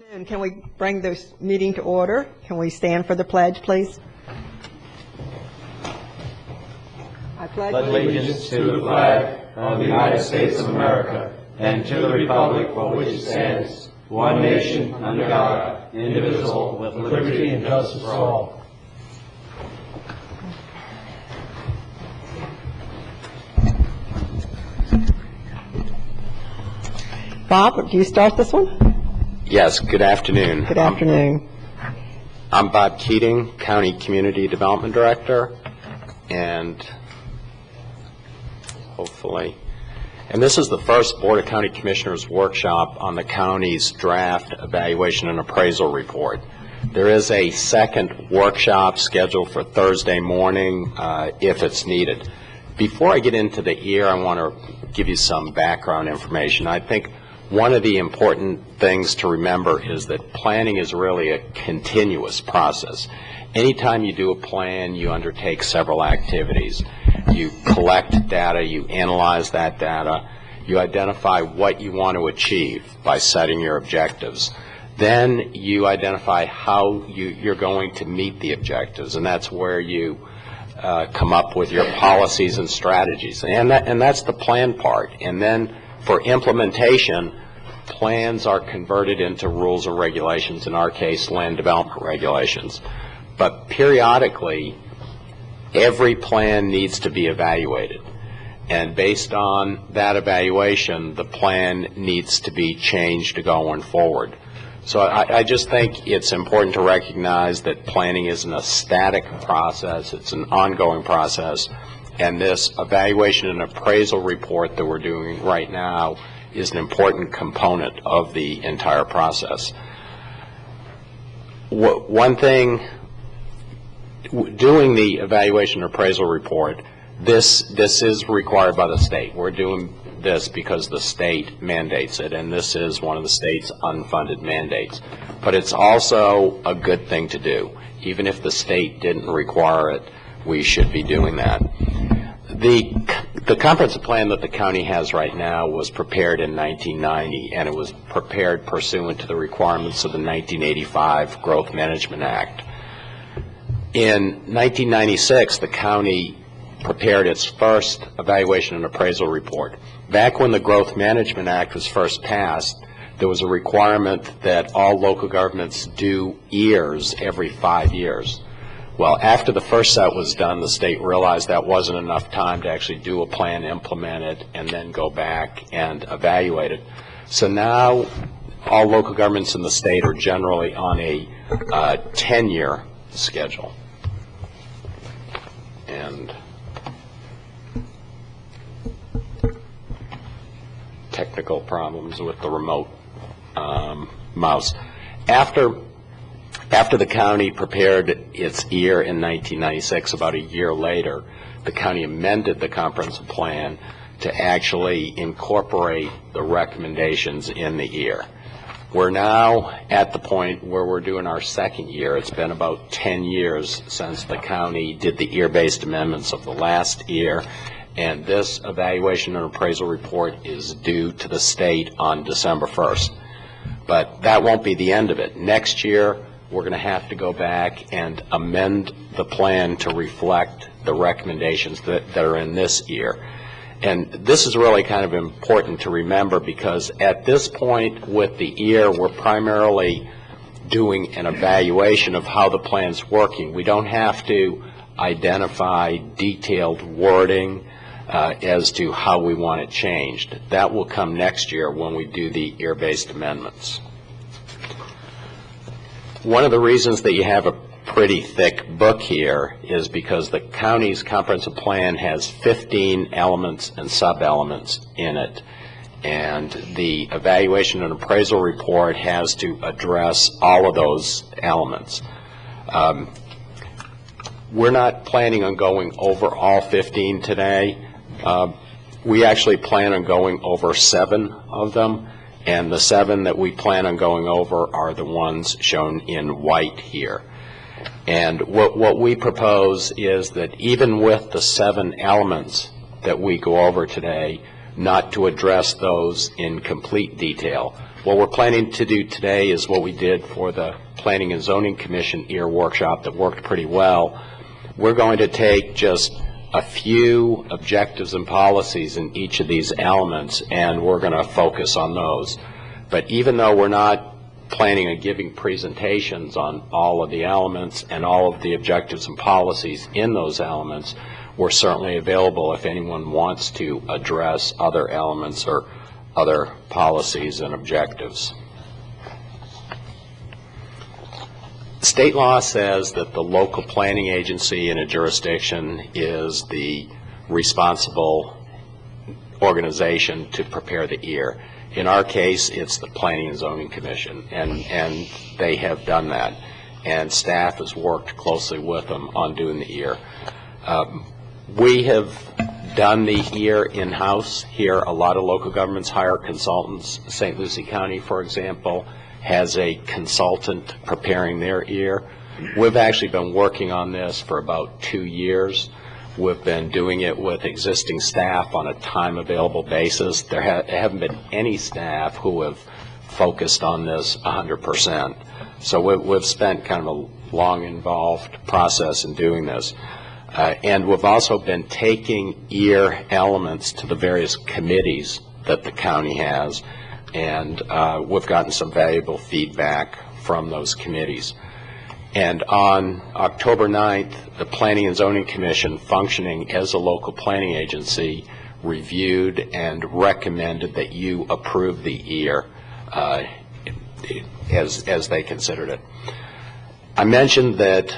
And can we bring this meeting to order? Can we stand for the pledge, please? I pledge allegiance to the flag of the United States of America and to the republic for which it stands, one nation, under God, indivisible, with liberty and justice for all. Bob, do you start this one? Yes, good afternoon. Good afternoon. I'm Bob Keating, County Community Development Director, and this is the first Board of County Commissioners workshop on the county's draft evaluation and appraisal report. There is a second workshop scheduled for Thursday morning if it's needed. Before I get into the year, I want to give you some background information. I think one of the important things to remember is that planning is really a continuous process. Anytime you do a plan, you undertake several activities. You collect data, you analyze that data, you identify what you want to achieve by setting your objectives. Then you identify how you're going to meet the objectives, and that's where you come up with your policies and strategies. And that's the plan part. And then for implementation, plans are converted into rules and regulations, in our case, land development regulations. But periodically, every plan needs to be evaluated. And based on that evaluation, the plan needs to be changed going forward. So I just think it's important to recognize that planning isn't a static process, it's an ongoing process. And this evaluation and appraisal report that we're doing right now is an important component of the entire process. One thing, doing the evaluation and appraisal report, this is required by the state. We're doing this because the state mandates it, and this is one of the state's unfunded mandates. But it's also a good thing to do. Even if the state didn't require it, we should be doing that. The comprehensive plan that the county has right now was prepared in 1990, and it was prepared pursuant to the requirements of the 1985 Growth Management Act. In 1996, the county prepared its first evaluation and appraisal report. Back when the Growth Management Act was first passed, there was a requirement that all local governments do EARs every 5 years. Well, after the first set was done, the state realized that wasn't enough time to actually do a plan, implement it, and then go back and evaluate it. So now all local governments in the state are generally on a 10-year schedule. And technical problems with the remote mouse. After the county prepared its EAR in 1996, about a year later, the county amended the comprehensive plan to actually incorporate the recommendations in the EAR. We're now at the point where we're doing our second year. It's been about 10 years since the county did the EAR-based amendments of the last EAR, and this evaluation and appraisal report is due to the state on December 1st. But that won't be the end of it. Next year, we're going to have to go back and amend the plan to reflect the recommendations that are in this EAR. And this is really kind of important to remember, because at this point with the EAR, we're primarily doing an evaluation of how the plan's working. We don't have to identify detailed wording as to how we want it changed. That will come next year when we do the EAR-based amendments. One of the reasons that you have a pretty thick book here is because the county's comprehensive plan has 15 elements and sub-elements in it, and the evaluation and appraisal report has to address all of those elements. We're not planning on going over all 15 today. We actually plan on going over 7 of them. And the 7 that we plan on going over are the ones shown in white here. And what we propose is that even with the 7 elements that we go over today, not to address those in complete detail, What we're planning to do today is what we did for the Planning and Zoning Commission ear workshop that worked pretty well. We're going to take just a few objectives and policies in each of these elements, and we're going to focus on those. But even though we're not planning on giving presentations on all of the elements and all of the objectives and policies in those elements, we're certainly available if anyone wants to address other elements or other policies and objectives. State law says that the local planning agency in a jurisdiction is the responsible organization to prepare the EAR. In our case, it's the Planning and Zoning Commission, and they have done that. And staff has worked closely with them on doing the EAR. We have done the EAR in-house here. A lot of local governments hire consultants. St. Lucie County, for example, has a consultant preparing their EAR. We've actually been working on this for about 2 years. We've been doing it with existing staff on a time-available basis. There haven't been any staff who have focused on this 100%. So we've spent kind of a long, involved process in doing this. And we've also been taking EAR elements to the various committees that the county has, and we've gotten some valuable feedback from those committees. And on October 9th, the Planning and Zoning Commission, functioning as a local planning agency, reviewed and recommended that you approve the EAR as they considered it. I mentioned that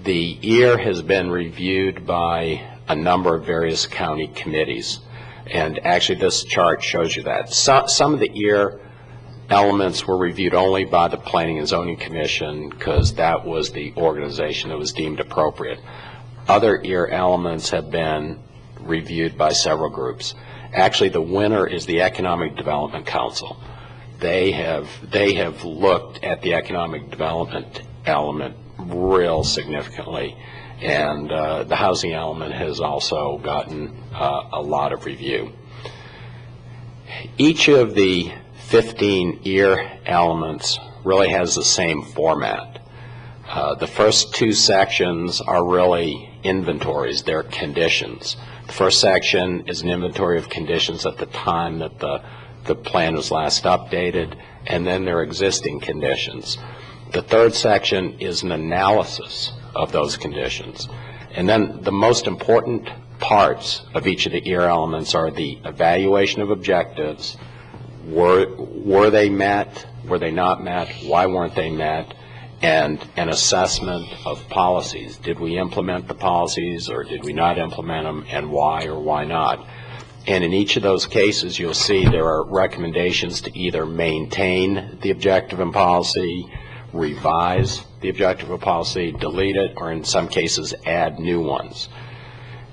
the EAR has been reviewed by a number of various county committees, and actually this chart shows you that. Some of the EAR elements were reviewed only by the Planning and Zoning Commission because that was the organization that was deemed appropriate. Other EAR elements have been reviewed by several groups. Actually, the winner is the Economic Development Council. They have looked at the economic development element real significantly, and the housing element has also gotten a lot of review. Each of the 15 EAR elements really has the same format. The first two sections are really inventories, they're conditions. The first section is an inventory of conditions at the time that the plan was last updated, and then their existing conditions. The third section is an analysis of those conditions. And then the most important parts of each of the EAR elements are the evaluation of objectives. Were they met? Were they not met? Why weren't they met? And an assessment of policies. Did we implement the policies or did we not implement them, and why or why not? And in each of those cases, you'll see there are recommendations to either maintain the objective and policy, revise the objective of policy, delete it, or in some cases add new ones.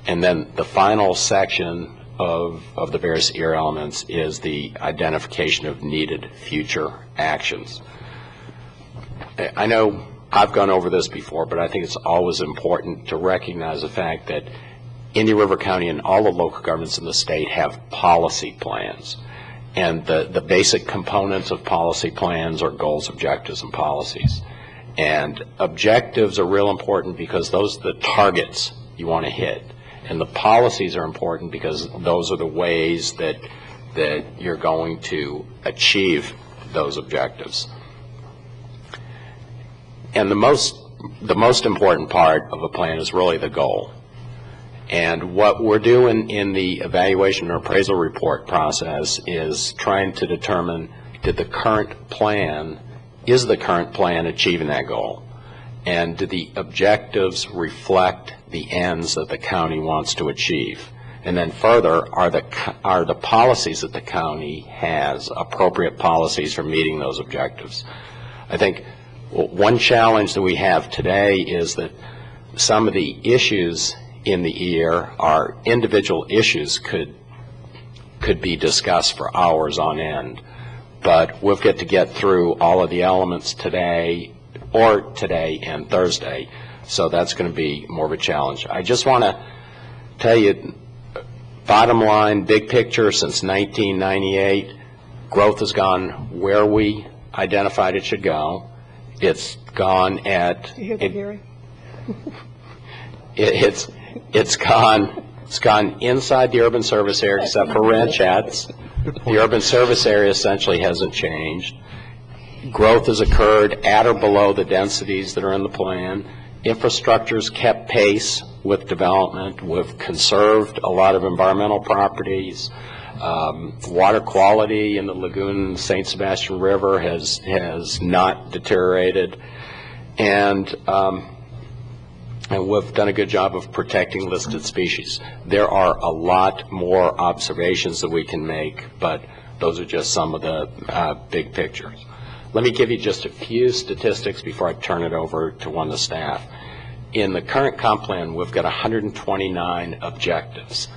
And then the final section of the various EAR elements is the identification of needed future actions. I know I've gone over this before, but I think it's always important to recognize the fact that Indian River County and all the local governments in the state have policy plans. And the basic components of policy plans are goals, objectives, and policies. And objectives are real important because those are the targets you want to hit. And the policies are important because those are the ways that you're going to achieve those objectives. And the most important part of a plan is really the goal. And what we're doing in the evaluation or appraisal report process is trying to determine, is the current plan achieving that goal? And do the objectives reflect the ends that the county wants to achieve? And then further, are the policies that the county has appropriate policies for meeting those objectives? I think one challenge that we have today is that some of the issues in the EAR are individual issues could be discussed for hours on end, but we'll get to get through all of the elements today and Thursday, so that's going to be more of a challenge. I just want to tell you, bottom line, big picture, since 1998, Growth has gone where we identified it should go. It's gone at... You hear that, Gary? It's gone inside the urban service area except for ranchettes. The urban service area essentially hasn't changed. Growth has occurred at or below the densities that are in the plan. Infrastructure's kept pace with development. We've conserved a lot of environmental properties. Water quality in the lagoon St. Sebastian River has not deteriorated. And we've done a good job of protecting listed species. There are a lot more observations that we can make, but those are just some of the big pictures. Let me give you just a few statistics before I turn it over to one of the staff. In the current comp plan, we've got 129 objectives.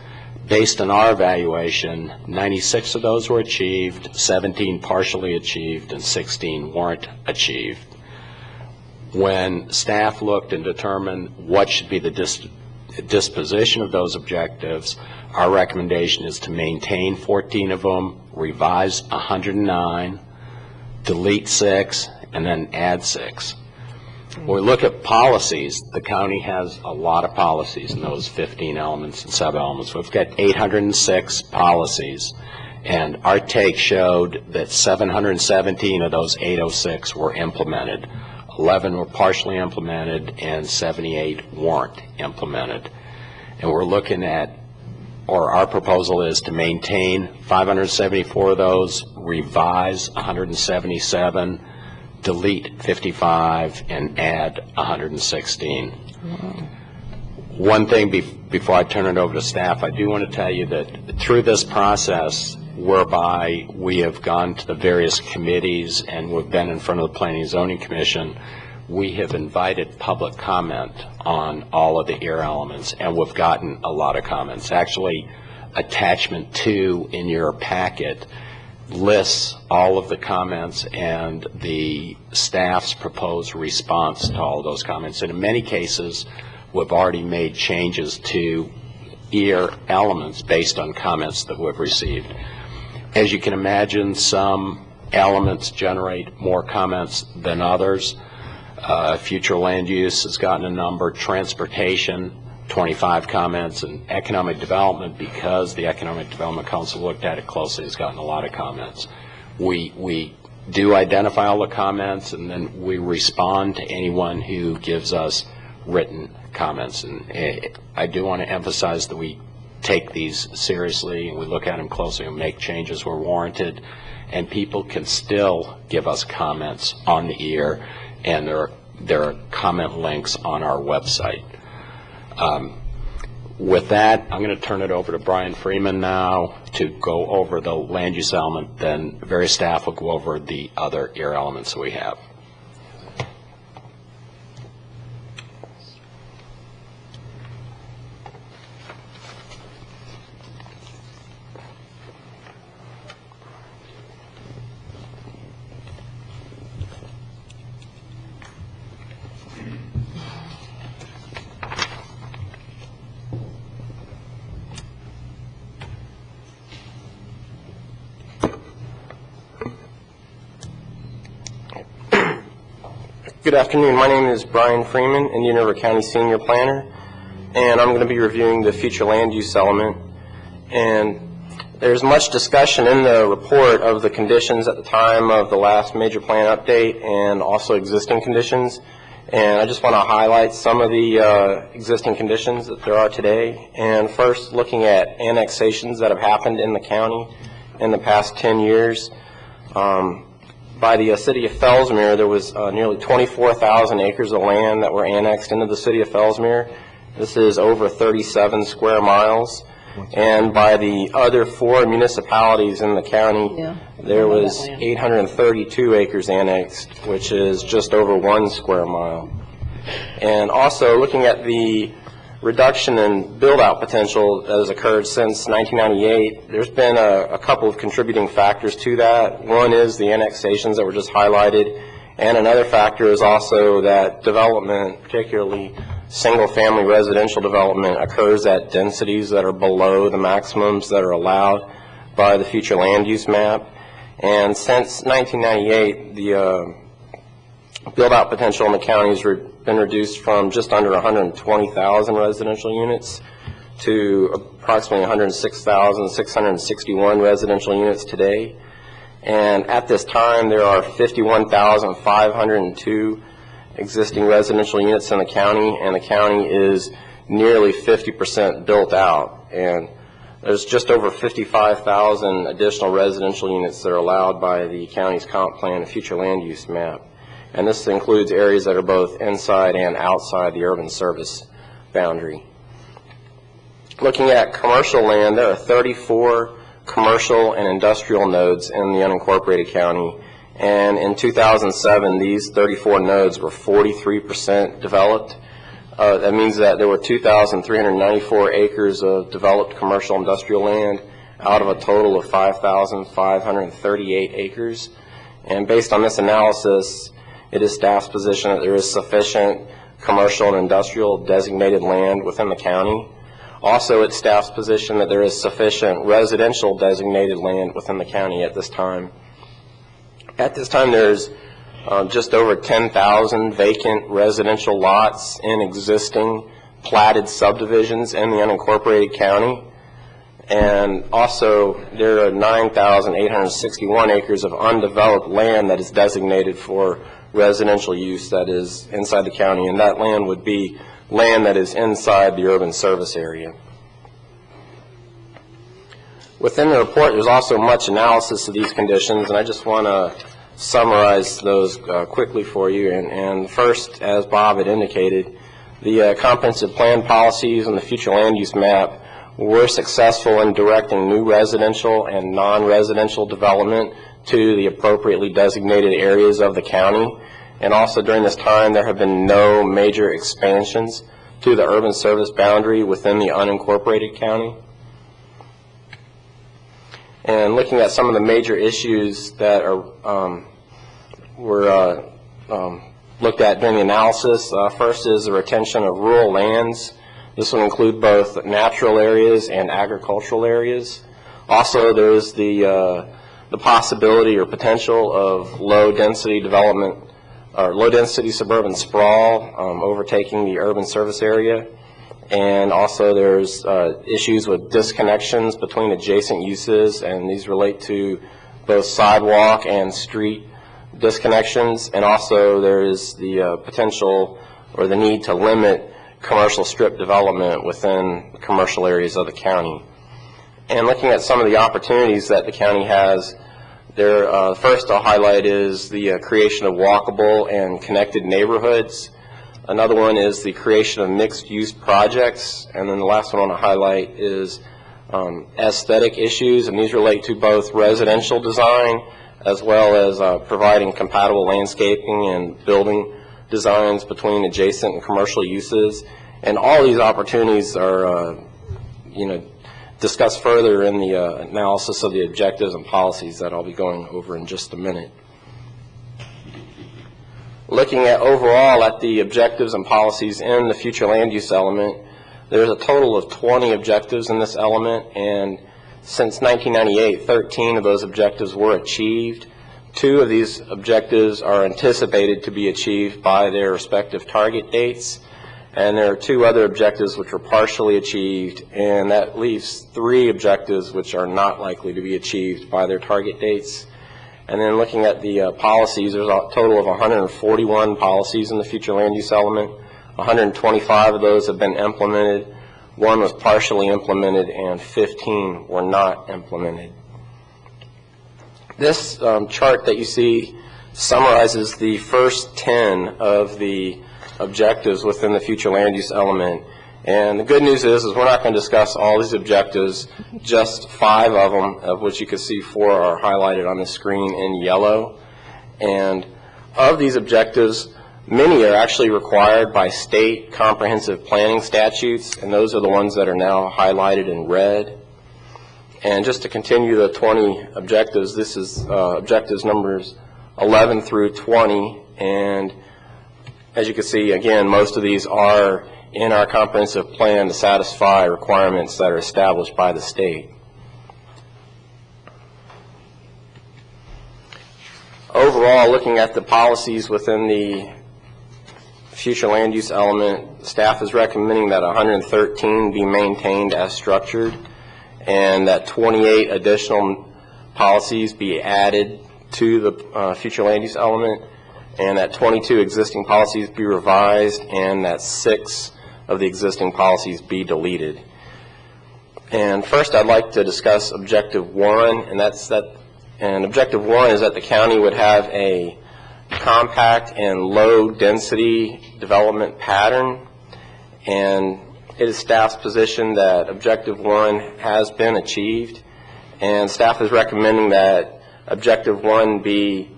Based on our evaluation, 96 of those were achieved, 17 partially achieved, and 16 weren't achieved. When staff looked and determined what should be the disposition of those objectives, our recommendation is to maintain 14 of them, revise 109, delete 6, and then add 6. When we look at policies, the county has a lot of policies in those 15 elements and sub-elements. We've got 806 policies, and our take showed that 717 of those 806 were implemented. 11 were partially implemented, and 78 weren't implemented. And we're looking at, or our proposal is to maintain 574 of those, revise 177, delete 55, and add 116. Wow. One thing before I turn it over to staff, I do want to tell you that through this process, whereby we have gone to the various committees and we've been in front of the Planning and Zoning Commission, we have invited public comment on all of the EAR elements, and we've gotten a lot of comments. Actually, attachment 2 in your packet lists all of the comments and the staff's proposed response to all of those comments. And in many cases, we've already made changes to EAR elements based on comments that we've received. As you can imagine, some elements generate more comments than others. Future land use has gotten a number, transportation, 25 comments, and economic development, because the Economic Development Council looked at it closely, has gotten a lot of comments. We do identify all the comments, and then we respond to anyone who gives us written comments. And I do want to emphasize that we take these seriously, and we look at them closely and make changes where warranted, and people can still give us comments on the EAR, and there are comment links on our website. With that, I'm going to turn it over to Brian Freeman now to go over the land use element, then various staff will go over the other EAR elements that we have. Good afternoon. My name is Brian Freeman, Indian River County Senior Planner, and I'm going to be reviewing the future land use element. And there's much discussion in the report of the conditions at the time of the last major plan update and also existing conditions. And I just want to highlight some of the existing conditions that there are today. And first, looking at annexations that have happened in the county in the past 10 years. By the city of Fellsmere, there was nearly 24,000 acres of land that were annexed into the city of Fellsmere. This is over 37 square miles. And by the other 4 municipalities in the county, there was 832 acres annexed, which is just over 1 square mile. And also, looking at the reduction in build-out potential that has occurred since 1998, there's been a couple of contributing factors to that. One is the annexations that were just highlighted, and another factor is also that development, particularly single-family residential development, occurs at densities that are below the maximums that are allowed by the future land use map. And since 1998, the build-out potential in the county has been reduced from just under 120,000 residential units to approximately 106,661 residential units today. And at this time, there are 51,502 existing residential units in the county, and the county is nearly 50% built out. And there's just over 55,000 additional residential units that are allowed by the county's comp plan and future land use map. And this includes areas that are both inside and outside the urban service boundary. Looking at commercial land, there are 34 commercial and industrial nodes in the unincorporated county. And in 2007, these 34 nodes were 43% developed. That means that there were 2,394 acres of developed commercial industrial land out of a total of 5,538 acres. And based on this analysis, it is staff's position that there is sufficient commercial and industrial designated land within the county. Also, it's staff's position that there is sufficient residential designated land within the county at this time. At this time, there's just over 10,000 vacant residential lots in existing platted subdivisions in the unincorporated county. And also, there are 9,861 acres of undeveloped land that is designated for residential use that is inside the county, and that land would be land that is inside the urban service area. Within the report, there's also much analysis of these conditions, and I just want to summarize those quickly for you. And first, as Bob had indicated, the comprehensive plan policies and the future land use map were successful in directing new residential and non-residential development to the appropriately designated areas of the county. And also during this time, there have been no major expansions to the urban service boundary within the unincorporated county. And looking at some of the major issues that were looked at during the analysis, first is the retention of rural lands. This will include both natural areas and agricultural areas. Also, there's the possibility or potential of low-density development or low-density suburban sprawl overtaking the urban service area. And also there's issues with disconnections between adjacent uses, and these relate to both sidewalk and street disconnections. And also there is the potential or the need to limit commercial strip development within commercial areas of the county. And looking at some of the opportunities that the county has, there, first I'll highlight is the creation of walkable and connected neighborhoods. Another one is the creation of mixed-use projects. And then the last one I want to highlight is aesthetic issues, and these relate to both residential design as well as providing compatible landscaping and building designs between adjacent and commercial uses. And all these opportunities are, discussed further in the analysis of the objectives and policies that I'll be going over in just a minute. Looking at overall at the objectives and policies in the future land use element, there's a total of 20 objectives in this element, and since 1998, 13 of those objectives were achieved. 2 of these objectives are anticipated to be achieved by their respective target dates, and there are 2 other objectives which were partially achieved, and that leaves 3 objectives which are not likely to be achieved by their target dates. And then looking at the policies, there's a total of 141 policies in the future land use element. 125 of those have been implemented, 1 was partially implemented, and 15 were not implemented. This chart that you see summarizes the first 10 of the objectives within the future land use element. And the good news is we're not going to discuss all these objectives, just 5 of them, of which you can see 4 are highlighted on the screen in yellow. And of these objectives, many are actually required by state comprehensive planning statutes, and those are the ones that are now highlighted in red. And just to continue the 20 objectives, this is objectives numbers 11 through 20, and as you can see, again, most of these are in our comprehensive plan to satisfy requirements that are established by the state. overall, looking at the policies within the future land use element, staff is recommending that 113 be maintained as structured, and that 28 additional policies be added to the future land use element, and that 22 existing policies be revised, and that 6 of the existing policies be deleted. And first, I'd like to discuss Objective 1, and Objective 1 is that the county would have a compact and low-density development pattern, and it is staff's position that Objective 1 has been achieved, and staff is recommending that Objective 1 be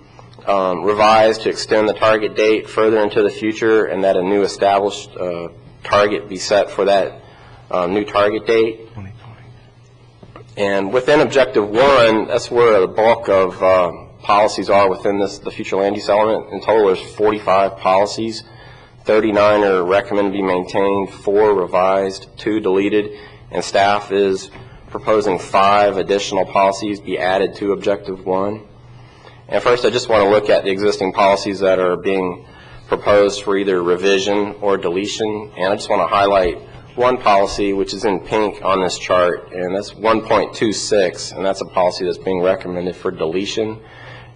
revised to extend the target date further into the future, and that a new established target be set for that new target date. And within Objective 1, that's where the bulk of policies are within the future land use element. In total, there's 45 policies. 39 are recommended to be maintained, 4 revised, 2 deleted, and staff is proposing 5 additional policies be added to Objective 1. And first, I just want to look at the existing policies that are being proposed for either revision or deletion, and I just want to highlight one policy which is in pink on this chart, and that's 1.26, and that's a policy that's being recommended for deletion.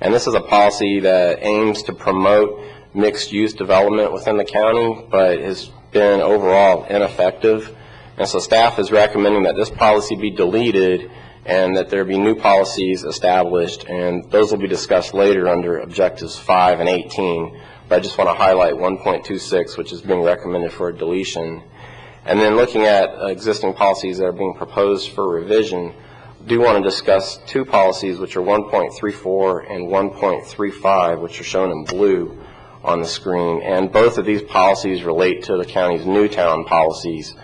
And this is a policy that aims to promote mixed-use development within the county, but has been overall ineffective. And so staff is recommending that this policy be deleted and that there be new policies established, and those will be discussed later under Objectives 5 and 18. But I just want to highlight 1.26, which is being recommended for deletion. And then looking at existing policies that are being proposed for revision, I do want to discuss 2 policies, which are 1.34 and 1.35, which are shown in blue on the screen. And both of these policies relate to the county's new town policies,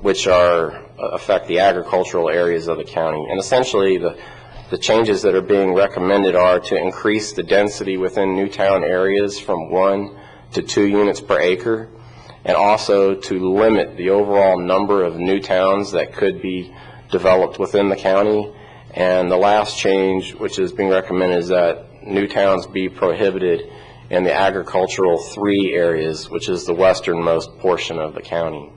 which affect the agricultural areas of the county. And essentially, the changes that are being recommended are to increase the density within new town areas from 1 to 2 units per acre, and also to limit the overall number of new towns that could be developed within the county. And the last change, which is being recommended, is that new towns be prohibited in the agricultural 3 areas, which is the westernmost portion of the county.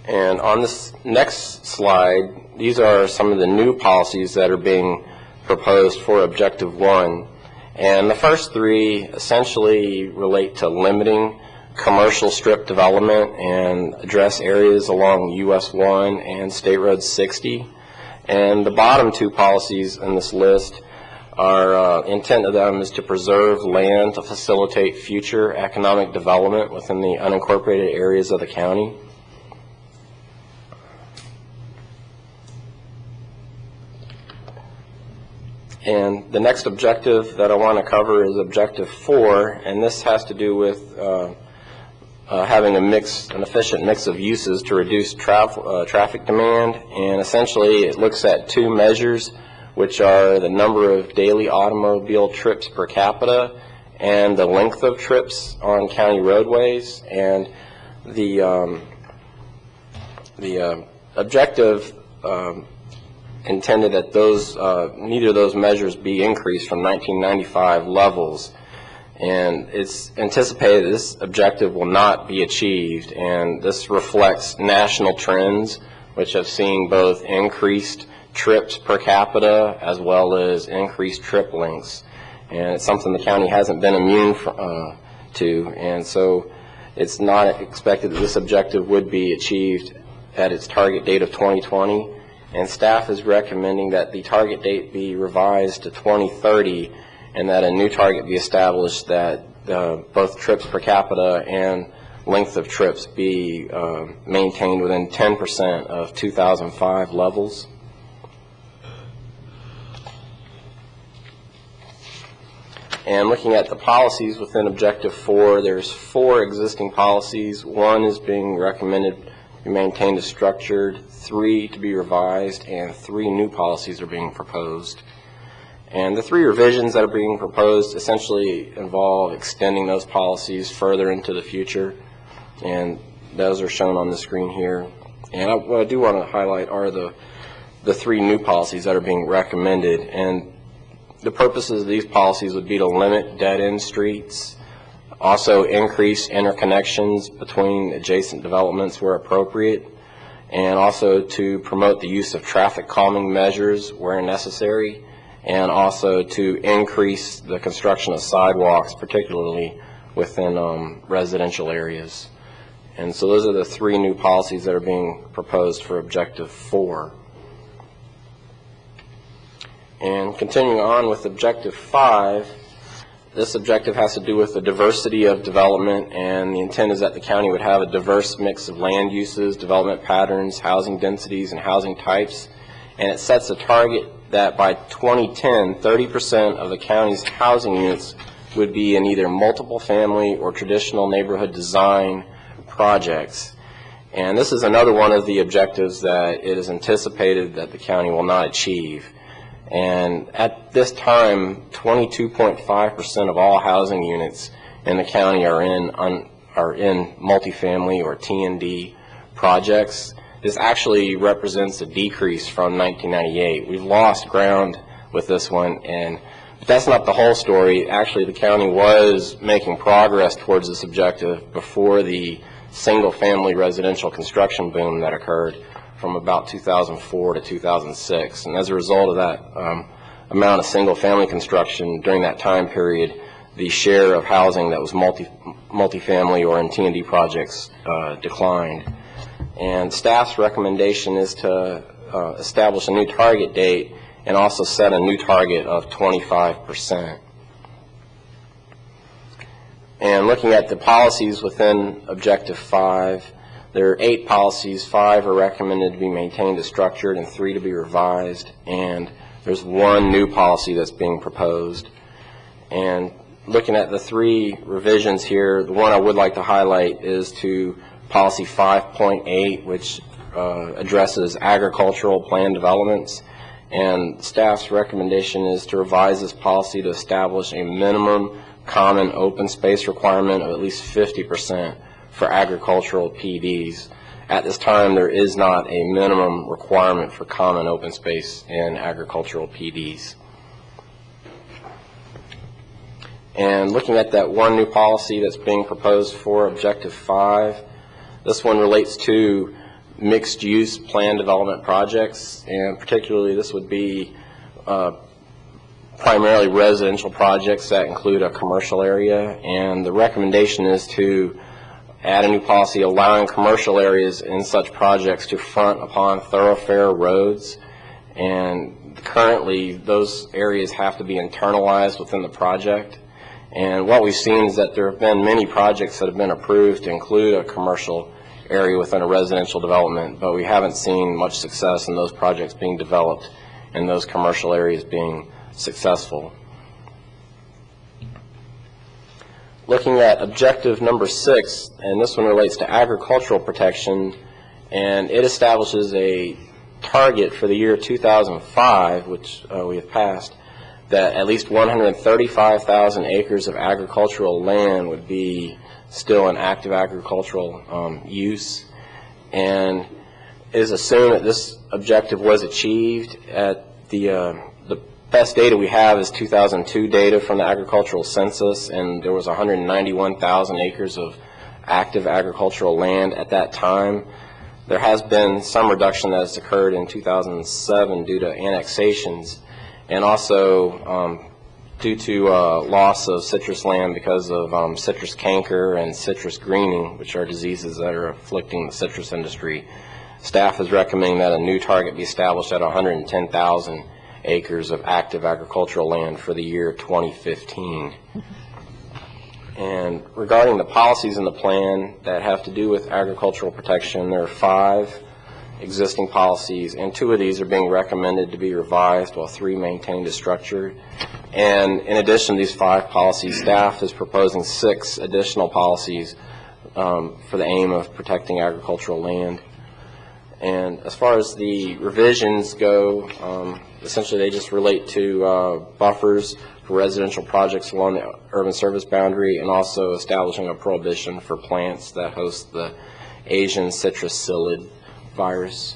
And on this next slide, these are some of the new policies that are being proposed for Objective 1. And the first 3 essentially relate to limiting commercial strip development and address areas along US 1 and State Road 60. And the bottom 2 policies in this list are intent of them is to preserve land to facilitate future economic development within the unincorporated areas of the county. And the next objective that I want to cover is Objective 4, and this has to do with having an efficient mix of uses to reduce traffic demand. And essentially, it looks at 2 measures, which are the number of daily automobile trips per capita and the length of trips on county roadways. And the objective intended that neither of those measures be increased from 1995 levels. And it's anticipated that this objective will not be achieved, and this reflects national trends which have seen both increased trips per capita as well as increased trip lengths. And it's something the county hasn't been immune to, and so it's not expected that this objective would be achieved at its target date of 2020. And staff is recommending that the target date be revised to 2030 and that a new target be established that both trips per capita and length of trips be maintained within 10% of 2005 levels. And looking at the policies within Objective 4, there's 4 existing policies. 1 is being recommended to be maintained as structured, 3 to be revised, and 3 new policies are being proposed. And the 3 revisions that are being proposed essentially involve extending those policies further into the future, and those are shown on the screen here. And what I do want to highlight are the 3 new policies that are being recommended. And The purposes of these policies would be to limit dead-end streets, also increase interconnections between adjacent developments where appropriate, and also to promote the use of traffic calming measures where necessary, and also to increase the construction of sidewalks, particularly within residential areas. And so those are the three new policies that are being proposed for Objective 4. And continuing on with Objective 5, this objective has to do with the diversity of development, and the intent is that the county would have a diverse mix of land uses, development patterns, housing densities, and housing types. And it sets a target that by 2010, 30% of the county's housing units would be in either multiple family or traditional neighborhood design projects. And this is another one of the objectives that it is anticipated that the county will not achieve. And at this time, 22.5% of all housing units in the county are in multifamily or T&D projects. This actually represents a decrease from 1998. We've lost ground with this one, but that's not the whole story. Actually, the county was making progress towards this objective before the single-family residential construction boom that occurred from about 2004 to 2006. And as a result of that amount of single-family construction during that time period, the share of housing that was multifamily or in T&D projects declined. And staff's recommendation is to establish a new target date and also set a new target of 25%. And looking at the policies within Objective 5, there are 8 policies. 5 are recommended to be maintained as structured and 3 to be revised. And there's 1 new policy that's being proposed. And looking at the 3 revisions here, the one I would like to highlight is to Policy 5.8, which addresses agricultural plan developments. And staff's recommendation is to revise this policy to establish a minimum common open space requirement of at least 50% for agricultural PDs. At this time, there is not a minimum requirement for common open space in agricultural PDs. And looking at that 1 new policy that's being proposed for Objective 5, this one relates to mixed-use plan development projects, and particularly this would be primarily residential projects that include a commercial area. And the recommendation is to add a new policy allowing commercial areas in such projects to front upon thoroughfare roads. And currently, those areas have to be internalized within the project. And what we've seen is that there have been many projects that have been approved to include a commercial area within a residential development, but we haven't seen much success in those projects being developed and those commercial areas being successful. Looking at Objective number 6, and this one relates to agricultural protection, and it establishes a target for the year 2005, which we have passed, that at least 135,000 acres of agricultural land would be still in active agricultural use. And it is assumed that this objective was achieved. At the best data we have is 2002 data from the agricultural census, and there was 191,000 acres of active agricultural land at that time. There has been some reduction that has occurred in 2007 due to annexations, and also due to loss of citrus land because of citrus canker and citrus greening, which are diseases that are afflicting the citrus industry. Staff is recommending that a new target be established at 110,000 acres of active agricultural land for the year 2015. And regarding the policies in the plan that have to do with agricultural protection, there are 5 existing policies, and 2 of these are being recommended to be revised while 3 maintained as structured. And in addition to these 5 policies, staff is proposing 6 additional policies for the aim of protecting agricultural land. And as far as the revisions go, essentially they just relate to buffers for residential projects along the urban service boundary, and also establishing a prohibition for plants that host the Asian citrus psyllid virus.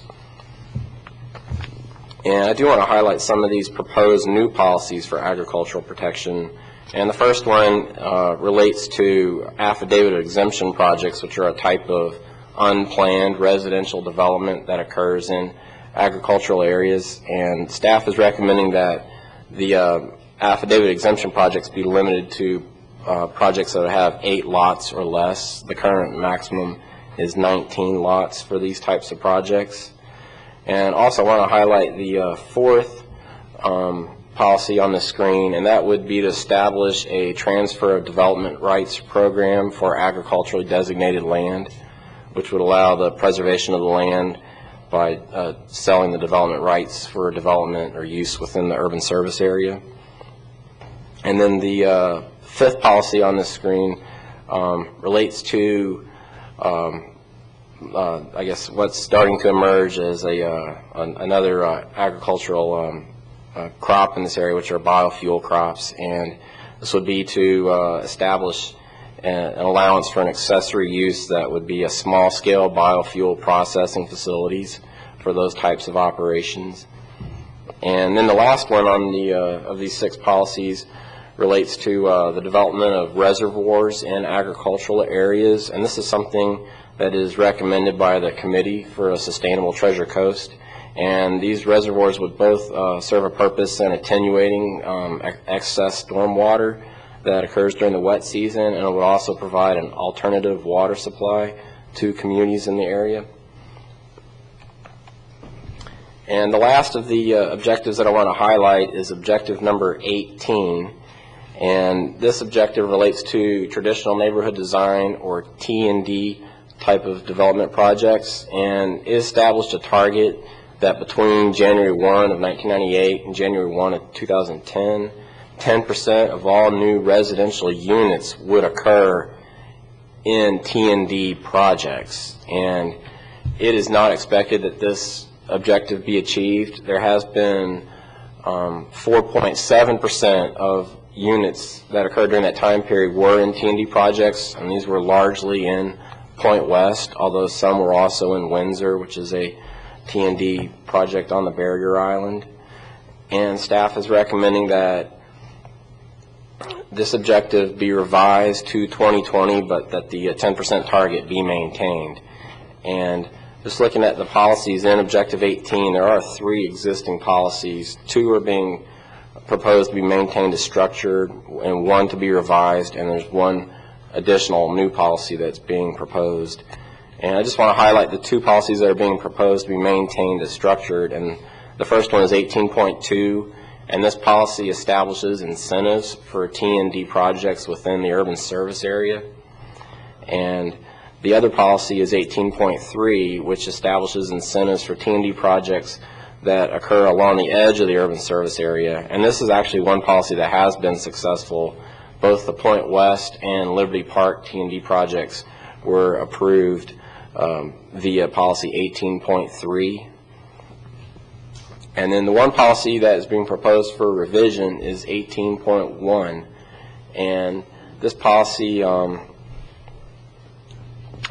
And I do want to highlight some of these proposed new policies for agricultural protection. And the first one relates to affidavit exemption projects, which are a type of unplanned residential development that occurs in agricultural areas. And staff is recommending that the affidavit exemption projects be limited to projects that have 8 lots or less. The current maximum is 19 lots for these types of projects. And also I want to highlight the fourth policy on the screen, and that would be to establish a transfer of development rights program for agriculturally designated land, which would allow the preservation of the land by selling the development rights for development or use within the urban service area. And then the fifth policy on the screen relates to I guess what's starting to emerge as another agricultural crop in this area, which are biofuel crops. And this would be to establish an allowance for an accessory use that would be a small-scale biofuel processing facilities for those types of operations. And then the last one on the of these 6 policies relates to the development of reservoirs in agricultural areas, and this is something that is recommended by the Committee for a Sustainable Treasure Coast. And these reservoirs would both serve a purpose in attenuating excess stormwater that occurs during the wet season, and it would also provide an alternative water supply to communities in the area. And the last of the objectives that I want to highlight is objective number 18. And this objective relates to traditional neighborhood design, or T&D type of development projects, and it established a target that between January 1 of 1998 and January 1 of 2010, 10% of all new residential units would occur in T&D projects. And it is not expected that this objective be achieved. There has been 4.7% of units that occurred during that time period were in T&D projects, and these were largely in Point West, although some were also in Windsor, which is a T&D project on the barrier island. And staff is recommending that this objective be revised to 2020, but that the 10% target be maintained. And just looking at the policies in Objective 18, there are 3 existing policies. 2 are being proposed to be maintained as structured, and 1 to be revised, and there's 1 additional new policy that's being proposed. And I just want to highlight the 2 policies that are being proposed to be maintained as structured. And the first one is 18.2, and this policy establishes incentives for T&D projects within the urban service area. And the other policy is 18.3, which establishes incentives for T&D projects that occur along the edge of the urban service area. And this is actually one policy that has been successful. Both the Point West and Liberty Park T&D projects were approved via policy 18.3. And then the one policy that is being proposed for revision is 18.1. And this policy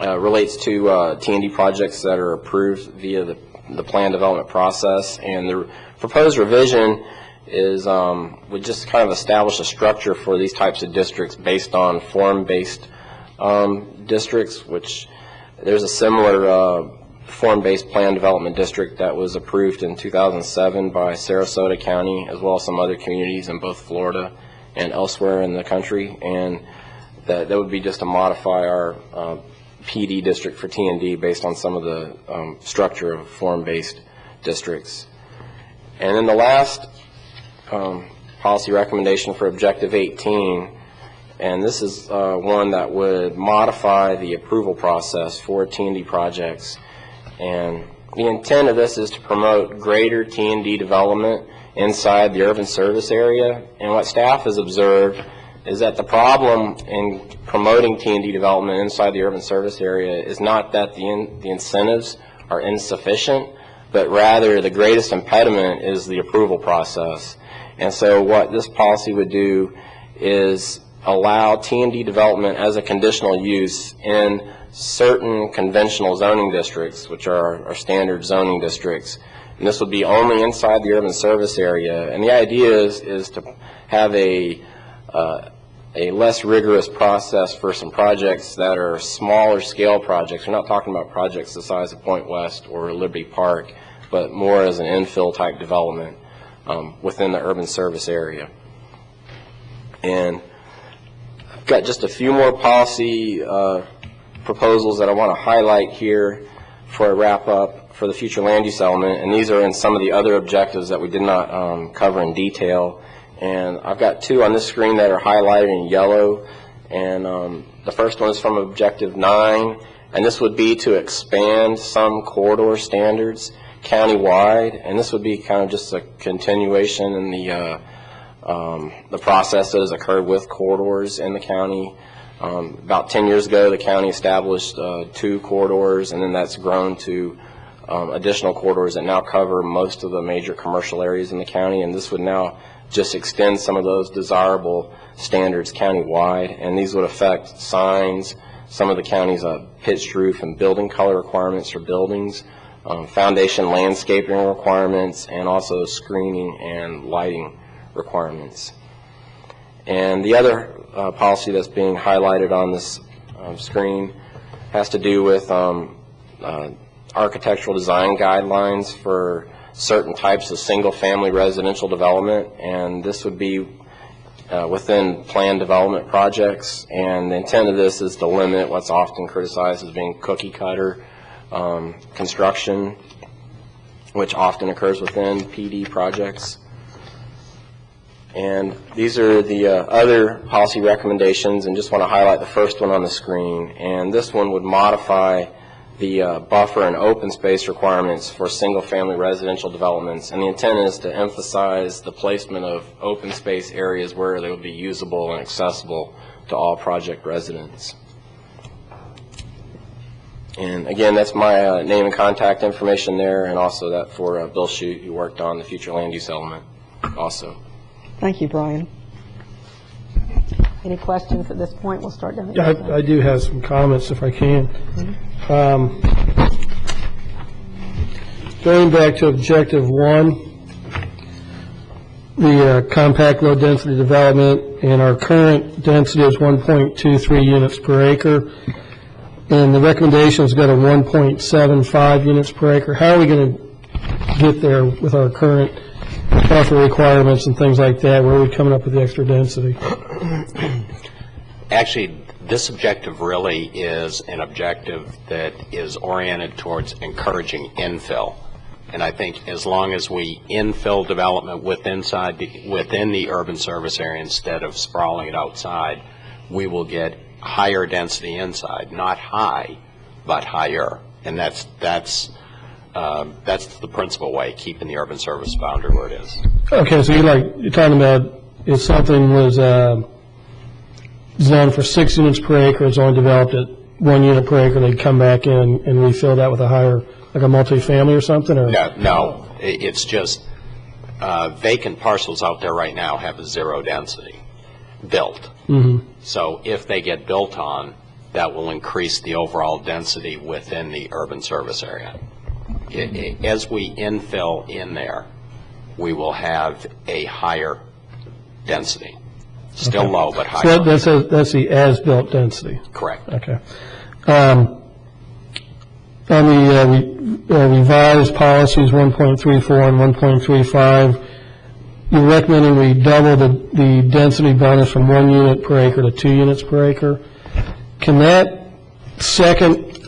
relates to T&D projects that are approved via the plan development process. And the proposed revision is would just kind of establish a structure for these types of districts based on form-based districts, which there's a similar form-based plan development district that was approved in 2007 by Sarasota County, as well as some other communities in both Florida and elsewhere in the country. And that would be just to modify our PD district for T&D based on some of the structure of form-based districts. And then the last policy recommendation for Objective 18, and this is one that would modify the approval process for T&D projects. And the intent of this is to promote greater T&D development inside the urban service area. And what staff has observed is that the problem in promoting T&D development inside the urban service area is not that the incentives are insufficient, but rather the greatest impediment is the approval process. And so what this policy would do is allow T&D development as a conditional use in certain conventional zoning districts, which are our standard zoning districts. and this would be only inside the urban service area. And the idea is to have a less rigorous process for some projects that are smaller scale projects. We're not talking about projects the size of Point West or Liberty Park, but more as an infill type development within the urban service area. And I've got just a few more policy proposals that I want to highlight here for a wrap up for the future land use element, and these are in some of the other objectives that we did not cover in detail. And I've got two on this screen that are highlighted in yellow, and the first one is from Objective 9, and this would be to expand some corridor standards county-wide, and this would be kind of just a continuation in the process that has occurred with corridors in the county. About 10 years ago, the county established 2 corridors, and then that's grown to additional corridors that now cover most of the major commercial areas in the county, and this would now just extend some of those desirable standards county-wide, and these would affect signs, some of the county's pitched roof and building color requirements for buildings, foundation landscaping requirements, and also screening and lighting requirements. And the other policy that's being highlighted on this screen has to do with architectural design guidelines for certain types of single-family residential development, and this would be within planned development projects. And the intent of this is to limit what's often criticized as being cookie-cutter construction, which often occurs within PD projects. And these are the other policy recommendations, and just want to highlight the first one on the screen. And this one would modify the buffer and open space requirements for single-family residential developments. And the intent is to emphasize the placement of open space areas where they would be usable and accessible to all project residents. And again, that's my name and contact information there, and also that for Bill Shute, who worked on the future land use element also. Thank you, Brian. Any questions at this point? We'll start down. I do have some comments, if I can. Going back to Objective 1, the compact low-density development, and our current density is 1.23 units per acre, and the recommendation has got a 1.75 units per acre. How are we going to get there with our current buffer requirements and things like that? Where are we coming up with the extra density? Actually, this objective really is an objective that is oriented towards encouraging infill. And I think as long as we infill development within the urban service area instead of sprawling it outside, we will get higher density inside, not high, but higher. And that's the principal way, keeping the urban service boundary where it is. Okay, so you're talking about if something was zoned for 6 units per acre, it's only developed at 1 unit per acre, they'd come back in and refill that with a higher, like a multifamily or something? Or? No, it's just vacant parcels out there right now have a 0 density built. Mm-hmm. So if they get built on, that will increase the overall density within the urban service area. As we infill in there, we will have a higher density. Still low, but higher. So that's the as-built density. Correct. Okay. On the revised policies 1.34 and 1.35, you're recommending we double the density bonus from 1 unit per acre to 2 units per acre. Can that second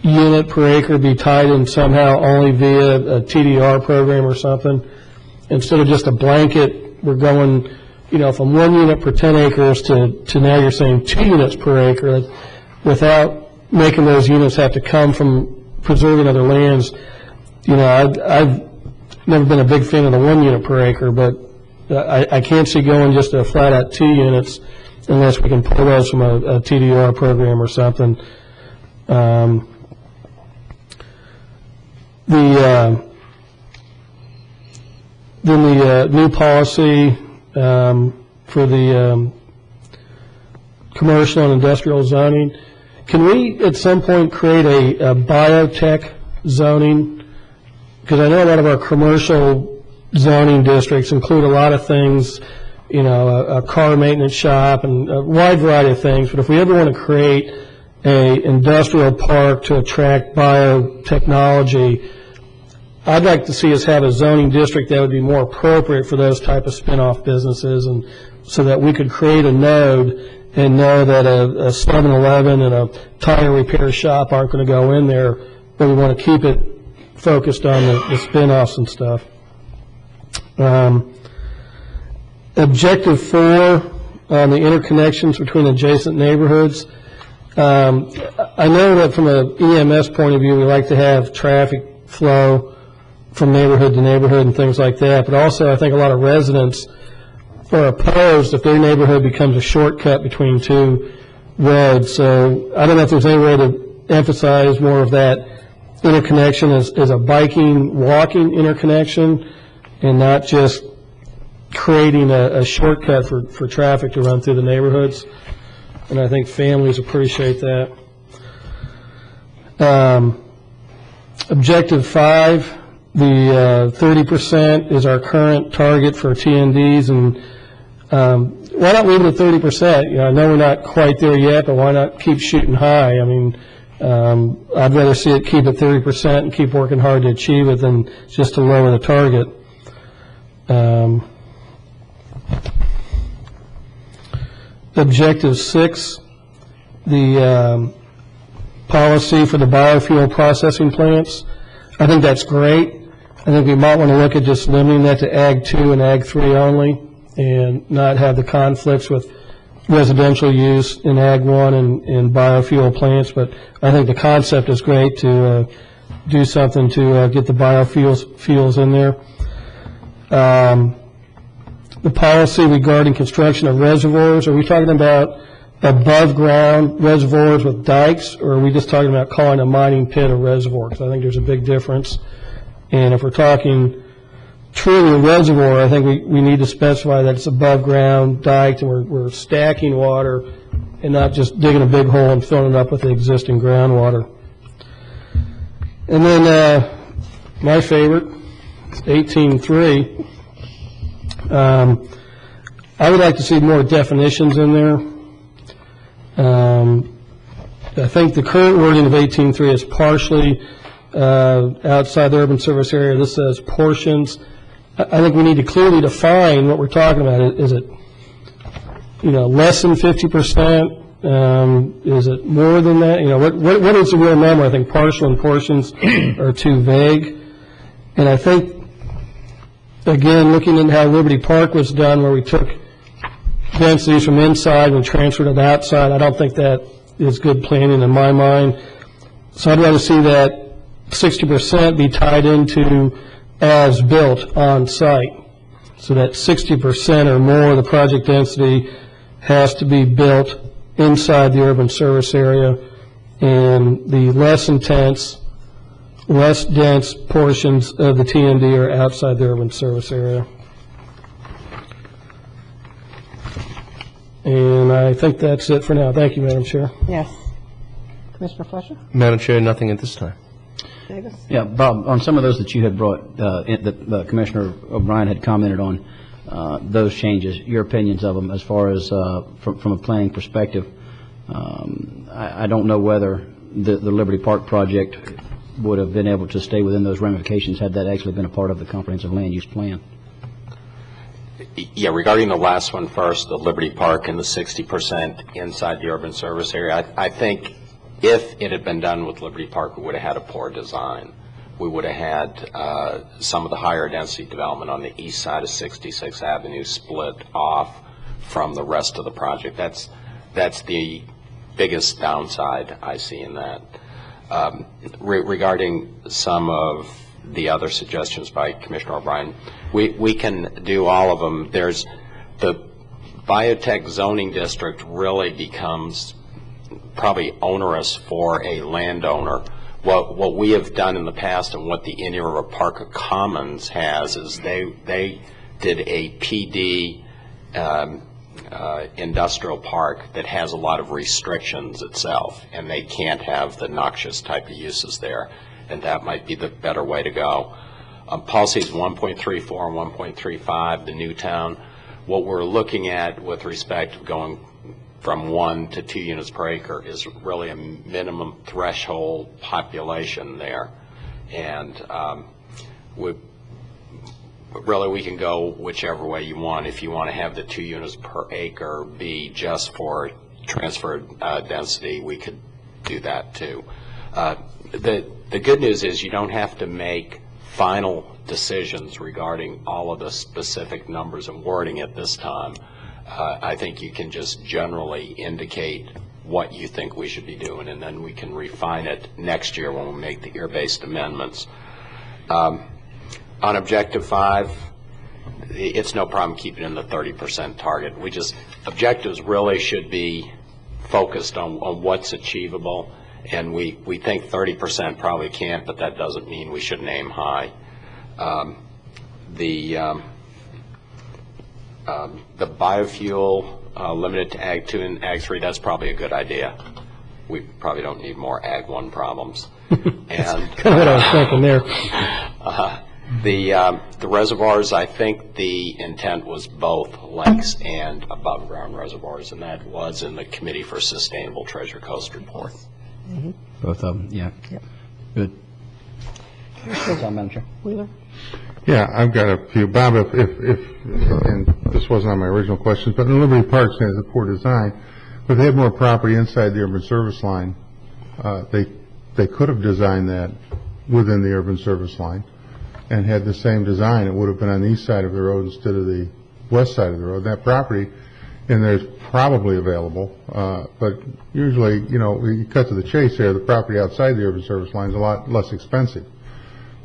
unit per acre be tied in somehow only via a TDR program or something? Instead of just a blanket, we're going, from 1 unit per 10 acres to now you're saying 2 units per acre, without making those units have to come from preserving other lands. I've never been a big fan of the 1 unit per acre, but I can't see going just to a flat out 2 units unless we can pull those from a TDR program or something. Then the new policy for the commercial and industrial zoning, can we at some point create a biotech zoning because I know a lot of our commercial zoning districts include a lot of things, you know, a car maintenance shop and a wide variety of things, but if we ever want to create a industrial park to attract biotechnology, I'd like to see us have a zoning district that would be more appropriate for those type of spin-off businesses, and so that we could create a node and know that a 7-Eleven and a tire repair shop aren't going to go in there, but we want to keep it focused on the spin-offs and stuff. Objective 4 on the interconnections between adjacent neighborhoods. I know that from an EMS point of view, we like to have traffic flow from neighborhood to neighborhood and things like that, but also I think a lot of residents are opposed if their neighborhood becomes a shortcut between two roads. So I don't know if there's any way to emphasize more of that interconnection as a biking, walking interconnection, and not just creating a shortcut for traffic to run through the neighborhoods. And I think families appreciate that. Objective 5, the 30% is our current target for TNDs, and why not leave it at 30%? You know, I know we're not quite there yet, but why not keep shooting high? I mean, I'd rather see it keep at 30% and keep working hard to achieve it than just to lower the target. Objective 6, the policy for the biofuel processing plants. I think that's great. I think we might want to look at just limiting that to Ag 2 and Ag 3 only, and not have the conflicts with residential use in Ag 1 and biofuel plants. But I think the concept is great to do something to get the biofuels in there. The policy regarding construction of reservoirs, are we talking about above ground reservoirs with dikes, or are we just talking about calling a mining pit a reservoir? Because I think there's a big difference. And if we're talking truly a reservoir, I think we need to specify that it's above ground, diked, and we're stacking water and not just digging a big hole and filling it up with the existing groundwater. And then my favorite, 18.3. I would like to see more definitions in there. I think the current wording of 18.3 is partially outside the urban service area. This says portions. I think we need to clearly define what we're talking about. Is it, you know, less than 50%? Is it more than that? You know, what is the real number? I think partial and portions are too vague. And I think, again, looking at how Liberty Park was done, where we took densities from inside and transferred it outside, I don't think that is good planning in my mind. So I'd rather see that 60% be tied into as built on site, so that 60% or more of the project density has to be built inside the urban service area, and the less intense, less dense portions of the TND are outside the urban service area. And I think that's it for now. Thank you, Madam Chair. Yes. Commissioner Fletcher? Madam Chair, nothing at this time. Davis? Yeah, Bob, on some of those that you had brought, that Commissioner O'Brien had commented on, those changes, your opinions of them as far as from a planning perspective. I don't know whether the Liberty Park project would have been able to stay within those ramifications had that actually been a part of the comprehensive land use plan. Yeah, regarding the last one first, the Liberty Park and the 60% inside the urban service area, I think if it had been done with Liberty Park, we would have had a poor design. We would have had some of the higher density development on the east side of 66th Avenue split off from the rest of the project. That's the biggest downside I see in that. Regarding some of the other suggestions by Commissioner O'Brien, we can do all of them. There's the biotech zoning district really becomes probably onerous for a landowner. What we have done in the past and what the Indian River Park Commons has is they did a PD industrial park that has a lot of restrictions itself, and they can't have the noxious type of uses there, and that might be the better way to go. Policies 1.34 and 1.35, the Newtown, what we're looking at with respect to going from 1 to 2 units per acre is really a minimum threshold population there. And we can go whichever way you want. If you want to have the 2 units per acre be just for transferred density, we could do that too. The good news is you don't have to make final decisions regarding all of the specific numbers and wording at this time. I think you can just generally indicate what you think we should be doing, and then we can refine it next year when we make the year-based amendments. On Objective 5, it's no problem keeping in the 30% target. Objectives really should be focused on what's achievable, and we think 30% probably can't, but that doesn't mean we shouldn't aim high. The biofuel limited to Ag 2 and Ag 3, that's probably a good idea. We probably don't need more Ag 1 problems. And Kind of what I was thinking there. The reservoirs, I think the intent was both lakes and above ground reservoirs, and that was in the Committee for Sustainable Treasure Coast report. Mm-hmm. Both of them, yeah. Yep. Good. Madam Chair. Wheeler? Yeah, I've got a few. Bob, if and this wasn't on my original questions, but in Liberty Park has a poor design, but they had more property inside the urban service line. They could have designed that within the urban service line and had the same design. It would have been on the east side of the road instead of the west side of the road. That property in there is probably available, but usually, you cut to the chase there, the property outside the urban service line is a lot less expensive.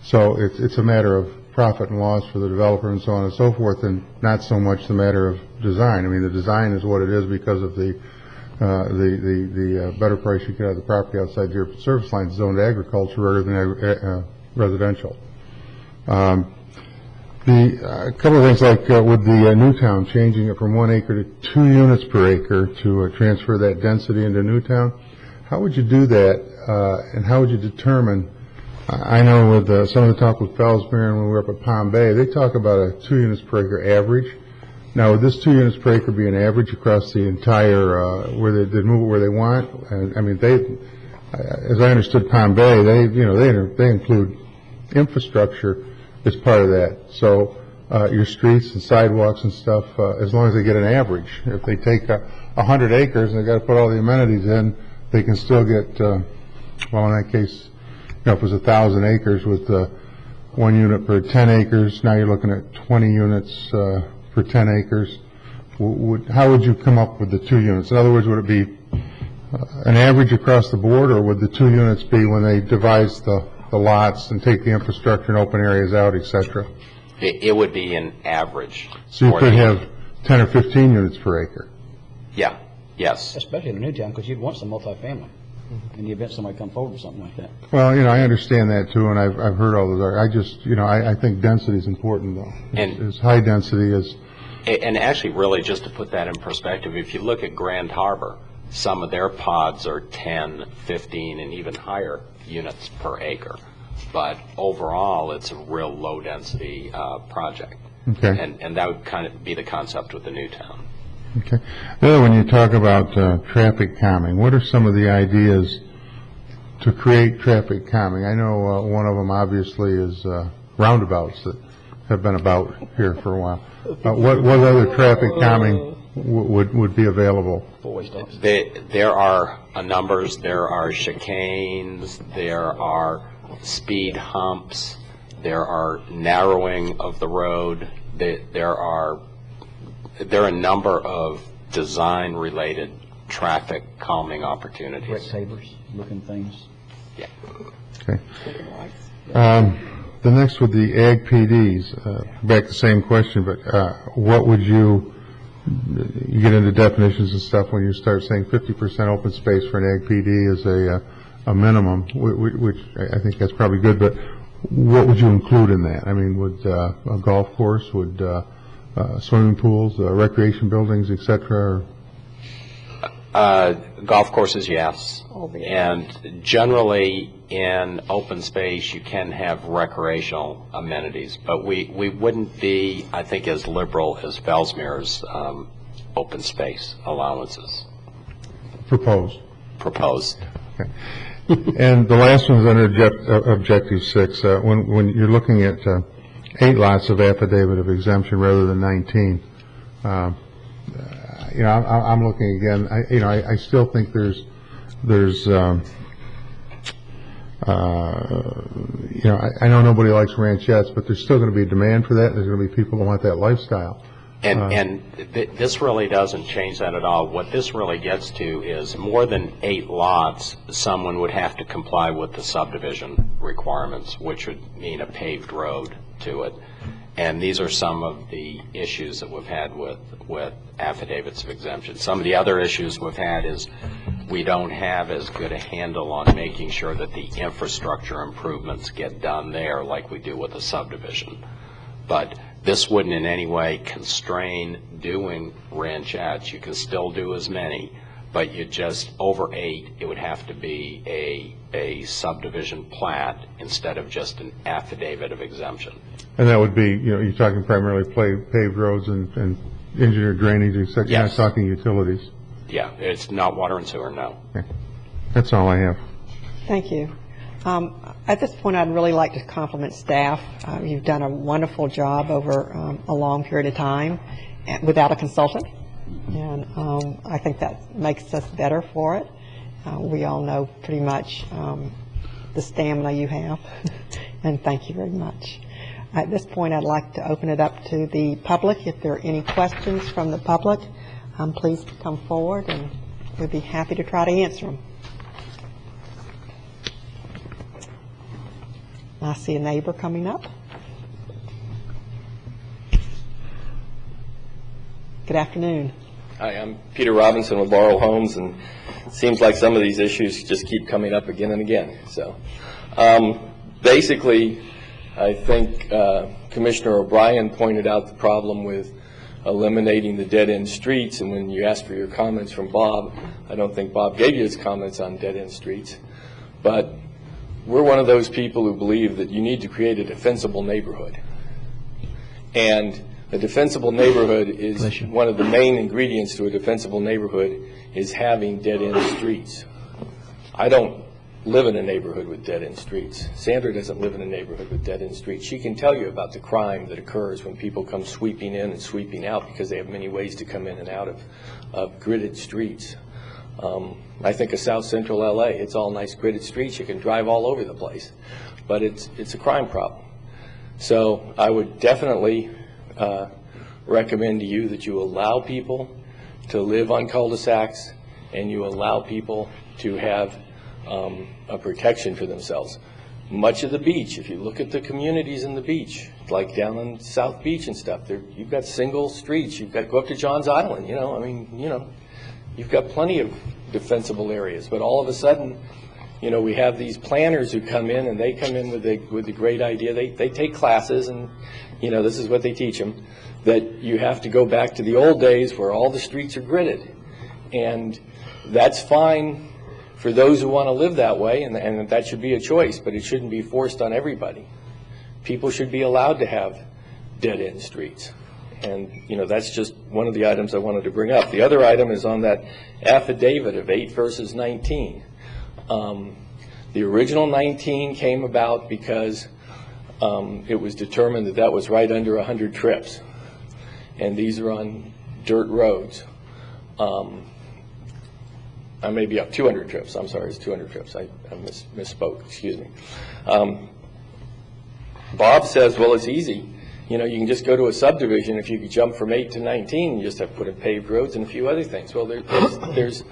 So it's a matter of profit and loss for the developer and so on and so forth, and not so much the matter of design. I mean, the design is what it is because of the better price you get out of the property outside the urban service line, zoned agriculture rather than residential. A couple of things like with the Newtown, changing it from 1 acre to 2 units per acre to transfer that density into Newtown. How would you do that, and how would you determine? I know with some of the talk with Fellsmere and when we were up at Palm Bay, they talk about a 2 units per acre average. Now, would this 2 units per acre be an average across the entire, where they move it where they want? And, I mean, as I understood Palm Bay, they include infrastructure as part of that. So your streets and sidewalks and stuff, as long as they get an average. If they take 100 acres and they've got to put all the amenities in, they can still get, well, in that case, if it was 1,000 acres with 1 unit per 10 acres, now you're looking at 20 units per 10 acres. How would you come up with the 2 units? In other words, would it be an average across the board, or would the 2 units be when they devise the lots and take the infrastructure and open areas out, et cetera? It would be an average. So you could have 10 or 15 units per acre. Yeah, yes. Especially in Newtown, because you'd want some multifamily in the event somebody come forward with something like that. Well, I understand that too, and I've heard all those. I just, I think density is important, though. As high density as. And actually, really, just to put that in perspective, if you look at Grand Harbor, some of their pods are 10, 15, and even higher units per acre. But overall, it's a real low-density project. Okay. And that would kind of be the concept with the Newtown. Okay. The other, when you talk about traffic calming, what are some of the ideas to create traffic calming? I know one of them obviously is roundabouts that have been about here for a while. What other traffic calming would be available? There are numbers. There are chicanes. There are speed humps. There are narrowing of the road. There are a number of design-related traffic calming opportunities. Red sabers looking things. Yeah. Okay. The next with the Ag PDs, back to the same question, but what would you get into definitions and stuff when you start saying 50% open space for an Ag PD is a minimum, which I think that's probably good, but what would you include in that? I mean, would a golf course, would swimming pools, recreation buildings, etc.? Golf courses, yes. All the- And generally, in open space, you can have recreational amenities, but we wouldn't be, I think, as liberal as Fellsmere's open space allowances Proposed. proposed. And the last one is under Objective 6. When you're looking at 8 lots of affidavit of exemption rather than 19, you know, I'm looking again, I still think there's you know, I know nobody likes ranchettes, but there's still going to be a demand for that. There's going to be people who want that lifestyle. And this really doesn't change that at all. What this really gets to is more than 8 lots, someone would have to comply with the subdivision requirements, which would mean a paved road to it. And these are some of the issues that we've had with affidavits of exemption. Some of the other issues we've had is we don't have as good a handle on making sure that the infrastructure improvements get done there like we do with a subdivision. But this wouldn't in any way constrain doing ranchettes. You can still do as many, but you just, over 8, it would have to be a subdivision plat instead of just an affidavit of exemption. And that would be, you know, you're talking primarily paved roads and engineered drainage, etc. You're not Yes. talking utilities. Yeah, it's not water and sewer, no. Okay. That's all I have. Thank you. At this point, I'd really like to compliment staff. You've done a wonderful job over a long period of time without a consultant, and I think that makes us better for it. We all know pretty much the stamina you have, and thank you very much. At this point, I'd like to open it up to the public. If there are any questions from the public, please come forward, and we'd be happy to try to answer them. I see a neighbor coming up. Good afternoon. Hi, I'm Peter Robinson with Laurel Homes, and it seems like some of these issues just keep coming up again and again. So basically, I think Commissioner O'Brien pointed out the problem with eliminating the dead-end streets, and when you asked for your comments from Bob, I don't think Bob gave you his comments on dead-end streets. But we're one of those people who believe that you need to create a defensible neighborhood. And a defensible neighborhood is one of the main ingredients to a defensible neighborhood is having dead-end streets. I don't live in a neighborhood with dead-end streets. Sandra doesn't live in a neighborhood with dead-end streets. She can tell you about the crime that occurs when people come sweeping in and sweeping out because they have many ways to come in and out of gridded streets. I think of South Central LA. It's all nice gridded streets. You can drive all over the place, but it's a crime problem. So I would definitely recommend to you that you allow people to live on cul-de-sacs and you allow people to have a protection for themselves. Much of the beach, if you look at the communities in the beach, like down on South Beach and stuff, you've got single streets. You've got to go up to Johns Island, you know. I mean, you know, you've got plenty of defensible areas. But all of a sudden, you know, we have these planners who come in, and they come in with a great idea. They take classes, and, you know, this is what they teach them, that you have to go back to the old days where all the streets are gridded. And that's fine for those who want to live that way, and that should be a choice, but it shouldn't be forced on everybody. People should be allowed to have dead-end streets. And, you know, that's just one of the items I wanted to bring up. The other item is on that affidavit of 8 versus 19. The original 19 came about because it was determined that that was right under 100 trips. And these are on dirt roads. I may be up 200 trips. I'm sorry, it's 200 trips. I misspoke. Excuse me. Bob says, well, it's easy. You know, you can just go to a subdivision. If you could jump from 8 to 19, you just have to put in paved roads and a few other things. Well, there's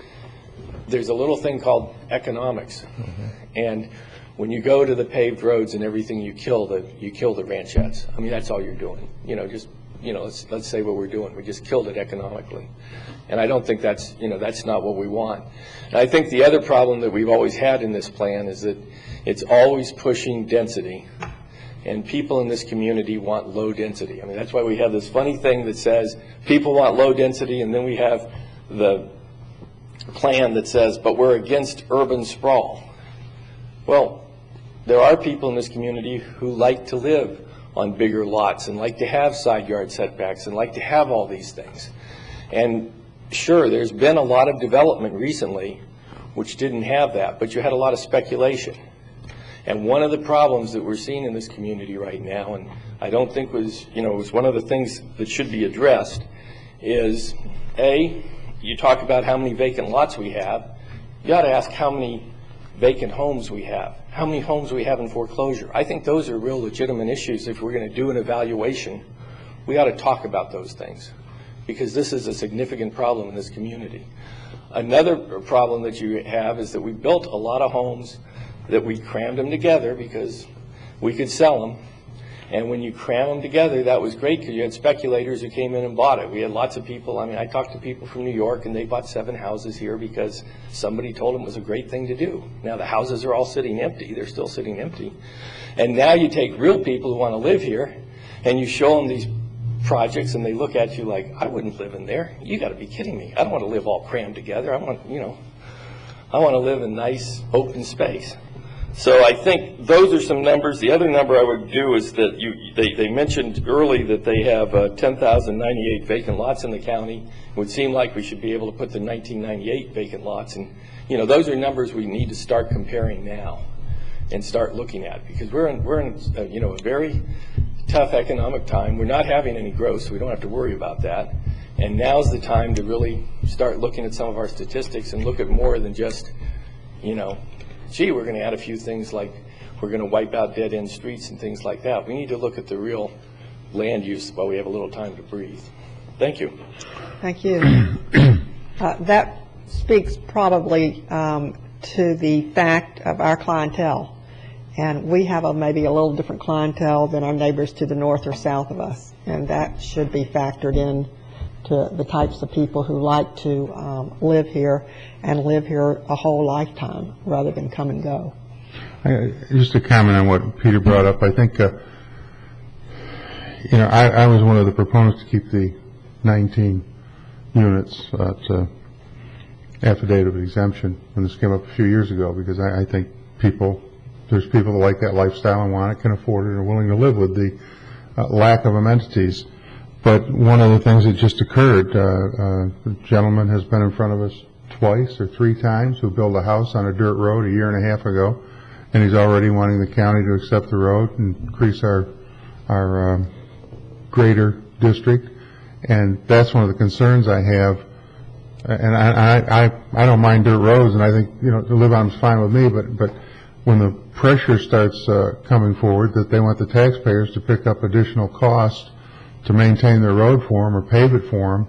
a little thing called economics. Mm-hmm. And when you go to the paved roads and everything, you kill the ranchettes. I mean, that's all you're doing. You know, just, you know, let's say what we're doing. We just killed it economically. And I don't think that's, you know, that's not what we want. And I think the other problem that we've always had in this plan is that it's always pushing density. And people in this community want low density. I mean, that's why we have this funny thing that says people want low density, and then we have the plan that says, but we're against urban sprawl. Well, there are people in this community who like to live on bigger lots and like to have side yard setbacks and like to have all these things. And sure, there's been a lot of development recently which didn't have that, but you had a lot of speculation. And one of the problems that we're seeing in this community right now, and I don't think was one of the things that should be addressed, is A, you talk about how many vacant lots we have, you ought to ask how many vacant homes we have, how many homes we have in foreclosure. I think those are real legitimate issues. If we're going to do an evaluation, we ought to talk about those things, because this is a significant problem in this community. Another problem that you have is that we built a lot of homes that we crammed them together because we could sell them. And when you cram them together, that was great because you had speculators who came in and bought it. We had lots of people. I mean, I talked to people from New York, and they bought 7 houses here because somebody told them it was a great thing to do. Now the houses are all sitting empty. They're still sitting empty. And now you take real people who want to live here, and you show them these projects, and they look at you like, I wouldn't live in there. You got to be kidding me. I don't want to live all crammed together. I want to live in nice open space. So I think those are some numbers. The other number I would do is that they mentioned early that they have 10,098 vacant lots in the county. It would seem like we should be able to put the 1998 vacant lots, and those are numbers we need to start comparing now and start looking at, because we're in a very tough economic time. We're not having any growth, so we don't have to worry about that. And now's the time to really start looking at some of our statistics and look at more than just, gee, we're going to add a few things like we're going to wipe out dead-end streets and things like that. We need to look at the real land use while we have a little time to breathe. Thank you. Thank you. That speaks probably to the fact of our clientele. And we have maybe a little different clientele than our neighbors to the north or south of us. And that should be factored in to the types of people who like to live here and live here a whole lifetime rather than come and go. Just to comment on what Peter brought up, I think, I was one of the proponents to keep the 19 units to affidavit of exemption when this came up a few years ago, because I think there's people that like that lifestyle and want it, can afford it, and are willing to live with the lack of amenities. But one of the things that just occurred, the gentleman has been in front of us twice or 3 times who built a house on a dirt road a year and a half ago, and he's already wanting the county to accept the road and increase our greater district. And that's one of the concerns I have. And I don't mind dirt roads, and I think to live on is fine with me. But when the pressure starts coming forward that they want the taxpayers to pick up additional costs to maintain their road for them or pave it for them,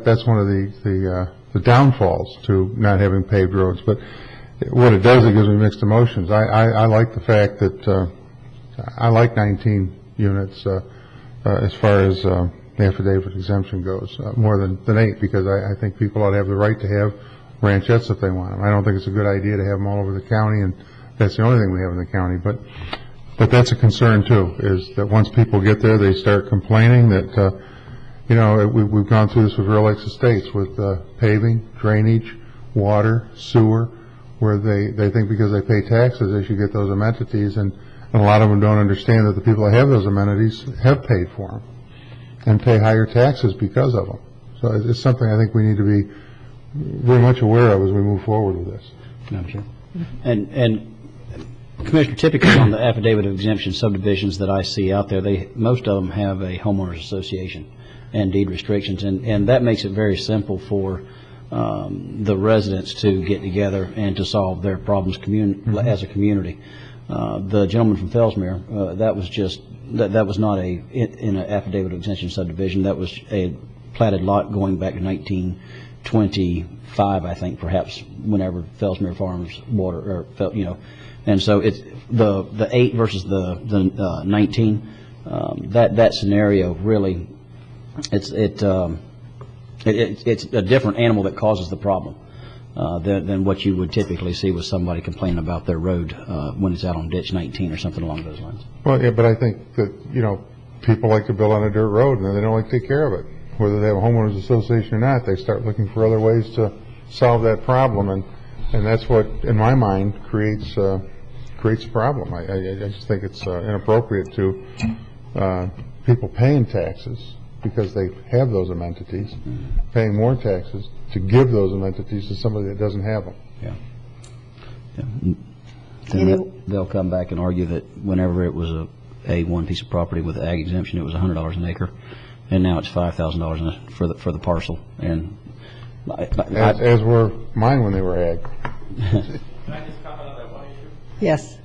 that's one of the downfalls to not having paved roads. But what it does, it gives me mixed emotions. I like the fact that I like 19 units as far as the affidavit exemption goes, more than 8, because I think people ought to have the right to have ranchettes if they want them. I don't think it's a good idea to have them all over the county, and that's the only thing we have in the county. But that's a concern too, is that once people get there, they start complaining that, we've gone through this with Real Lakes Estates with paving, drainage, water, sewer, where they think because they pay taxes they should get those amenities, and a lot of them don't understand that the people that have those amenities have paid for them and pay higher taxes because of them. So it's something I think we need to be very much aware of as we move forward with this. No, sure. And Commissioner, typically on the affidavit of exemption subdivisions that I see out there, most of them have a homeowners association and deed restrictions, and that makes it very simple for the residents to get together and to solve their problems as a community. The gentleman from Fellsmere, that was not in an affidavit of exemption subdivision. That was a platted lot going back to 1925, I think, perhaps, whenever Fellsmere Farms and so it's the 8 versus the 19. That scenario really, it's a different animal that causes the problem than what you would typically see with somebody complaining about their road when it's out on ditch 19 or something along those lines. Well, yeah, but I think that people like to build on a dirt road and they don't like to take care of it. whether they have a homeowners association or not, they start looking for other ways to solve that problem, and that's what, in my mind, creates a problem. I just think it's inappropriate to people paying taxes because they have those amenities, paying more taxes to give those amenities to somebody that doesn't have them. Then they'll come back and argue that whenever it was one piece of property with ag exemption, it was $100 an acre, and now it's $5,000 for the parcel. And as were mine when they were ag. Can I just comment on that one issue? Yes.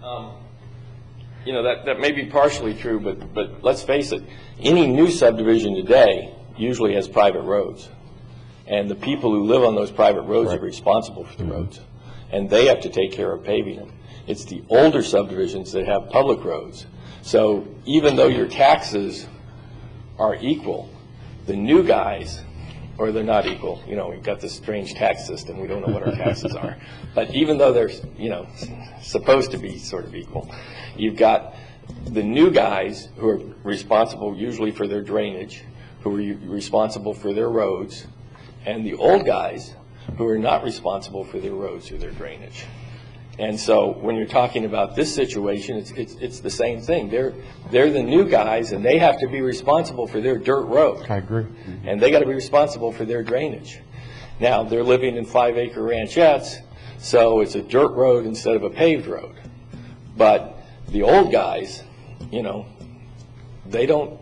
You know, that may be partially true, but let's face it, any new subdivision today usually has private roads. And the people who live on those private roads are responsible for the roads. And they have to take care of paving them. It's the older subdivisions that have public roads. So even though your taxes are equal, the new guys, or they're not equal, you know, we've got this strange tax system, we don't know what our taxes are. But even though they're, you know, supposed to be sort of equal, you've got the new guys who are responsible usually for their drainage, who are responsible for their roads, and the old guys who are not responsible for their roads or their drainage. And so when you're talking about this situation, it's the same thing. They're the new guys, and they have to be responsible for their dirt road. I agree. And they got to be responsible for their drainage. Now, they're living in 5-acre ranchettes, so it's a dirt road instead of a paved road. But the old guys, you know, they don't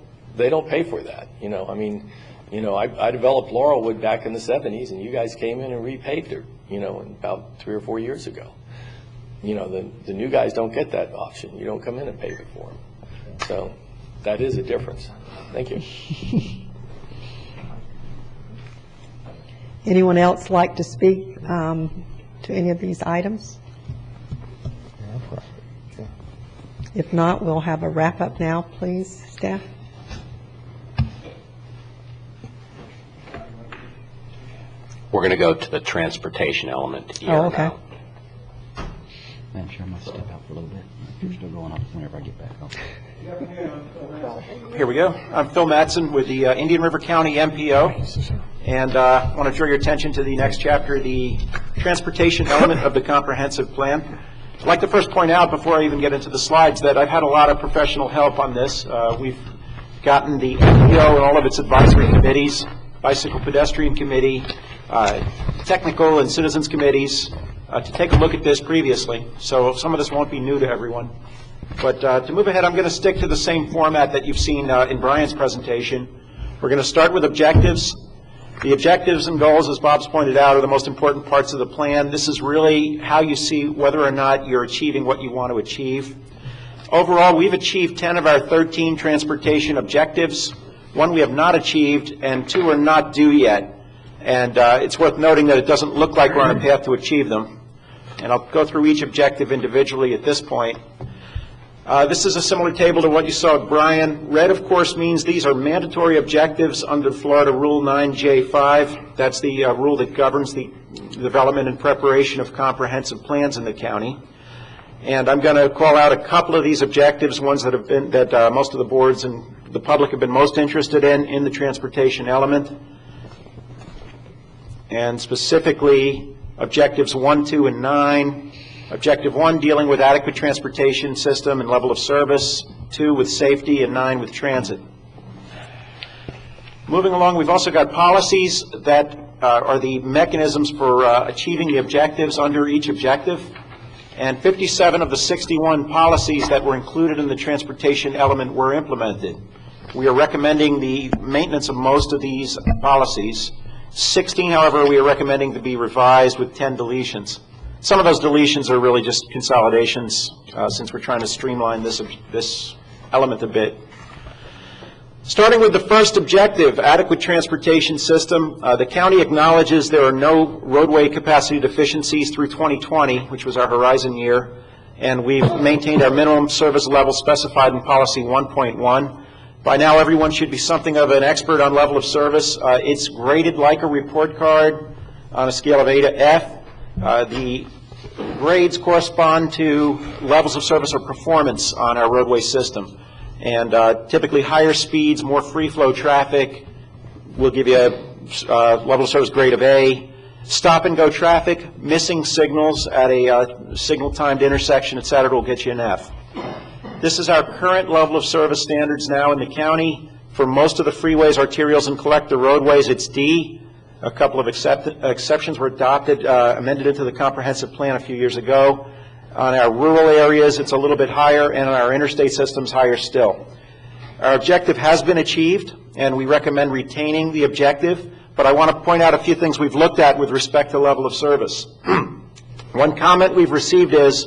pay for that. You know, I mean, you know, I developed Laurelwood back in the 70s, and you guys came in and repaved it, you know, about 3 or 4 years ago. You know, the new guys don't get that option. You don't come in and pave it for them. So that is a difference. Thank you. Anyone else like to speak to any of these items? If not, we'll have a wrap-up now, please, staff. We're going to go to the transportation element here. Oh, okay. Now. Madam Chair, I might step out for a little bit. If you're still going on whenever I get back. Here we go. I'm Phil Mattson with the Indian River County MPO, and I want to draw your attention to the next chapter, the transportation element of the comprehensive plan. I'd like to first point out, before I even get into the slides, that I've had a lot of professional help on this. We've gotten the MPO and all of its advisory committees, Bicycle Pedestrian Committee, technical and citizens committees, to take a look at this previously. So some of this won't be new to everyone. But to move ahead, I'm going to stick to the same format that you've seen in Brian's presentation. We're going to start with objectives. The objectives and goals, as Bob's pointed out, are the most important parts of the plan. This is really how you see whether or not you're achieving what you want to achieve. Overall, we've achieved 10 of our 13 transportation objectives. 1 we have not achieved, and 2 are not due yet. And it's worth noting that it doesn't look like we're on a path to achieve them. And I'll go through each objective individually at this point. This is a similar table to what you saw with Brian. Red, of course, means these are mandatory objectives under Florida Rule 9J5. That's the rule that governs the development and preparation of comprehensive plans in the county. And I'm going to call out a couple of these objectives, ones that have been most of the boards and the public have been most interested in the transportation element. And specifically, objectives 1, 2, and 9. Objective 1, dealing with adequate transportation system and level of service. 2, with safety, and 9, with transit. Moving along, we've also got policies that are the mechanisms for achieving the objectives under each objective. And 57 of the 61 policies that were included in the transportation element were implemented. We are recommending the maintenance of most of these policies. 16, however, we are recommending to be revised with 10 deletions. Some of those deletions are really just consolidations since we're trying to streamline this element a bit. Starting with the first objective, adequate transportation system, the county acknowledges there are no roadway capacity deficiencies through 2020, which was our horizon year, and we've maintained our minimum service level specified in policy 1.1. By now, everyone should be something of an expert on level of service. It's graded like a report card on a scale of A to F. The grades correspond to levels of service or performance on our roadway system. And typically higher speeds, more free flow traffic, we'll give you a level of service grade of A. Stop-and-go traffic, missing signals at a signal-timed intersection, et cetera, will get you an F. This is our current level of service standards now in the county. For most of the freeways, arterials, and collector roadways, it's D. A couple of exceptions were adopted, amended into the comprehensive plan a few years ago. On our rural areas, it's a little bit higher, and on our interstate systems, higher still. Our objective has been achieved, and we recommend retaining the objective, but I want to point out a few things we've looked at with respect to level of service. One comment we've received is,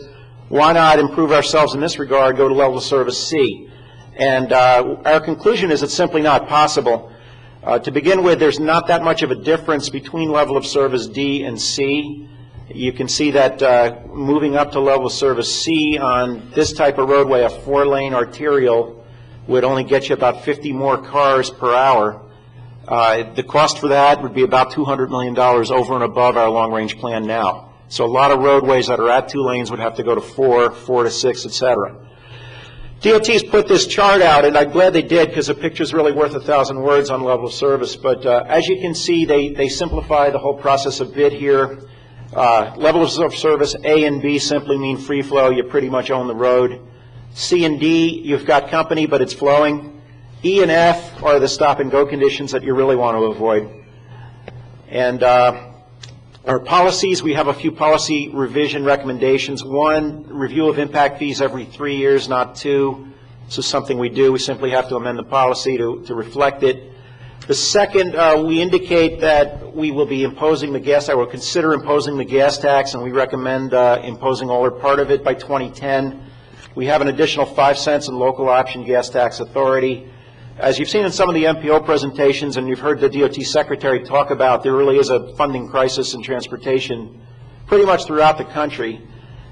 why not improve ourselves in this regard, go to level of service C? And our conclusion is it's simply not possible. To begin with, there's not that much of a difference between level of service D and C. You can see that moving up to level of service C on this type of roadway, a 4-lane arterial, would only get you about 50 more cars per hour. The cost for that would be about $200 million over and above our long-range plan now. So a lot of roadways that are at 2 lanes would have to go to 4, 4 to 6, et cetera. DOT's put this chart out, and I'm glad they did because a picture's really worth 1,000 words on level of service. But as you can see, they simplify the whole process a bit here. Levels of service A and B simply mean free flow. You pretty much own the road. C and D, you've got company, but it's flowing. E and F are the stop-and-go conditions that you really want to avoid. And our policies, we have a few policy revision recommendations. One, review of impact fees every 3 years, not 2. This is something we do. We simply have to amend the policy to reflect it. The second, we indicate that we will be imposing the gas tax, or consider imposing the gas tax, and we recommend imposing all or part of it by 2010. We have an additional 5 cents in local option gas tax authority. As you've seen in some of the MPO presentations, and you've heard the DOT Secretary talk about, there really is a funding crisis in transportation pretty much throughout the country.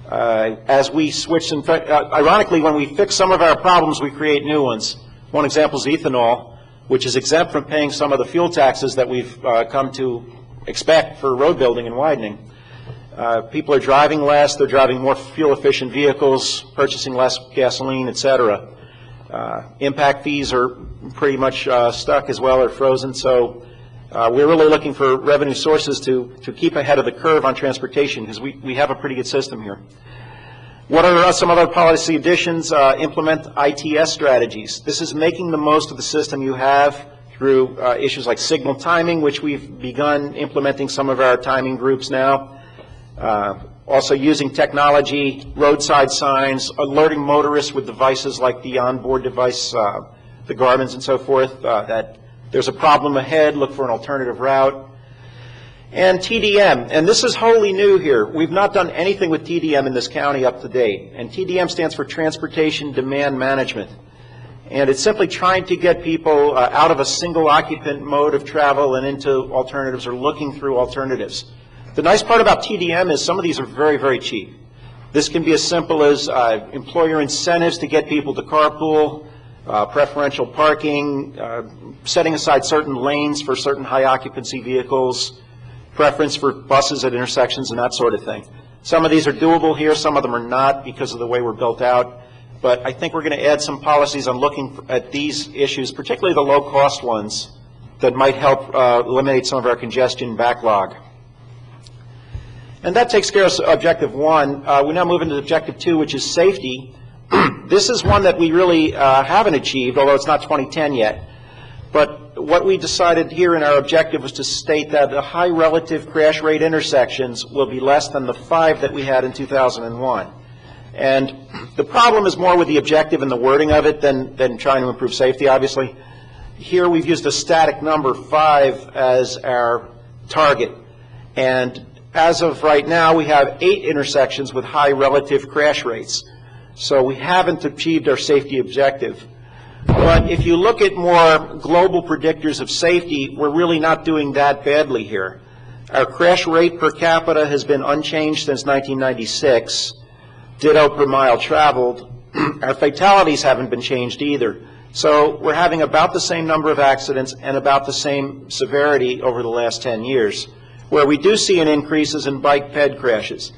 As we switch, in fact, ironically, when we fix some of our problems, we create new ones. One example is ethanol, which is exempt from paying some of the fuel taxes that we've come to expect for road building and widening. People are driving less, they're driving more fuel-efficient vehicles, purchasing less gasoline, et cetera. Impact fees are pretty much stuck as well, or frozen, so we're really looking for revenue sources to keep ahead of the curve on transportation, because we have a pretty good system here. What are some other policy additions? Implement ITS strategies. This is making the most of the system you have through issues like signal timing, which we've begun implementing some of our timing groups now. Also using technology, roadside signs, alerting motorists with devices like the onboard device, the Garmin's and so forth, that there's a problem ahead, look for an alternative route. And TDM, and this is wholly new here. We've not done anything with TDM in this county up to date. And TDM stands for Transportation Demand Management. And it's simply trying to get people out of a single occupant mode of travel and into alternatives, or looking through alternatives. The nice part about TDM is some of these are very, very cheap. This can be as simple as employer incentives to get people to carpool, preferential parking, setting aside certain lanes for certain high occupancy vehicles, preference for buses at intersections, and that sort of thing. Some of these are doable here, some of them are not because of the way we're built out. But I think we're going to add some policies on looking at these issues, particularly the low-cost ones, that might help eliminate some of our congestion backlog. And that takes care of Objective 1. We now move into Objective 2, which is safety. This is one that we really haven't achieved, although it's not 2010 yet. But what we decided here in our objective was to state that the high relative crash rate intersections will be less than the 5 that we had in 2001. And the problem is more with the objective and the wording of it than trying to improve safety, obviously. Here we've used a static number, 5, as our target. And as of right now, we have 8 intersections with high relative crash rates. So we haven't achieved our safety objective. But if you look at more global predictors of safety, we're really not doing that badly here. Our crash rate per capita has been unchanged since 1996. Ditto per mile traveled. Our fatalities haven't been changed either. So we're having about the same number of accidents and about the same severity over the last 10 years. Where we do see an increase is in bike ped crashes.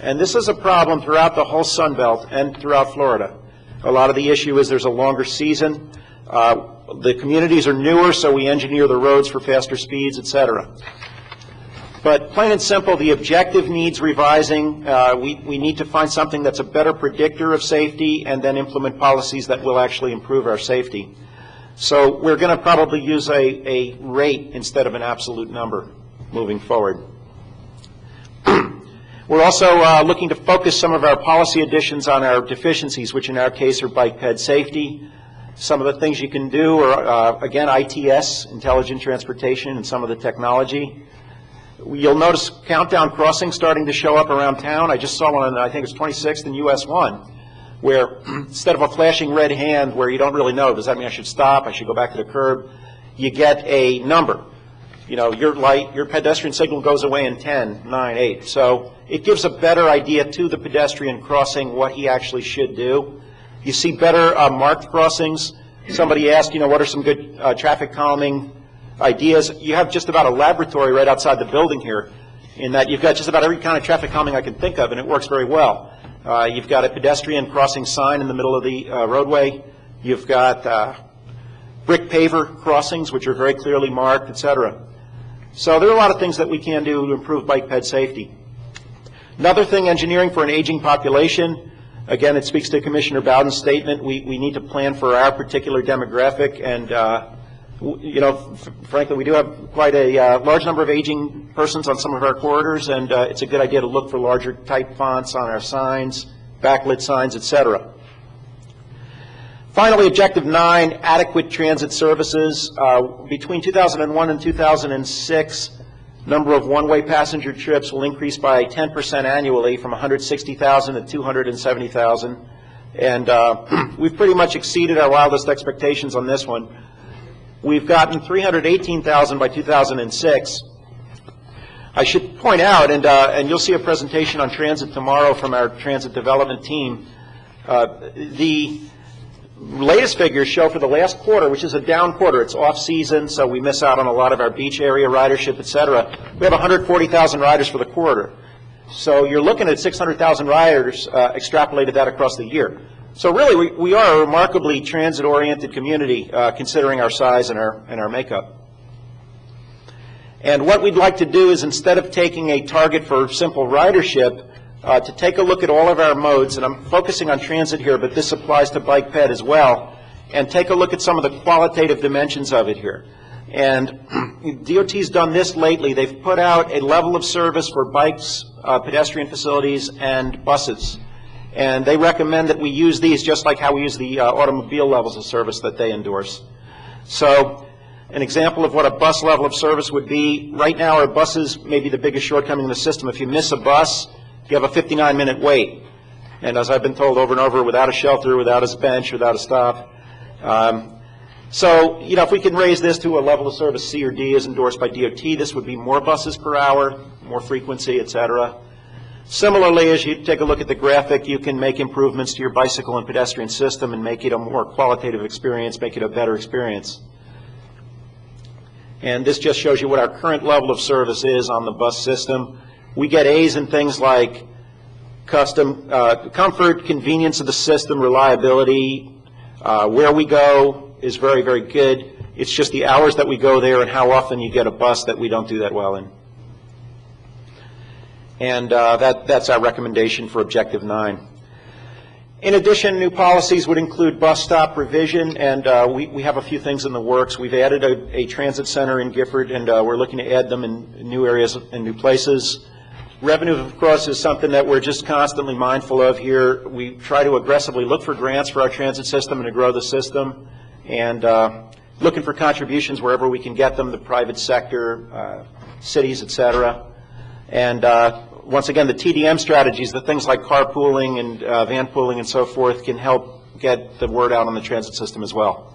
And this is a problem throughout the whole Sun Belt and throughout Florida. A lot of the issue is there's a longer season. A The communities are newer, so we engineer the roads for faster speeds, et cetera. But plain and simple, the objective needs revising. We need to find something that's a better predictor of safety and then implement policies that will actually improve our safety. So we're going to probably use a rate instead of an absolute number moving forward. We're also looking to focus some of our policy additions on our deficiencies, which in our case are bike ped safety. Some of the things you can do are, again, ITS, intelligent transportation, and some of the technology. You'll notice countdown crossings starting to show up around town. I just saw one on, I think it's 26th and US 1, where instead of a flashing red hand where you don't really know, does that mean I should stop, I should go back to the curb, you get a number. You know, your light, your pedestrian signal goes away in 10, 9, 8. So it gives a better idea to the pedestrian crossing what he actually should do. You see better marked crossings. Somebody asked, you know, what are some good traffic calming ideas? You have just about a laboratory right outside the building here, in that you've got just about every kind of traffic calming I can think of, and it works very well. You've got a pedestrian crossing sign in the middle of the roadway. You've got brick paver crossings, which are very clearly marked, etc. So there are a lot of things that we can do to improve bike ped safety. Another thing, engineering for an aging population. Again, it speaks to Commissioner Bowden's statement. We need to plan for our particular demographic, and you know, frankly, we do have quite a large number of aging persons on some of our corridors, and it's a good idea to look for larger type fonts on our signs, backlit signs, etc. Finally, Objective 9, adequate transit services. Between 2001 and 2006, number of one-way passenger trips will increase by 10% annually, from 160,000 to 270,000. And we've pretty much exceeded our wildest expectations on this one. We've gotten 318,000 by 2006. I should point out, and you'll see a presentation on transit tomorrow from our transit development team, the latest figures show for the last quarter, which is a down quarter. It's off-season, so we miss out on a lot of our beach area ridership, et cetera. We have 140,000 riders for the quarter. So you're looking at 600,000 riders, extrapolated that across the year. So really, we are a remarkably transit-oriented community, considering our size and our makeup. And what we'd like to do is, instead of taking a target for simple ridership, to take a look at all of our modes, and I'm focusing on transit here, but this applies to bike ped as well, and take a look at some of the qualitative dimensions of it here. And DOT's done this lately. They've put out a level of service for bikes, pedestrian facilities, and buses. And they recommend that we use these just like how we use the automobile levels of service that they endorse. So an example of what a bus level of service would be, right now our buses may be the biggest shortcoming in the system. If you miss a bus, you have a 59-minute wait. And as I've been told over and over, without a shelter, without a bench, without a stop. So, you know, if we can raise this to a level of service C or D as endorsed by DOT, this would be more buses per hour, more frequency, et cetera. Similarly, as you take a look at the graphic, you can make improvements to your bicycle and pedestrian system and make it a more qualitative experience, make it a better experience. And this just shows you what our current level of service is on the bus system. We get A's in things like comfort, convenience of the system, reliability. Where we go is very, very good. It's just the hours that we go there and how often you get a bus that we don't do that well in. And that's our recommendation for Objective 9. In addition, new policies would include bus stop revision, and we have a few things in the works. We've added a transit center in Gifford, and we're looking to add them in new areas and new places. Revenue, of course, is something that we're just constantly mindful of here. We try to aggressively look for grants for our transit system and to grow the system, and looking for contributions wherever we can get them, the private sector, cities, et cetera. And once again, the TDM strategies, the things like carpooling and van pooling and so forth, can help get the word out on the transit system as well.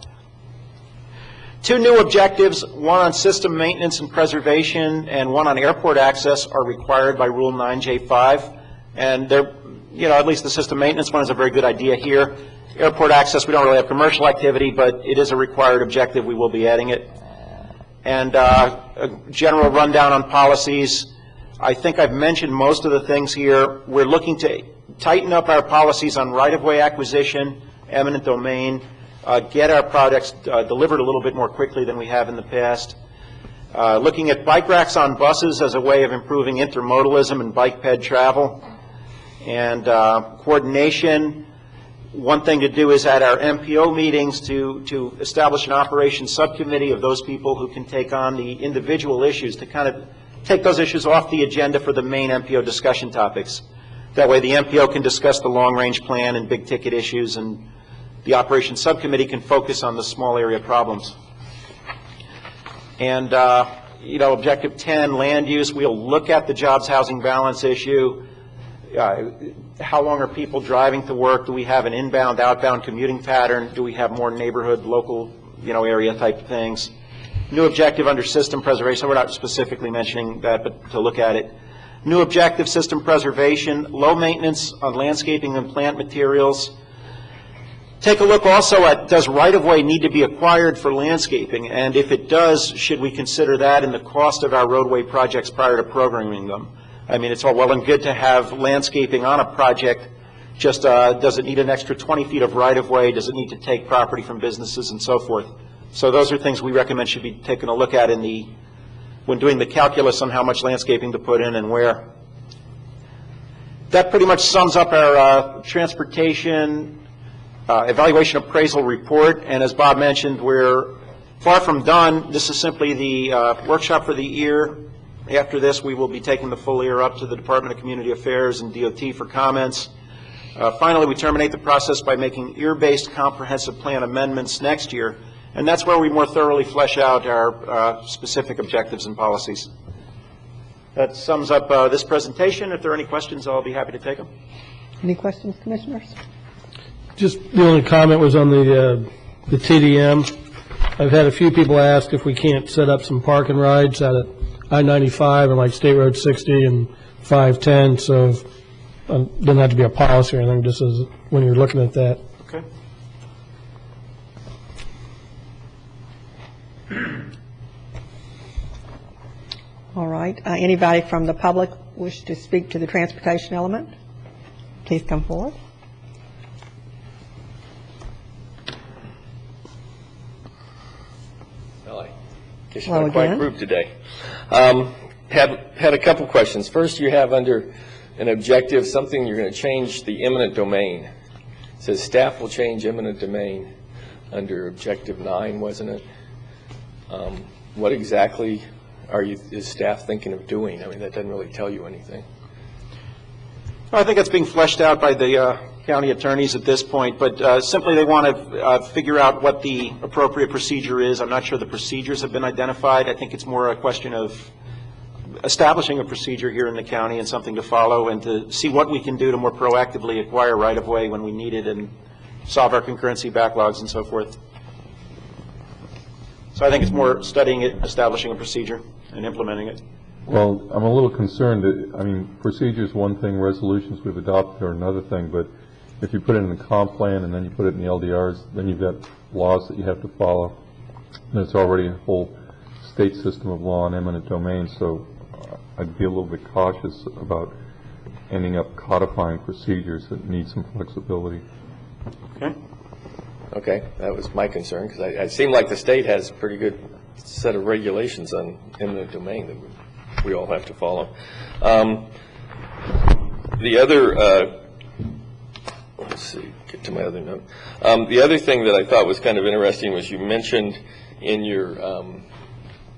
Two new objectives, one on system maintenance and preservation and one on airport access, are required by Rule 9J5. And they're, you know, at least the system maintenance one is a very good idea here. Airport access, we don't really have commercial activity, but it is a required objective. We will be adding it. And a general rundown on policies. I think I've mentioned most of the things here. We're looking to tighten up our policies on right-of-way acquisition, eminent domain, get our projects delivered a little bit more quickly than we have in the past. Looking at bike racks on buses as a way of improving intermodalism and bike ped travel. And coordination. One thing to do is at our MPO meetings to establish an operations subcommittee of those people who can take on the individual issues, to kind of take those issues off the agenda for the main MPO discussion topics. That way the MPO can discuss the long-range plan and big-ticket issues, and the operations subcommittee can focus on the small area problems. And, Objective 10, land use, we'll look at the jobs housing balance issue. How long are people driving to work? Do we have an inbound, outbound commuting pattern? Do we have more neighborhood, local, area type things? New objective under system preservation. We're not specifically mentioning that, but to look at it. New objective, system preservation, low maintenance on landscaping and plant materials. Take a look also at, does right-of-way need to be acquired for landscaping? And if it does, should we consider that in the cost of our roadway projects prior to programming them? I mean, it's all well and good to have landscaping on a project, just does it need an extra 20 feet of right-of-way? Does it need to take property from businesses and so forth? So those are things we recommend should be taken a look at when doing the calculus on how much landscaping to put in and where. That pretty much sums up our transportation evaluation appraisal report. And as Bob mentioned, we're far from done. This is simply the workshop for the year. After this, we will be taking the full year up to the Department of Community Affairs and DOT for comments. Finally, we terminate the process by making year-based comprehensive plan amendments next year, and that's where we more thoroughly flesh out our specific objectives and policies. That sums up this presentation. If there are any questions, I'll be happy to take them. Any questions, Commissioners? Just The only comment was on the TDM. I've had a few people ask if we can't set up some park and rides out at I-95 and like State Road 60 and 510, so it doesn't have to be a policy or anything, just as when you're looking at that. Okay. All right. Anybody from the public wish to speak to the transportation element? Please come forward. Well, I guess Hello you're not quite again. grouped today. Had a couple questions. First, you have under an objective something you're going to change the eminent domain. It says staff will change eminent domain under objective 9, wasn't it? What exactly is staff thinking of doing? I mean, that doesn't really tell you anything. I think it's being fleshed out by the county attorneys at this point, but simply they want to figure out what the appropriate procedure is. I'm not sure the procedures have been identified. I think it's more a question of establishing a procedure here in the county and something to follow, and to see what we can do to more proactively acquire right-of-way when we need it and solve our concurrency backlogs and so forth. So I think it's more studying it, establishing a procedure, and implementing it. Well, I'm a little concerned. I mean, procedure is one thing, resolutions we've adopted are another thing, but if you put it in the comp plan and then you put it in the LDRs, then you've got laws that you have to follow. And it's already a whole state system of law and eminent domain, so I'd be a little bit cautious about ending up codifying procedures that need some flexibility. Okay. Okay, that was my concern, because it seemed like the state has a pretty good set of regulations on eminent domain that we all have to follow. The other, let's see, get to my other note. The other thing that I thought was kind of interesting was you mentioned in your,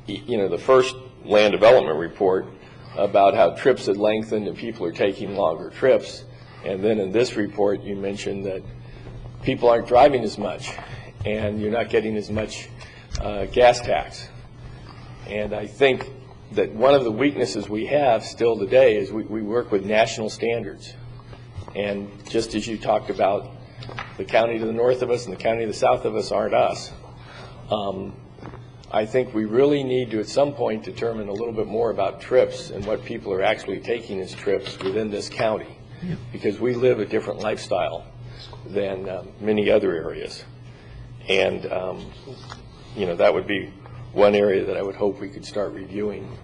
the first land development report about how trips had lengthened and people are taking longer trips. And then in this report, you mentioned that people aren't driving as much and you're not getting as much gas tax. And I think that one of the weaknesses we have still today is we work with national standards. And just as you talked about, the county to the north of us and the county to the south of us aren't us. I think we really need to at some point determine a little bit more about trips and what people are actually taking as trips within this county, because we live a different lifestyle than many other areas. And that would be one area that I would hope we could start reviewing,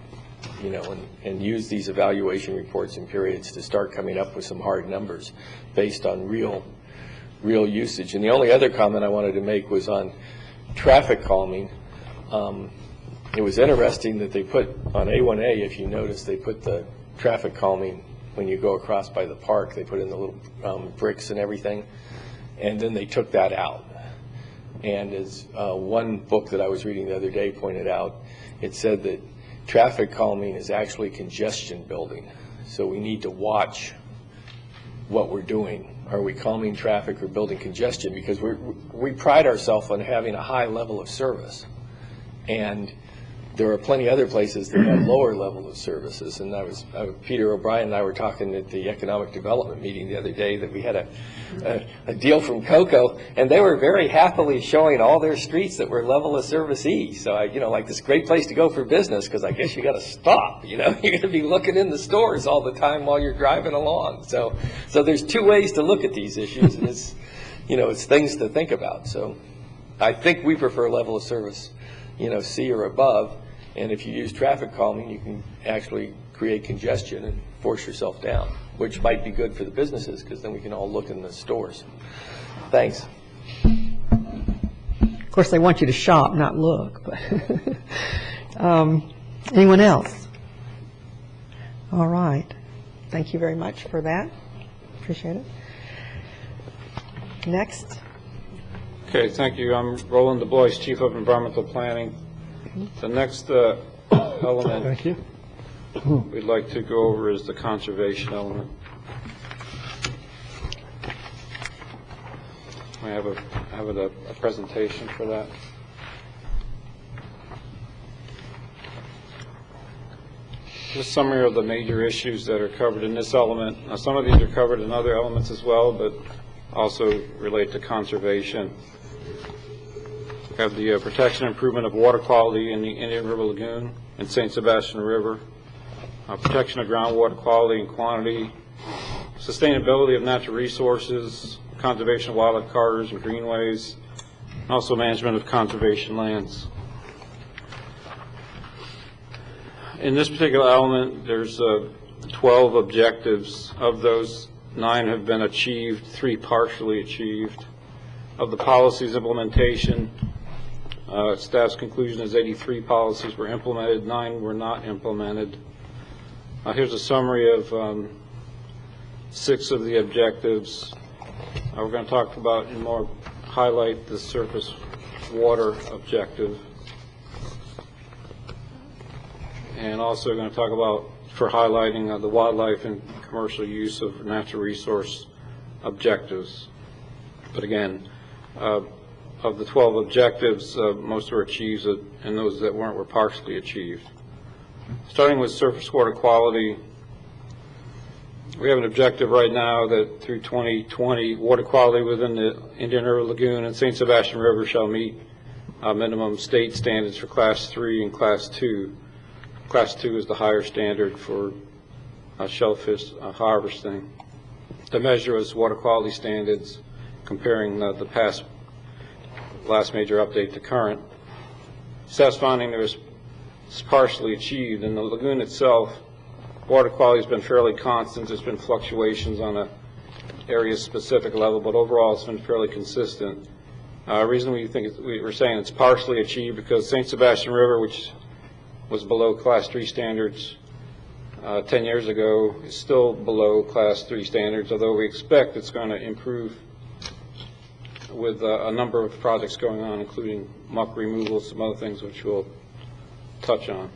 and use these evaluation reports and periods to start coming up with some hard numbers based on real real usage. And the only other comment I wanted to make was on traffic calming. It was interesting that they put on A1A, if you notice, they put the traffic calming when you go across by the park. They put in the little bricks and everything, and then they took that out. And as one book that I was reading the other day pointed out, it said that traffic calming is actually congestion building. So we need to watch what we're doing. Are we calming traffic or building congestion? Because we pride ourselves on having a high level of service. And there are plenty of other places that have lower level of services. And Peter O'Brien and I were talking at the economic development meeting the other day that we had a deal from Cocoa, and they were very happily showing all their streets that were level of service E. So like this great place to go for business, because I guess you got to stop. You're going to be looking in the stores all the time while you're driving along. So there's two ways to look at these issues, and it's things to think about. So I think we prefer level of service, C or above. And if you use traffic calming, you can actually create congestion and force yourself down, which might be good for the businesses, because then we can all look in the stores. Thanks. Of course, they want you to shop, not look. But anyone else? All right. Thank you very much for that. Appreciate it. Next. Okay, thank you. I'm Roland DuBois, Chief of Environmental Planning. The next element Thank you. we'd like to go over is the conservation element. I have a presentation for that. Just a summary of the major issues that are covered in this element. Now, some of these are covered in other elements as well, but also relate to conservation. We have the protection and improvement of water quality in the Indian River Lagoon and St. Sebastian River, protection of groundwater quality and quantity, sustainability of natural resources, conservation of wildlife corridors and greenways, and also management of conservation lands. In this particular element, there's 12 objectives. Of those, 9 have been achieved, 3 partially achieved. Of the policies implementation, staff's conclusion is 83 policies were implemented, 9 were not implemented. Here's a summary of 6 of the objectives. We're going to talk about and more highlight the surface water objective. And also going to talk about, for highlighting the wildlife and commercial use of natural resource objectives. But again, of the 12 objectives, most were achieved, and those that weren't were partially achieved. Starting with surface water quality, we have an objective right now that through 2020, water quality within the Indian River Lagoon and St. Sebastian River shall meet minimum state standards for Class 3 and Class 2. Class 2 is the higher standard for shellfish harvesting. The measure is water quality standards comparing the last major update to current. Staff's finding it's partially achieved. In the lagoon itself, water quality has been fairly constant. There's been fluctuations on a area-specific level, but overall it's been fairly consistent. The reason we're saying it's partially achieved because St. Sebastian River, which was below Class 3 standards 10 years ago, is still below Class 3 standards, although we expect it's going to improve with a number of projects going on, including muck removal, some other things which we'll touch on.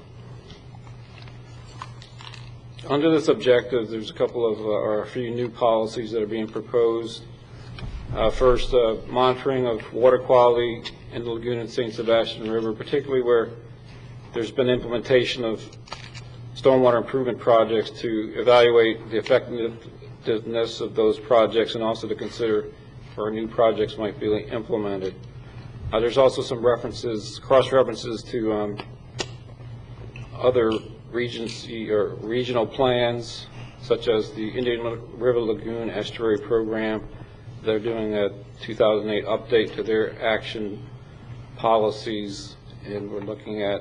Under this objective, there's a couple of, or a few new policies that are being proposed. First, monitoring of water quality in the lagoon and St. Sebastian River, particularly where there's been implementation of stormwater improvement projects, to evaluate the effectiveness of those projects and also to consider where new projects might be implemented. There's also some references, cross-references to other Regency or regional plans, such as the Indian River Lagoon Estuary Program. They're doing a 2008 update to their action policies, and we're looking at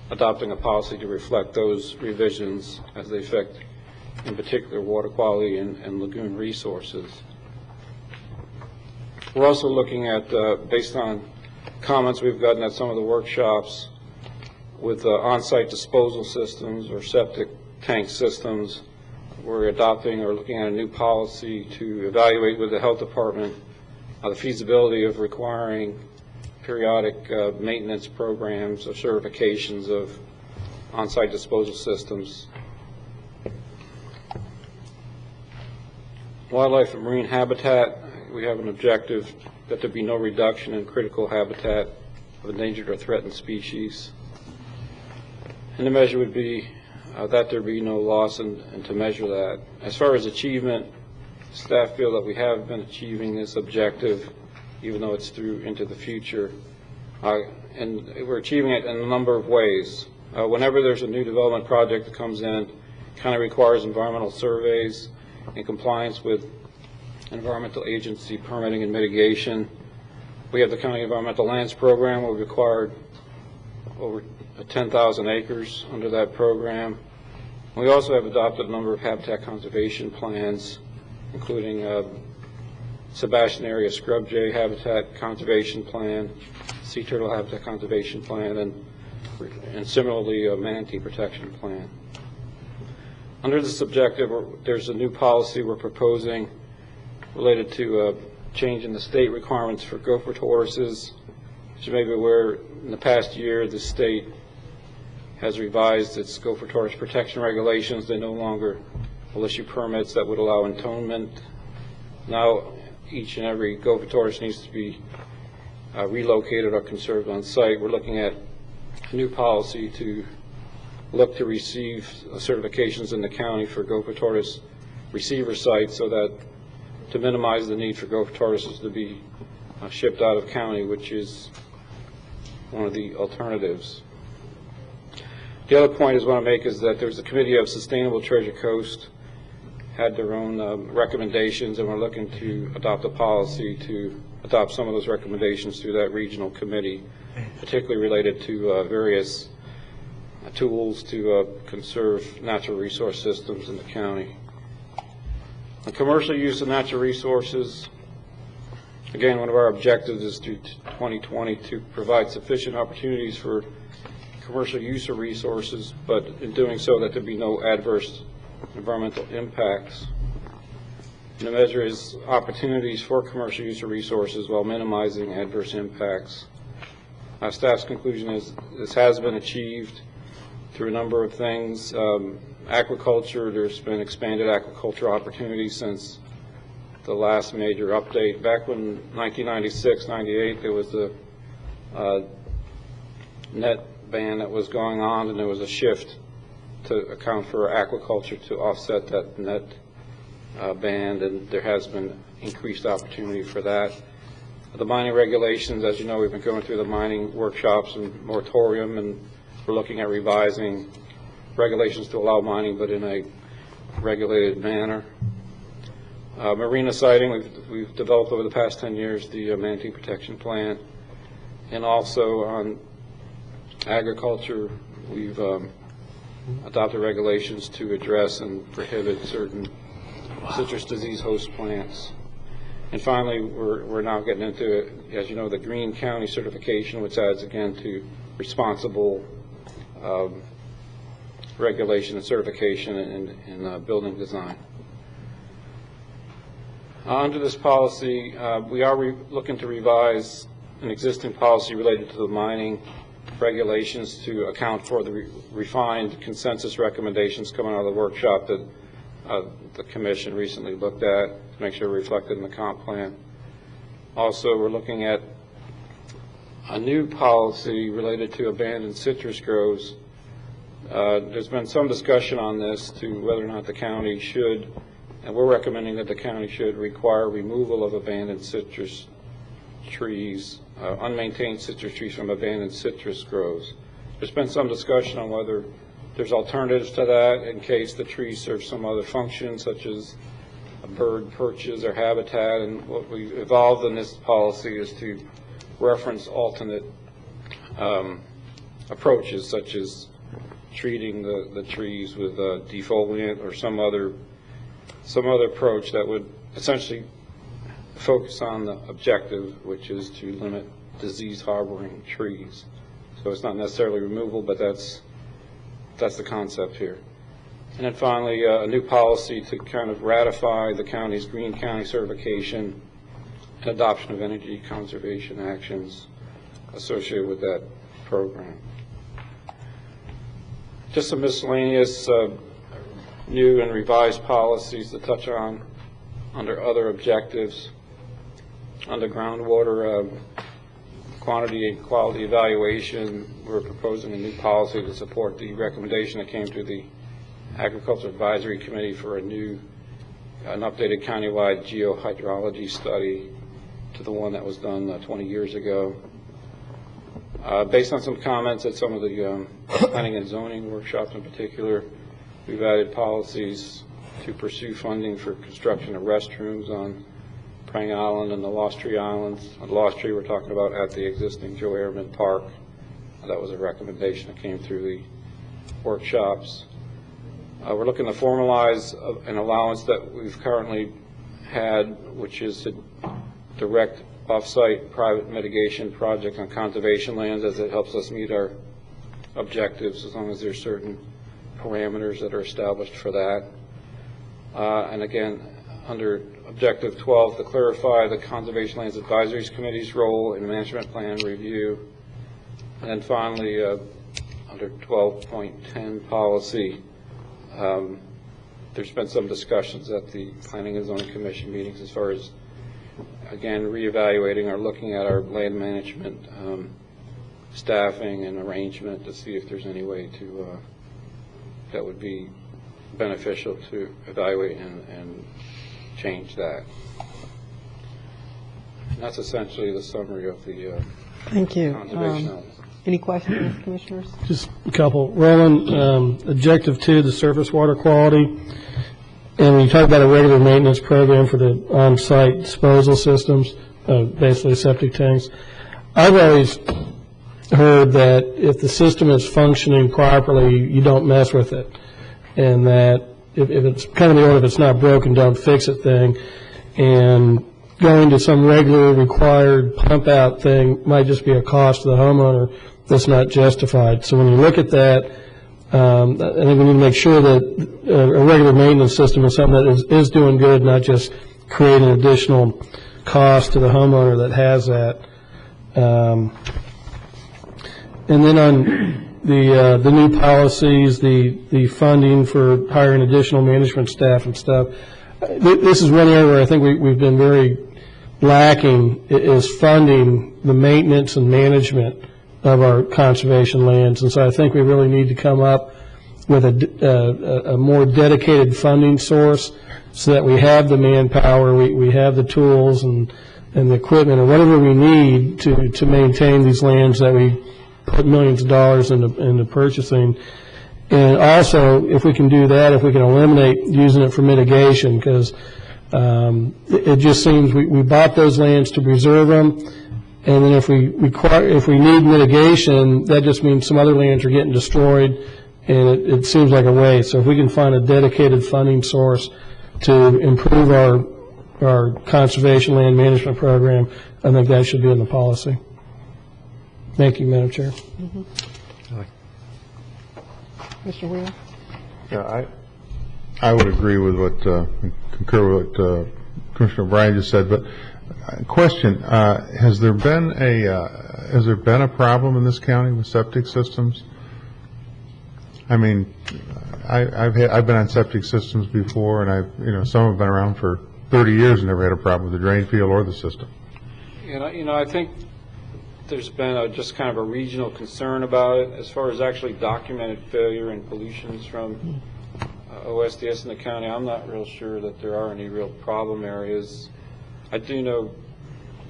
adopting a policy to reflect those revisions as they affect, in particular, water quality and lagoon resources. We're also looking at, based on comments we've gotten at some of the workshops, with on-site disposal systems or septic tank systems, we're adopting or looking at a new policy to evaluate with the health department the feasibility of requiring periodic maintenance programs or certifications of on-site disposal systems. Wildlife and marine habitat, we have an objective that there be no reduction in critical habitat of endangered or threatened species. And the measure would be that there be no loss, and to measure that. As far as achievement, staff feel that we have been achieving this objective, even though it's through into the future. And we're achieving it in a number of ways. Whenever there's a new development project that comes in, it kind of requires environmental surveys in compliance with environmental agency permitting and mitigation. We have the County Environmental Lands Program, where we required over 10,000 acres under that program. We also have adopted a number of habitat conservation plans, including Sebastian Area Scrub Jay Habitat Conservation Plan, Sea Turtle Habitat Conservation Plan, and similarly a Manatee Protection Plan. Under this objective, there's a new policy we're proposing related to change in the state requirements for gopher tortoises. As you may be aware, in the past year, the state has revised its gopher tortoise protection regulations. They no longer will issue permits that would allow entombment. Now, each and every gopher tortoise needs to be relocated or conserved on site. We're looking at a new policy to look to receive certifications in the county for gopher tortoise receiver sites, so that to minimize the need for gopher tortoises to be shipped out of county, which is one of the alternatives. The other point I want to make is that there's a committee of Sustainable Treasure Coast, had their own recommendations, and we're looking to adopt a policy to adopt some of those recommendations through that regional committee, particularly related to various tools to conserve natural resource systems in the county. The commercial use of natural resources, again, one of our objectives is through 2020 to provide sufficient opportunities for commercial use of resources, but in doing so that there be no adverse environmental impacts. And the measure is opportunities for commercial use of resources while minimizing adverse impacts. Our staff's conclusion is this has been achieved through a number of things. Aquaculture, there's been expanded aquaculture opportunities since the last major update. Back when 1996-98, there was the net ban that was going on, and there was a shift to account for aquaculture to offset that net ban, and there has been increased opportunity for that. The mining regulations, as you know, we've been going through the mining workshops and moratorium, and we're looking at revising regulations to allow mining, but in a regulated manner. Marina siting, we've developed over the past 10 years the Manatee Protection Plan, and also on agriculture, we've adopted regulations to address and prohibit certain citrus disease host plants. And finally, we're now getting into, as you know, the Green County certification, which adds again to responsible regulation and certification in building design. Under this policy, we are looking to revise an existing policy related to the mining regulations to account for the refined consensus recommendations coming out of the workshop that the Commission recently looked at, to make sure reflected in the comp plan. Also, we're looking at a new policy related to abandoned citrus groves. There's been some discussion on this to whether or not the county should, and we're recommending that the county should require removal of abandoned citrus trees, unmaintained citrus trees from abandoned citrus groves. There's been some discussion on whether there's alternatives to that in case the trees serve some other function, such as a bird perches or habitat. And what we evolved in this policy is to reference alternate approaches, such as treating the trees with defoliant or some other approach that would essentially focus on the objective, which is to limit disease harboring trees. So it's not necessarily removal, but that's the concept here. And then finally, a new policy to kind of ratify the county's Green County certification and adoption of energy conservation actions associated with that program. Just some miscellaneous new and revised policies to touch on under other objectives. Under groundwater quantity and quality evaluation, we're proposing a new policy to support the recommendation that came through the Agriculture Advisory Committee for an updated countywide geohydrology study to the one that was done 20 years ago. Based on some comments at some of the planning and zoning workshops in particular, we've added policies to pursue funding for construction of restrooms on Prang Island and the Lost Tree Islands. On Lost Tree, we're talking about at the existing Joe Airman Park. That was a recommendation that came through the workshops. We're looking to formalize an allowance that we've currently had, which is to direct off-site private mitigation projects on conservation lands, as it helps us meet our objectives as long as there's certain parameters that are established for that. And again, under Objective 12, to clarify the Conservation Lands Advisory Committee's role in management plan review. And then finally, under 12.10 policy, there's been some discussions at the Planning and Zoning Commission meetings as far as, again, reevaluating or looking at our land management staffing and arrangement to see if there's any way to that would be beneficial to evaluate and change that. And that's essentially the summary of the Thank you. conservation elements. Any questions, Commissioners? Just a couple. Roland, Objective 2, the surface water quality. And when you talk about a regular maintenance program for the on-site disposal systems, basically septic tanks, I've always heard that if the system is functioning properly, you don't mess with it. And that if it's kind of the order, if it's not broken, don't fix it thing. And going to some regular required pump out thing might just be a cost to the homeowner that's not justified. So when you look at that, I think we need to make sure that a regular maintenance system is something that is doing good, not just creating additional cost to the homeowner that has that. And then on the new policies, the funding for hiring additional management staff and stuff, this is one area where I think we've been very lacking, is funding the maintenance and management of our conservation lands. And so I think we really need to come up with a more dedicated funding source so that we have the manpower, we have the tools and the equipment or whatever we need to maintain these lands that we put millions of dollars into purchasing. And also, if we can do that, if we can eliminate using it for mitigation, because it just seems we bought those lands to preserve them, and then if we need mitigation, that just means some other lands are getting destroyed, and it seems like a waste. So if we can find a dedicated funding source to improve our conservation land management program, I think that should be in the policy. Thank you, Madam Chair. Mr. Wheeler? Yeah, I would agree with concur with what Commissioner O'Brien just said, but question, has there been a problem in this county with septic systems? I mean, I've been on septic systems before, and some have been around for 30 years and never had a problem with the drain field or the system. I think there's been just kind of a regional concern about it. As far as actually documented failure and pollutions from OSDS in the county, I'm not real sure that there are any real problem areas. I do know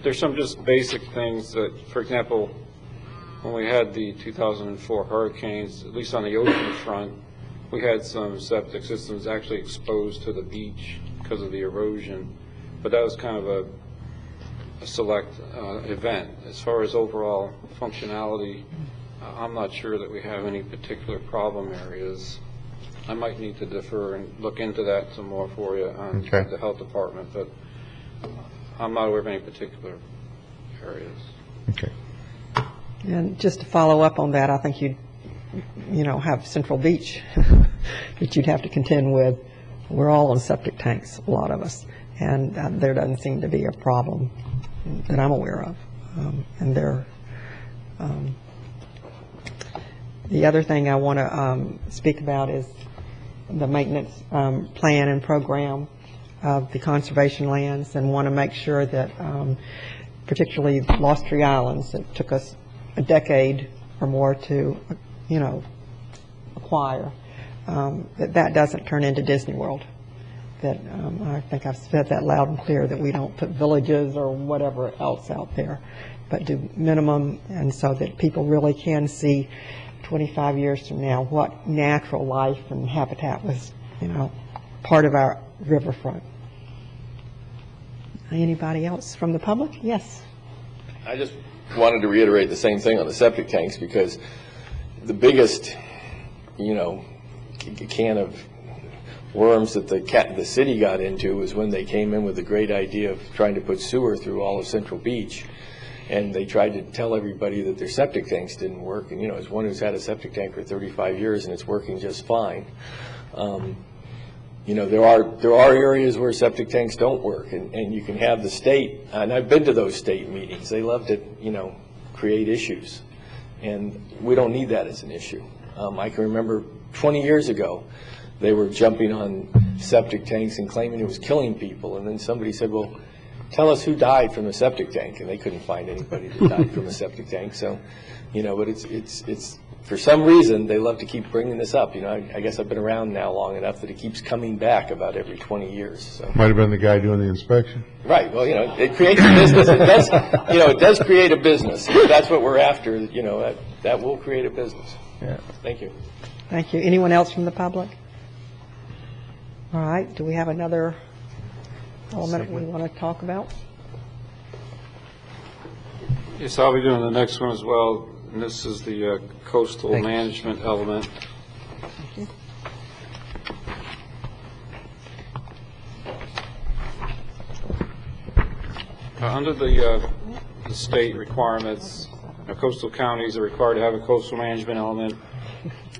there's some just basic things that, for example, when we had the 2004 hurricanes, at least on the ocean front, we had some septic systems actually exposed to the beach because of the erosion. But that was kind of a select event. As far as overall functionality, I'm not sure that we have any particular problem areas. I might need to defer and look into that some more for you on the health department, but I'm not aware of any particular areas. Okay. And just to follow up on that, I think you'd, have Central Beach that you'd have to contend with. We're all on septic tanks, a lot of us, and there doesn't seem to be a problem that I'm aware of. The other thing I want to speak about is the maintenance plan and program of the conservation lands, and want to make sure that particularly Lost Tree Islands, that took us a decade or more to, acquire, that doesn't turn into Disney World. That I think I've said that loud and clear, that we don't put villages or whatever else out there, but do minimum, and so that people really can see 25 years from now what natural life and habitat was, part of our riverfront. Anybody else from the public? Yes. I just wanted to reiterate the same thing on the septic tanks, because the biggest, can of worms that the city got into was when they came in with the great idea of trying to put sewer through all of Central Beach, and they tried to tell everybody that their septic tanks didn't work. And as one who's had a septic tank for 35 years and it's working just fine, there are areas where septic tanks don't work, and you can have the state, and I've been to those state meetings, they love to, create issues, and we don't need that as an issue. I can remember 20 years ago, they were jumping on septic tanks and claiming it was killing people, and then somebody said, well, tell us who died from the septic tank, and they couldn't find anybody that died from a septic tank. So, but it's for some reason they love to keep bringing this up. I guess I've been around now long enough that it keeps coming back about every 20 years. So. Might have been the guy doing the inspection. Right. Well, it creates a business. It does, it does create a business. If that's what we're after, that will create a business. Yeah. Thank you. Thank you. Anyone else from the public? All right. Do we have another element we want to talk about? Yes, I'll be doing the next one as well, and this is the coastal management element. Thank you. Under the state requirements, coastal counties are required to have a coastal management element.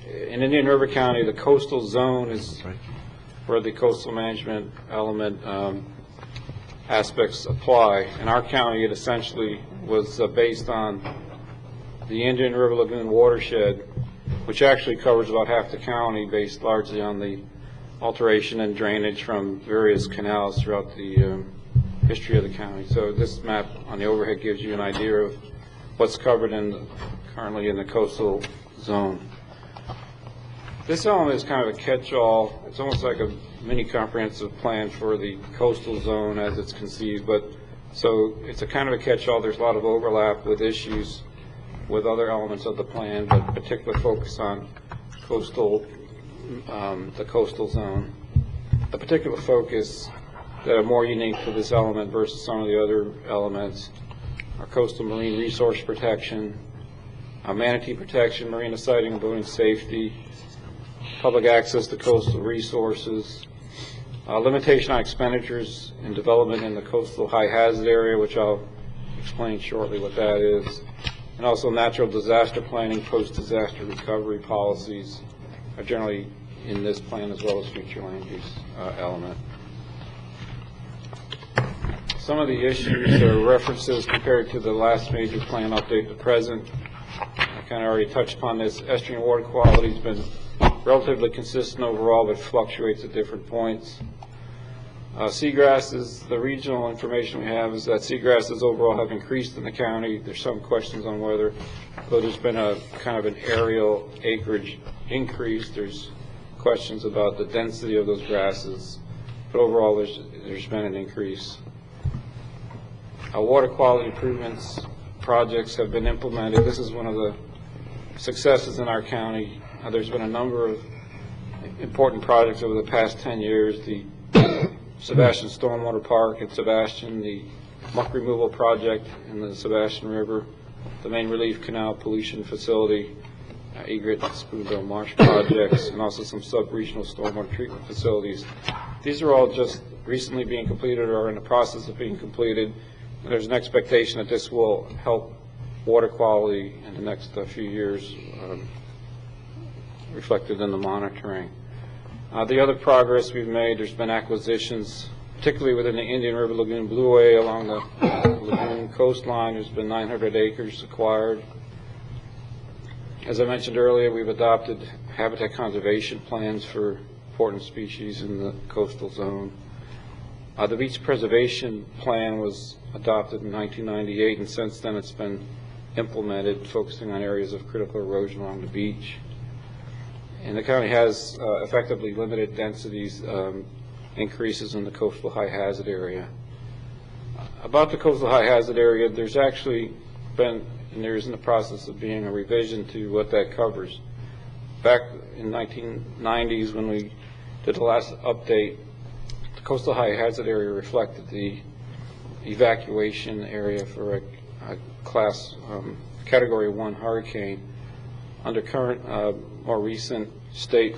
In Indian River County, the coastal zone is where the coastal management element aspects apply. In our county, it essentially was based on the Indian River Lagoon watershed, which actually covers about half the county, based largely on the alteration and drainage from various canals throughout the history of the county. So this map on the overhead gives you an idea of what's covered currently in the coastal zone. This element is kind of a catch-all. It's almost like a mini comprehensive plan for the coastal zone as it's conceived, but so it's a kind of a catch-all. There's a lot of overlap with issues with other elements of the plan, but particular focus on the coastal zone. The particular focus that are more unique to this element versus some of the other elements are coastal marine resource protection, manatee protection, marina sighting and boating safety, public access to coastal resources, limitation on expenditures in development in the coastal high hazard area, which I'll explain shortly what that is, and also natural disaster planning, post-disaster recovery policies are generally in this plan, as well as future land use element. Some of the issues or references compared to the last major plan update to present, I kind of already touched upon this. Estuarine water quality has been relatively consistent overall, but fluctuates at different points. Seagrasses, the regional information we have is that seagrasses overall have increased in the county. There's some questions on whether, though there's been a kind of an aerial acreage increase, there's questions about the density of those grasses. But overall, there's been an increase. Water quality improvements projects have been implemented. This is one of the successes in our county. There's been a number of important projects over the past 10 years. The Sebastian Stormwater Park in Sebastian, the muck removal project in the Sebastian River, the Main Relief Canal pollution facility, Egret and Spoonbill Marsh projects, and also some sub-regional stormwater treatment facilities. These are all just recently being completed or in the process of being completed. There's an expectation that this will help water quality in the next few years, reflected in the monitoring. The other progress we've made, there's been acquisitions, particularly within the Indian River Lagoon Blueway along the lagoon coastline. There's been 900 acres acquired. As I mentioned earlier, we've adopted habitat conservation plans for important species in the coastal zone. The beach preservation plan was adopted in 1998, and since then it's been implemented, focusing on areas of critical erosion along the beach. And the county has effectively limited densities increases in the coastal high hazard area. About the coastal high hazard area, there's actually been, and there is in the process of being, a revision to what that covers. Back in 1990s, when we did the last update, the coastal high hazard area reflected the evacuation area for a class Category 1 hurricane. Under current, more recent state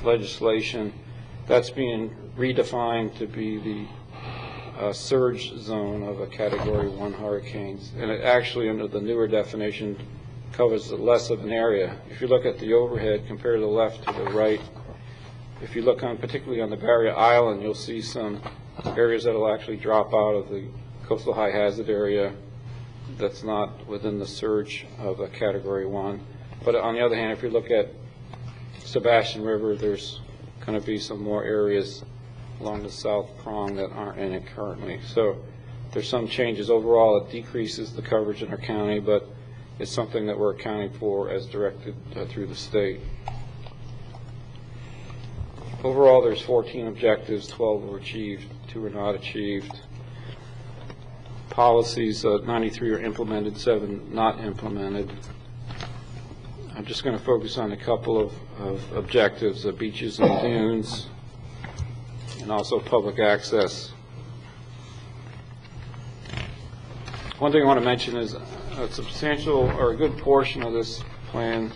legislation, that's being redefined to be the surge zone of a Category 1 hurricanes. And it actually, under the newer definition, covers less of an area. If you look at the overhead, compare the left to the right, if you look on, particularly on the barrier island, you'll see some areas that will actually drop out of the coastal high hazard area that's not within the surge of a Category 1. But on the other hand, if you look at Sebastian River, there's going to be some more areas along the south prong that aren't in it currently. So there's some changes. Overall, it decreases the coverage in our county, but it's something that we're accounting for as directed through the state. Overall, there's 14 objectives, 12 were achieved, 2 were not achieved. Policies, 93 are implemented, 7 not implemented. I'm just going to focus on a couple of objectives, beaches and dunes, and also public access. One thing I want to mention is a substantial or a good portion of this plan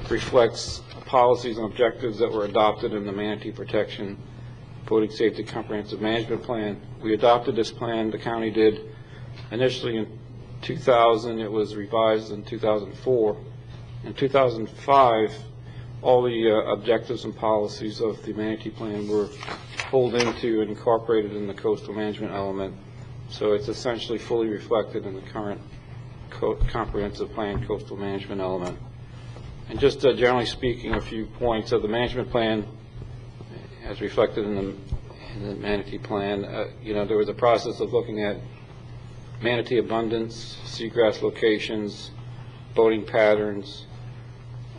reflects policies and objectives that were adopted in the Manatee Protection Boating Safety Comprehensive Management Plan. We adopted this plan, the county did, initially in 2000. It was revised in 2004. In 2005, all the objectives and policies of the Manatee Plan were pulled into and incorporated in the coastal management element. So it's essentially fully reflected in the current comprehensive plan coastal management element. And just generally speaking, a few points of the management plan, as reflected in the Manatee Plan. There was a process of looking at manatee abundance, seagrass locations, boating patterns,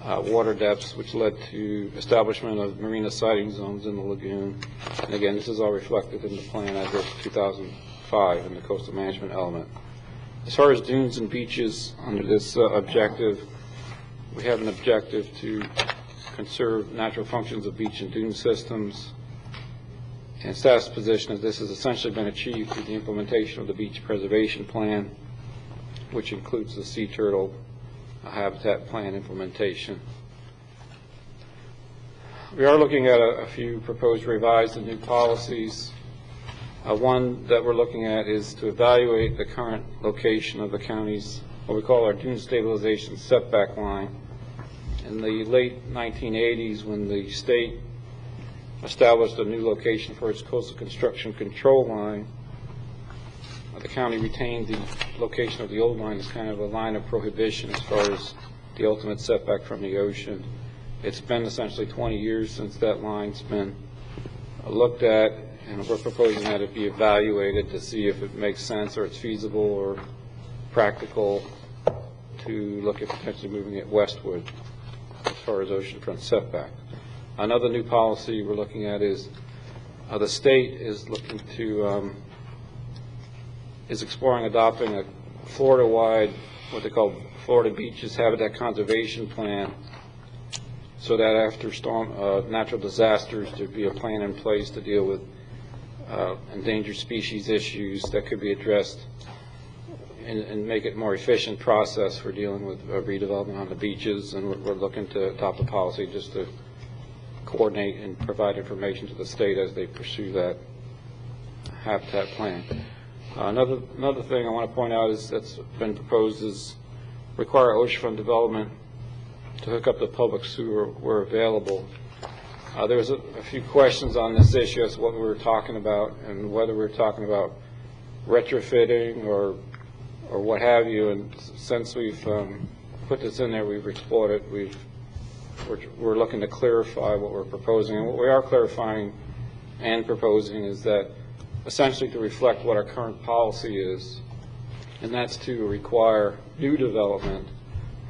water depths, which led to establishment of marina sighting zones in the lagoon. And again, this is all reflected in the plan as of 2005 in the coastal management element. As far as dunes and beaches under this objective, we have an objective to conserve natural functions of beach and dune systems. And staff's position is this has essentially been achieved through the implementation of the beach preservation plan, which includes the sea turtle habitat plan implementation. We are looking at a few proposed revised and new policies. One that we're looking at is to evaluate the current location of the county's, what we call our dune stabilization setback line. In the late 1980s, when the state established a new location for its coastal construction control line, the county retained the location of the old line as kind of a line of prohibition as far as the ultimate setback from the ocean. It's been essentially 20 years since that line's been looked at, and we're proposing that it be evaluated to see if it makes sense or it's feasible or practical to look at potentially moving it westward as far as oceanfront setback. Another new policy we're looking at is the state is looking to is exploring adopting a Florida-wide, what they call Florida Beaches Habitat Conservation Plan, so that after natural disasters, there'd be a plan in place to deal with endangered species issues that could be addressed and make it a more efficient process for dealing with redevelopment on the beaches. And we're looking to adopt a policy just to coordinate and provide information to the state as they pursue that. habitat plan. Another thing I want to point out is that's been proposed is require oceanfront development to hook up the public sewer where available. There was a few questions on this issue as to what we were talking about and whether we were talking about retrofitting or what have you. And since we've put this in there, we've explored it. We're looking to clarify what we're proposing. And what we are clarifying and proposing is that essentially to reflect what our current policy is, and that's to require new development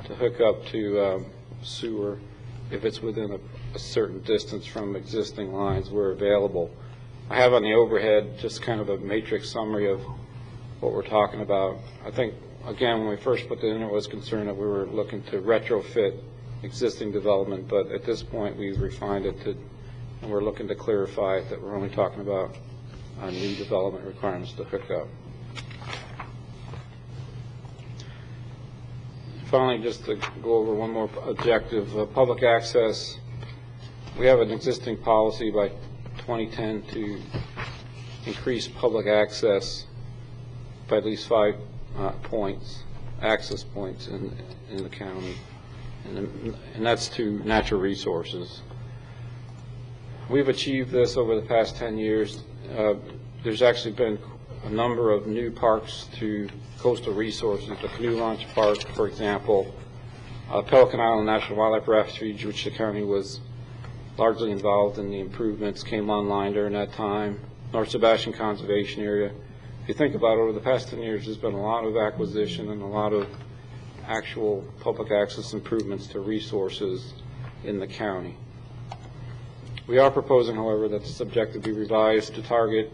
to hook up to sewer if it's within a certain distance from existing lines where available. I have on the overhead just kind of a matrix summary of what we're talking about. I think, again, when we first put it in, it was concerned that we were looking to retrofit existing development, but at this point we've refined it to, and we're looking to clarify it, that we're only talking about new development requirements to hook up. Finally, just to go over one more objective, public access. We have an existing policy by 2010 to increase public access by at least 5 access points in the county, and that's to natural resources. We've achieved this over the past 10 years. There's actually been a number of new parks to coastal resources. The Canoe Launch Park, for example, Pelican Island National Wildlife Refuge, which the county was largely involved in the improvements, came online during that time. North Sebastian Conservation Area. If you think about it, over the past 10 years, there's been a lot of acquisition and a lot of actual public access improvements to resources in the county. We are proposing, however, that the subjective be revised to target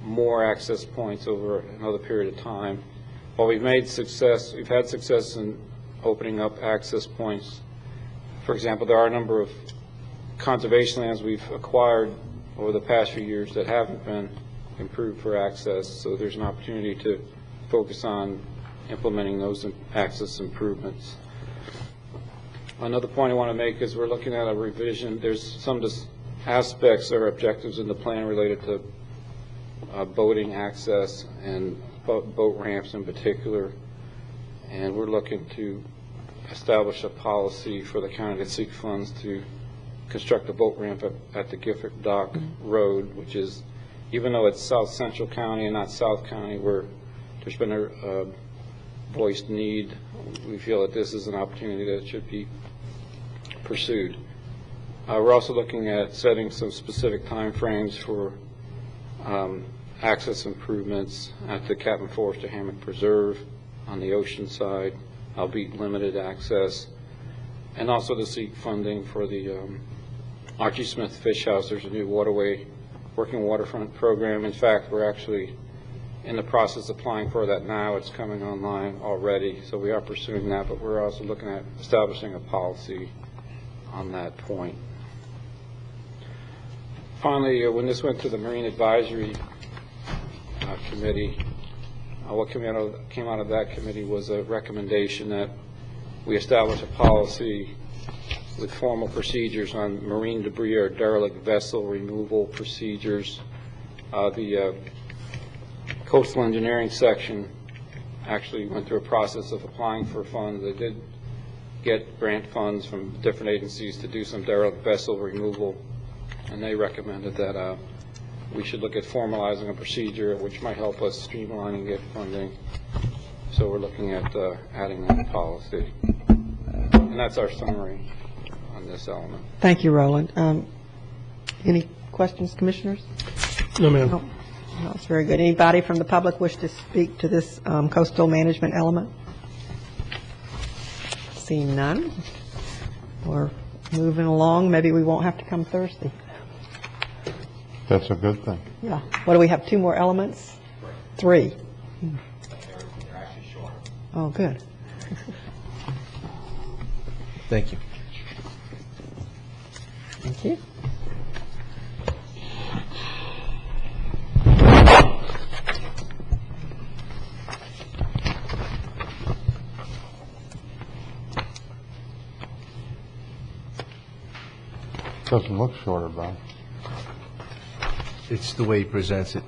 more access points over another period of time. While we've had success in opening up access points. For example, there are a number of conservation lands we've acquired over the past few years that haven't been improved for access, so there's an opportunity to focus on implementing those access improvements. Another point I want to make is we're looking at a revision. There's some aspects or objectives in the plan related to boating access and boat ramps in particular, and we're looking to establish a policy for the county to seek funds to construct a boat ramp at the Gifford Dock Road, which is, even though it's South Central County and not South County, where there's been a voiced need, we feel that this is an opportunity that should be pursued. We're also looking at setting some specific time frames for access improvements at the Captain Forrester Hammock Preserve on the ocean side, albeit limited access, and also to seek funding for the Archie Smith Fish House. There's a new waterway working waterfront program. In fact, we're actually in the process of applying for that now. It's coming online already, so we are pursuing that, but we're also looking at establishing a policy on that point. Finally, when this went to the Marine Advisory Committee, what came out of that committee was a recommendation that we establish a policy with formal procedures on marine debris or derelict vessel removal procedures. The coastal engineering section actually went through a process of applying for funds. They did get grant funds from different agencies to do some derelict vessel removal, and they recommended that we should look at formalizing a procedure which might help us streamline and get funding. So we're looking at adding that policy. And that's our summary on this element. Thank you, Roland. Any questions, Commissioners? No, ma'am. No, that's very good. Anybody from the public wish to speak to this coastal management element? Seeing none, we're moving along. Maybe we won't have to come Thursday. That's a good thing. Yeah. What do we have? 2 more elements? 3. They're actually short. Oh, good. Thank you. Thank you. Doesn't look shorter, Bob. it's the way he presents it.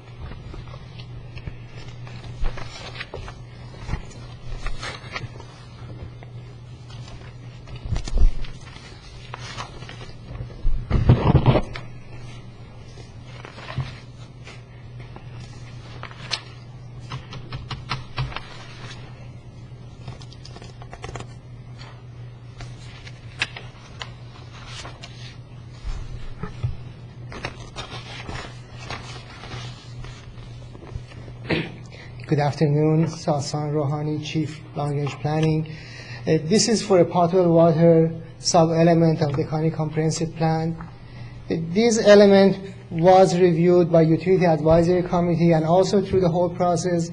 Good afternoon, Sasan Rohani, Chief Long Range Planning. This is for a potable water sub-element of the county comprehensive plan. This element was reviewed by Utility Advisory Committee, and also through the whole process,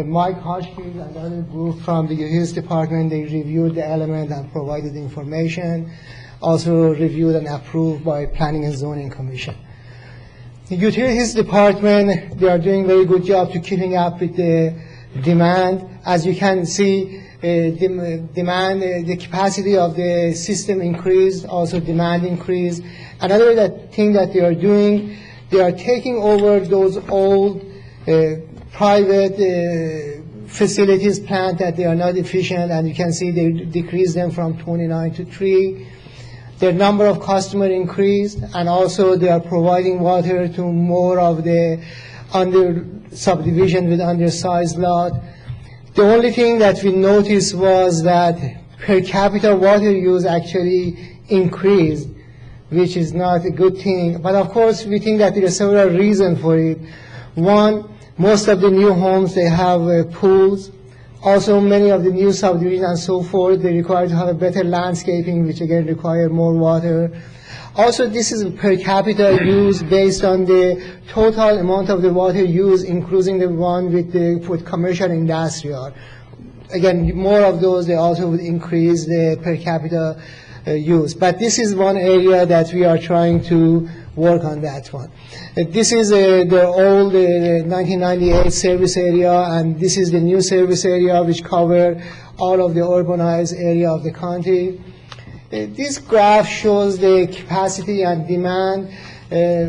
Mike Hodgkin and other group from the Utilities Department, they reviewed the element and provided information, also reviewed and approved by Planning and Zoning Commission. The Utilities Department, they are doing a very good job to keeping up with the demand. As you can see, demand, the capacity of the system increased, also demand increased. Another thing that they are doing, they are taking over those old private facilities plant that they are not efficient, and you can see they decreased them from 29 to 3. Their number of customers increased, and also they are providing water to more of the under subdivision with undersized lot. The only thing that we noticed was that per capita water use actually increased, which is not a good thing. But of course, we think that there are several reasons for it. One, most of the new homes, they have pools. Also, many of the new subdivisions and so forth, they require to have a better landscaping, which again require more water. Also, this is per capita use based on the total amount of the water used, including the one with commercial and industrial. Again, more of those, they also would increase the per capita use. But this is one area that we are trying to work on that one. This is the old 1998 service area, and this is the new service area which cover all of the urbanized area of the county. This graph shows the capacity and demand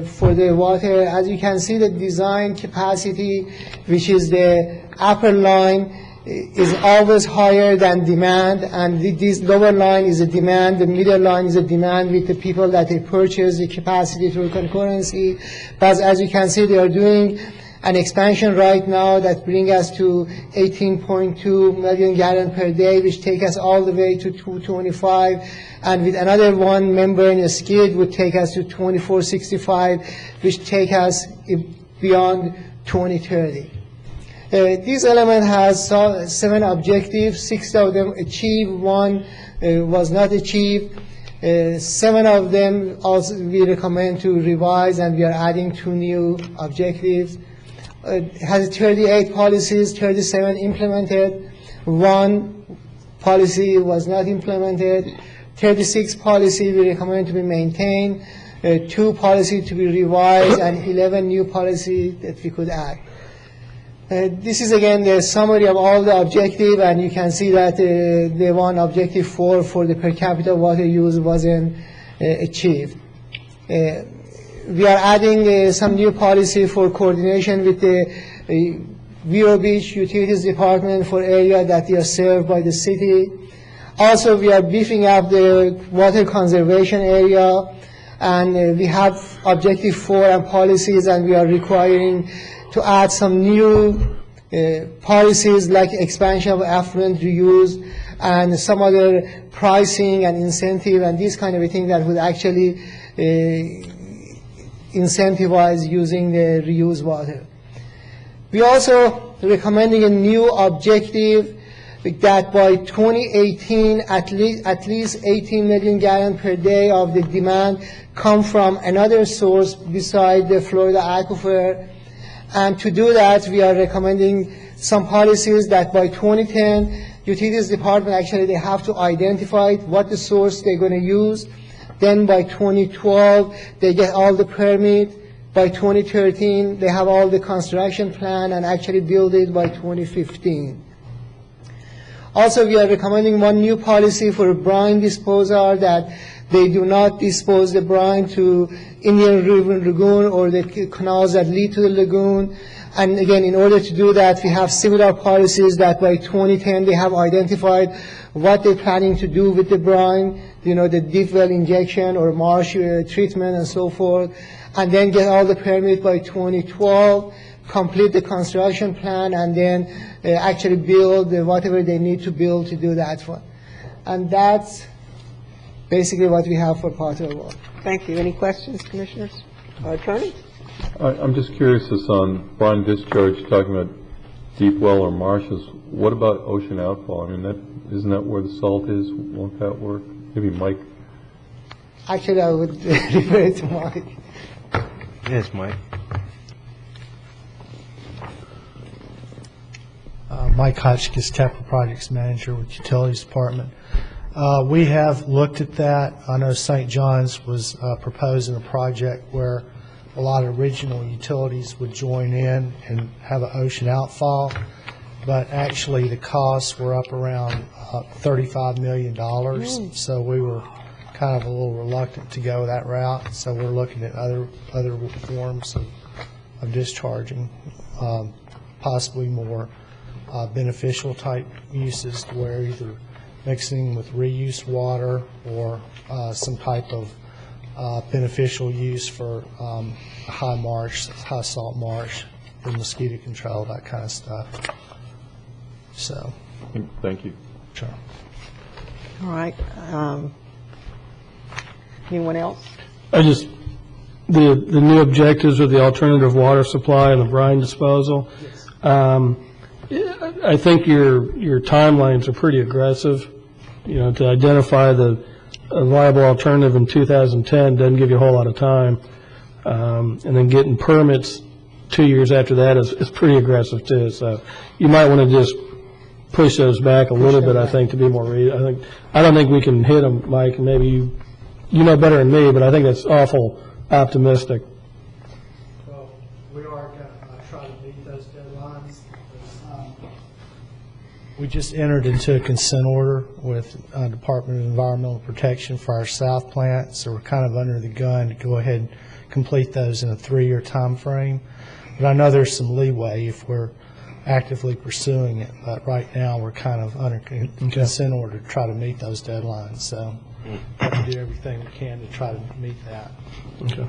for the water. As you can see, the design capacity, which is the upper line, is always higher than demand, and this lower line is a demand, the middle line is a demand with the people that they purchase the capacity through concurrency. But as you can see, they are doing an expansion right now that brings us to 18.2 million gallons per day, which take us all the way to 225, and with another one membrane a skid would take us to 2465, which take us beyond 2030. This element has 7 objectives, 6 of them achieved, 1 was not achieved. 7 of them also we recommend to revise, and we are adding 2 new objectives. It has 38 policies, 37 implemented, 1 policy was not implemented, 36 policies we recommend to be maintained, 2 policies to be revised, and 11 new policies that we could add. This is again the summary of all the objectives, and you can see that the one objective 4 for the per capita water use wasn't achieved. We are adding some new policy for coordination with the Vero Beach Utilities Department for area that they are served by the city. Also, we are beefing up the water conservation area, and we have objective 4 and policies, and we are requiring to add some new policies like expansion of affluent reuse and some other pricing and incentive and this kind of a thing that would actually incentivize using the reused water. We also recommending a new objective that by 2018 at least 18 million gallons per day of the demand come from another source beside the Florida aquifer. And to do that, we are recommending some policies that by 2010, Utilities Department actually they have to identify what the source they're going to use. Then by 2012, they get all the permit. By 2013, they have all the construction plan and actually build it by 2015. Also, we are recommending one new policy for brine disposal that They do not dispose the brine to Indian River Lagoon or the canals that lead to the lagoon. And again, in order to do that, we have similar policies that by 2010 they have identified what they're planning to do with the brine, you know, the deep well injection or marsh treatment and so forth, and then get all the permit by 2012, complete the construction plan, and then actually build whatever they need to build to do that one. And that's basically what we have for Potterville Water. Thank you. Any questions, Commissioners? Attorney? I'm just curious, this on brine discharge, talking about deep well or marshes, what about ocean outfall? I mean, isn't that where the salt is? Won't that work? Maybe Mike? Actually, I would refer it to Mike. Yes, Mike. Mike Hotchkiss, Capital Projects Manager with Utilities Department. We have looked at that. I know St. John's was proposing a project where a lot of regional utilities would join in and have an ocean outfall, but actually the costs were up around $35 million, so we were kind of a little reluctant to go that route. So we're looking at other forms of discharging, possibly more beneficial type uses, where either mixing with reuse water or some type of beneficial use for high marsh, high salt marsh, for mosquito control, that kind of stuff. So. Thank you. Sure. All right. Anyone else? The new objectives of the alternative water supply and the brine disposal. I think your timelines are pretty aggressive. You know, to identify a viable alternative in 2010 doesn't give you a whole lot of time. And then getting permits 2 years after that is pretty aggressive too. So you might want to just push those back a little bit, I think, to be more reasonable. I don't think we can hit them, Mike, and maybe you know better than me, but I think that's awful optimistic. Well, we are going to try to meet those deadlines. We just entered into a consent order with Department of Environmental Protection for our South plant, so we're kind of under the gun to go ahead and complete those in a 3-year time frame. But I know there's some leeway if we're actively pursuing it, but right now we're kind of under consent order to try to meet those deadlines. So we'll have to do everything we can to try to meet that. Okay.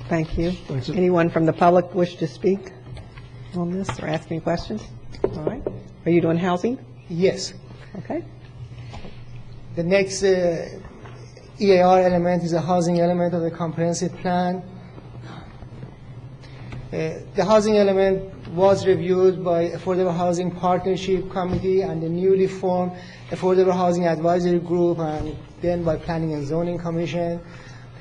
Thank you. Anyone from the public wish to speak on this or ask any questions? All right. Are you doing housing? Yes. Okay. The next EAR element is a housing element of the comprehensive plan. The housing element was reviewed by Affordable Housing Partnership Committee and the newly formed Affordable Housing Advisory Group, and then by Planning and Zoning Commission.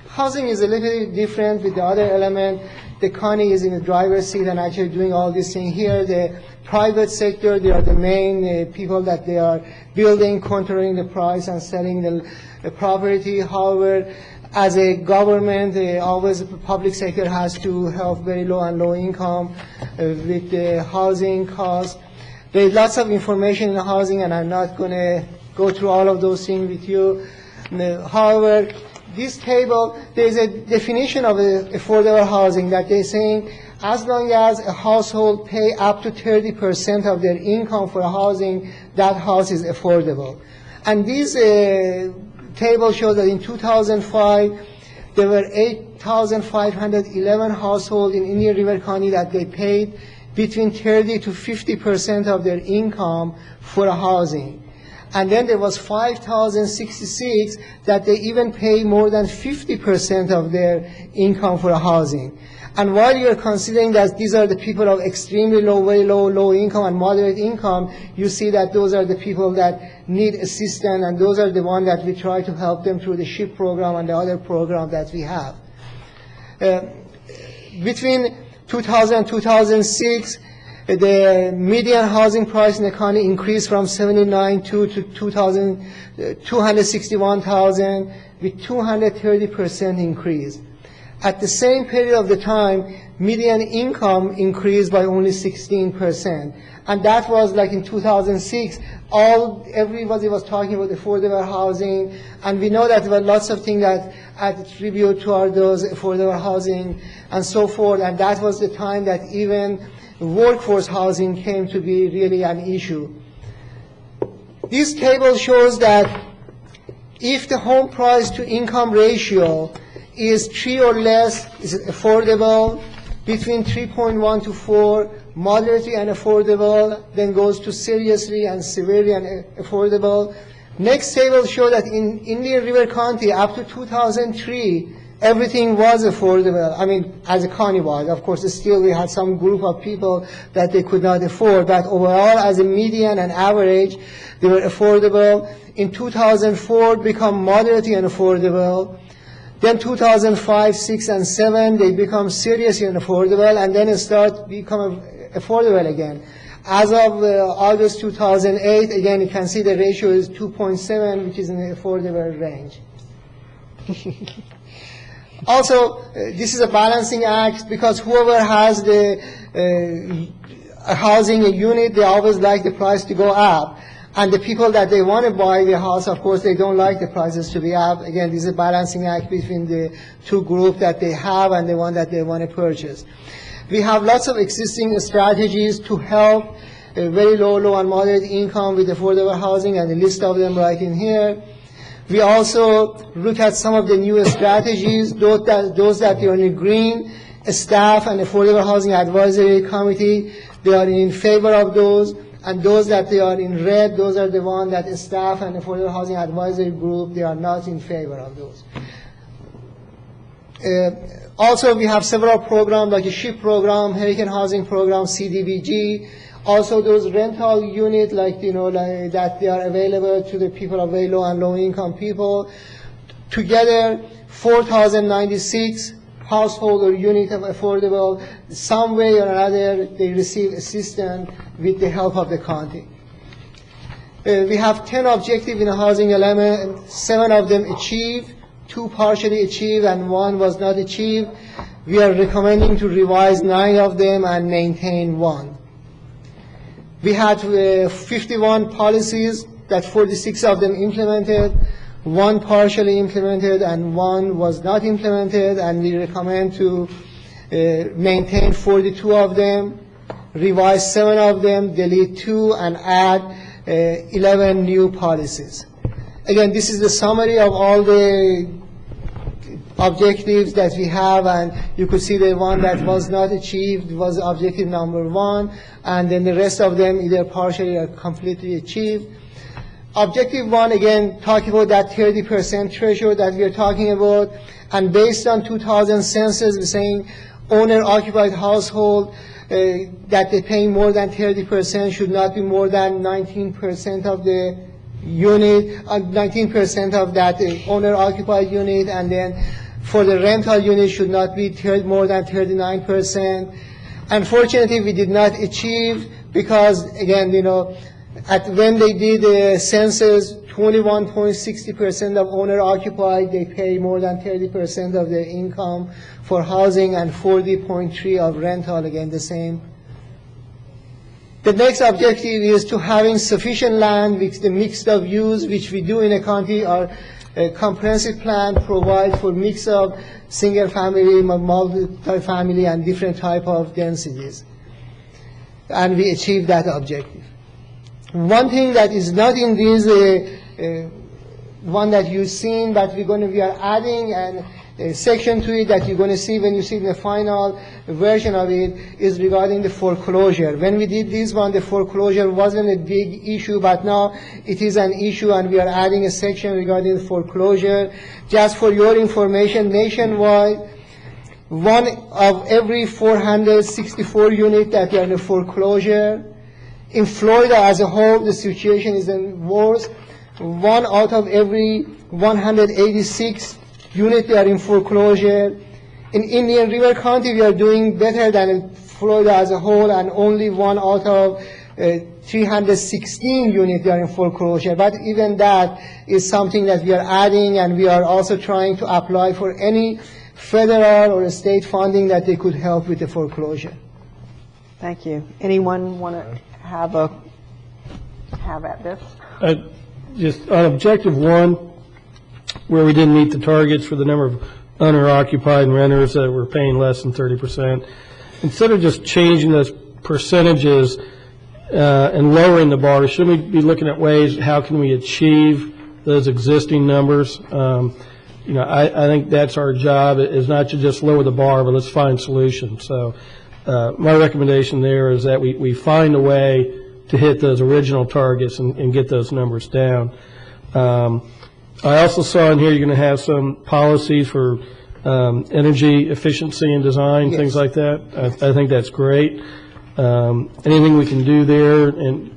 Housing is a little bit different with the other element. The county is in the driver's seat and actually doing all these things here. The private sector, they are the main people that they are building, controlling the price and selling the property. However, as a government, always the public sector has to help very low and low income with the housing costs. There is lots of information in the housing, and I'm not going to go through all of those things with you. However, this table, there is a definition of affordable housing that they're saying as long as a household pay up to 30% of their income for housing, that house is affordable. And this table shows that in 2005, there were 8,511 households in Indian River County that they paid between 30 to 50% of their income for housing. And then there was 5,066 that they even pay more than 50% of their income for housing. And while you're considering that these are the people of extremely low, very low income and moderate income, you see that those are the people that need assistance, and those are the ones that we try to help them through the SHIP program and the other program that we have. Between 2000 and 2006, the median housing price in the county increased from 79,200 to 261,000, with 230% increase. At the same period of the time, median income increased by only 16%. And that was like in 2006, everybody was talking about affordable housing, and we know that there were lots of things that attribute toward those affordable housing and so forth, and that was the time that even workforce housing came to be really an issue. This table shows that if the home price to income ratio is 3 or less, is affordable, between 3.1 to 4, moderately and affordable, then goes to seriously and severely affordable. Next table shows that in Indian River County, up to 2003, everything was affordable. I mean, as a county was. Of course, still we had some group of people that they could not afford, but overall, as a median and average, they were affordable. In 2004, become moderately and affordable. Then 2005, 6, and 7, they become seriously unaffordable, and then it starts become affordable again. As of August 2008, again, you can see the ratio is 2.7, which is in the affordable range. Also, this is a balancing act, because whoever has the housing a unit, they always like the price to go up. And the people that they want to buy the house, of course, they don't like the prices to be up. Again, this is a balancing act between the two groups that they have and the one that they want to purchase. We have lots of existing strategies to help very low and moderate income with affordable housing, and the list of them right in here. We also look at some of the new strategies, those that are in green, staff and affordable housing advisory committee, they are in favor of those. And those that they are in red, those are the ones that staff and affordable housing advisory group, they are not in favor of those. Also, we have several programs like a SHIP program, Hurricane Housing Program, CDBG. Also, those rental units, like that they are available to the people of very low and low income people. Together, 4,096 household or unit of affordable, some way or another, they receive assistance with the help of the county. We have 10 objectives in a housing element, 7 of them achieved, 2 partially achieved, and 1 was not achieved. We are recommending to revise 9 of them and maintain 1. We had 51 policies that 46 of them implemented, 1 partially implemented, and 1 was not implemented, and we recommend to maintain 42 of them, revise 7 of them, delete 2, and add 11 new policies. Again, this is the summary of all the objectives that we have, and you could see the one that was not achieved was objective number 1, and then the rest of them either partially or completely achieved. Objective 1, again, talking about that 30% threshold that we are talking about, and based on 2000 census, we're saying owner-occupied household that they pay more than 30% should not be more than 19% of the unit, 19% of that owner-occupied unit, and then for the rental unit should not be more than 39%. Unfortunately, we did not achieve because, again, when they did the census, 21.60% of owner-occupied, they pay more than 30% of their income for housing, and 40.3% of rental, again the same. The next objective is to having sufficient land with the mix of use, which we do in a county. Our comprehensive plan provides for mix of single-family, multi-family, and different type of densities. And we achieved that objective. One thing that is not in this one that you've seen, but we are adding a section to it that you're going to see when you see the final version of it, is regarding the foreclosure. When we did this one, the foreclosure wasn't a big issue, but now it is an issue, and we are adding a section regarding the foreclosure. Just for your information, nationwide, 1 of every 464 units that are in a foreclosure. In Florida as a whole, the situation is worse. 1 out of every 186 units are in foreclosure. In Indian River County, we are doing better than in Florida as a whole, and only 1 out of 316 units are in foreclosure. But even that is something that we are adding, and we are also trying to apply for any federal or state funding that they could help with the foreclosure. Thank you. Anyone want to have at this? Just on objective one, where we didn't meet the targets for the number of owner-occupied renters that were paying less than 30%, instead of just changing those percentages and lowering the bar, should we be looking at ways, how can we achieve those existing numbers? I think that's our job, is not to just lower the bar, but let's find solutions. So my recommendation there is that we find a way to hit those original targets and get those numbers down. I also saw in here you're going to have some policies for energy efficiency and design, yes, things like that. I think that's great. Anything we can do there, and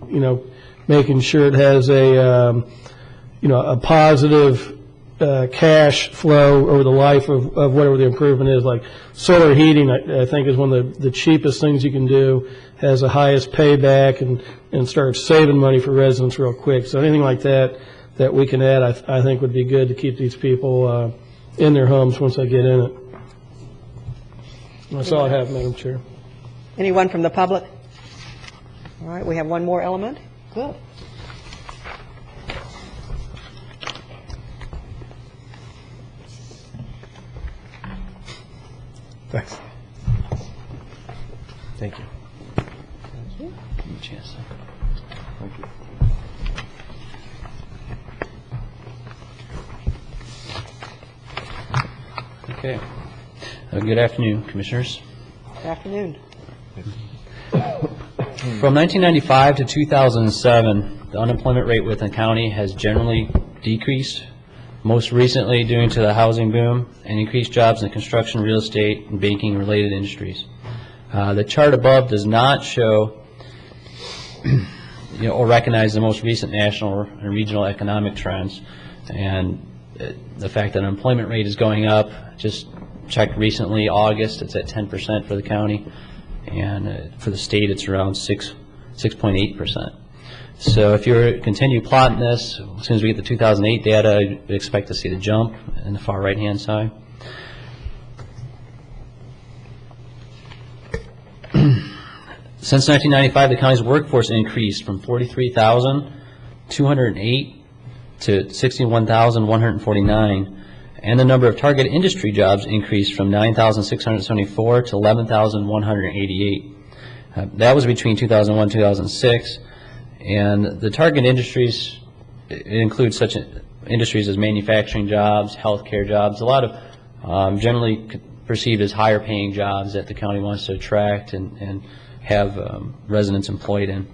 making sure it has a positive cash flow over the life of whatever the improvement is. Like solar heating, I think is one of the cheapest things you can do, has the highest payback, and starts saving money for residents real quick. So anything like that we can add, I think would be good to keep these people in their homes once they get in it. That's all I have, Madam Chair. Anyone from the public? All right, we have one more element. Good. Thanks. Thank you. Thank you. Give me a chance. Thank you. Okay. Good afternoon, Commissioners. Good afternoon. From 1995 to 2007, the unemployment rate within the county has generally decreased, most recently due to the housing boom and increased jobs in construction, real estate, and banking-related industries. The chart above does not show or recognize the most recent national and regional economic trends, and the fact that unemployment rate is going up. Just checked recently, August, it's at 10% for the county, and for the state it's around 6.8%. So if you continue plotting this, as soon as we get the 2008 data, you'd expect to see the jump in the far right-hand side. Since 1995, the county's workforce increased from 43,208 to 61,149, and the number of target industry jobs increased from 9,674 to 11,188. That was between 2001 and 2006, and the target industries include such industries as manufacturing jobs, healthcare jobs, a lot of generally perceived as higher paying jobs that the county wants to attract and have residents employed in.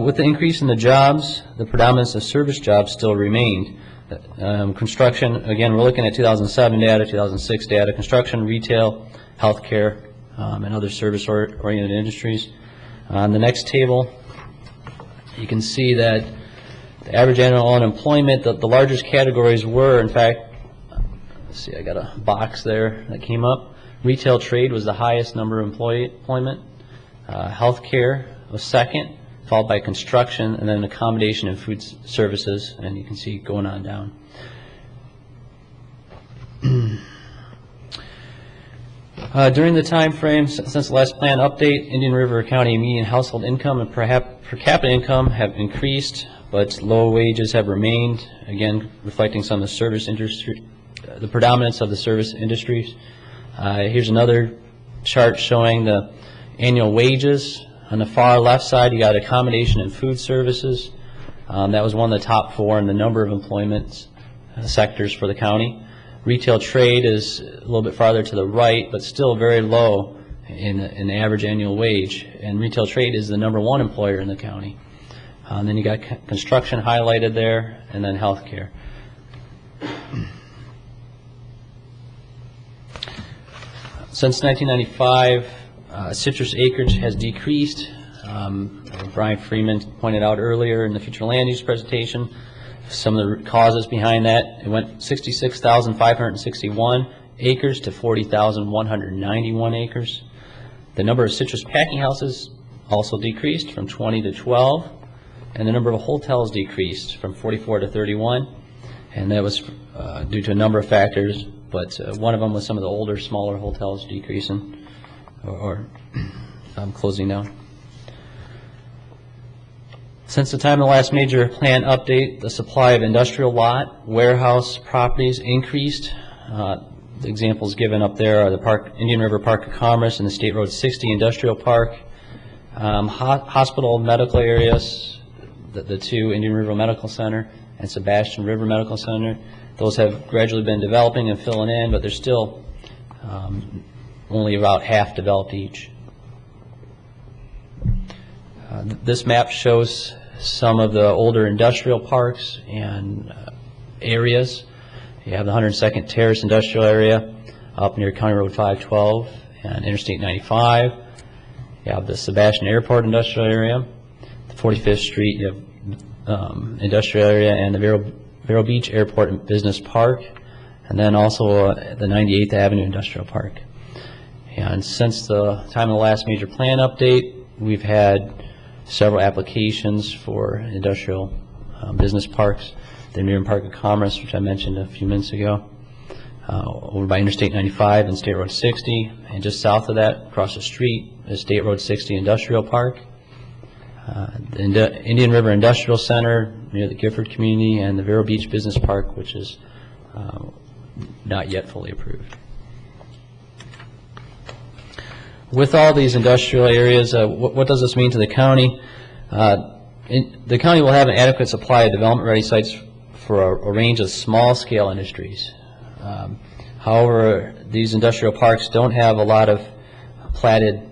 With the increase in the jobs, the predominance of service jobs still remained. Construction, again, we're looking at 2007 data, 2006 data, construction, retail, healthcare, and other service-oriented industries. On the next table, you can see that the average annual unemployment, the largest categories were, in fact, let's see, I got a box there that came up. Retail trade was the highest number of employment. Healthcare was second, followed by construction, and then accommodation and food services, and you can see going on down. During the time frame since the last plan update, Indian River County median household income and per capita income have increased, but low wages have remained, again reflecting some of the service industry, the predominance of the service industries. Here's another chart showing the annual wages. On the far left side, you got accommodation and food services. That was one of the top four in the number of employment sectors for the county. Retail trade is a little bit farther to the right, but still very low in the average annual wage. And retail trade is the #1 employer in the county. Then you got construction highlighted there, and then healthcare. Since 1995, citrus acreage has decreased. Brian Freeman pointed out earlier in the future land use presentation some of the causes behind that. It went 66,561 acres to 40,191 acres. The number of citrus packing houses also decreased from 20 to 12, and the number of hotels decreased from 44 to 31. and that was due to a number of factors, but one of them was some of the older, smaller hotels decreasing or closing down. Since the time of the last major plan update, the supply of industrial lot, warehouse properties increased. The examples given up there are the Indian River Park of Commerce and the State Road 60 Industrial Park. Hospital medical areas, the two, Indian River Medical Center and Sebastian River Medical Center, those have gradually been developing and filling in, but they're still only about half developed each. This map shows some of the older industrial parks and areas. You have the 102nd Terrace Industrial Area up near County Road 512 and Interstate 95. You have the Sebastian Airport Industrial Area, the 45th Street you have Industrial Area, and the Vero Beach Airport and Business Park, and then also the 98th Avenue Industrial Park. And since the time of the last major plan update, we've had several applications for industrial business parks. The Indian River Park of Commerce, which I mentioned a few minutes ago, over by Interstate 95 and State Road 60, and just south of that, across the street, is State Road 60 Industrial Park. The Indian River Industrial Center near the Gifford community, and the Vero Beach Business Park, which is not yet fully approved. With all these industrial areas, what does this mean to the county? The county will have an adequate supply of development-ready sites for a range of small-scale industries. However, these industrial parks don't have a lot of platted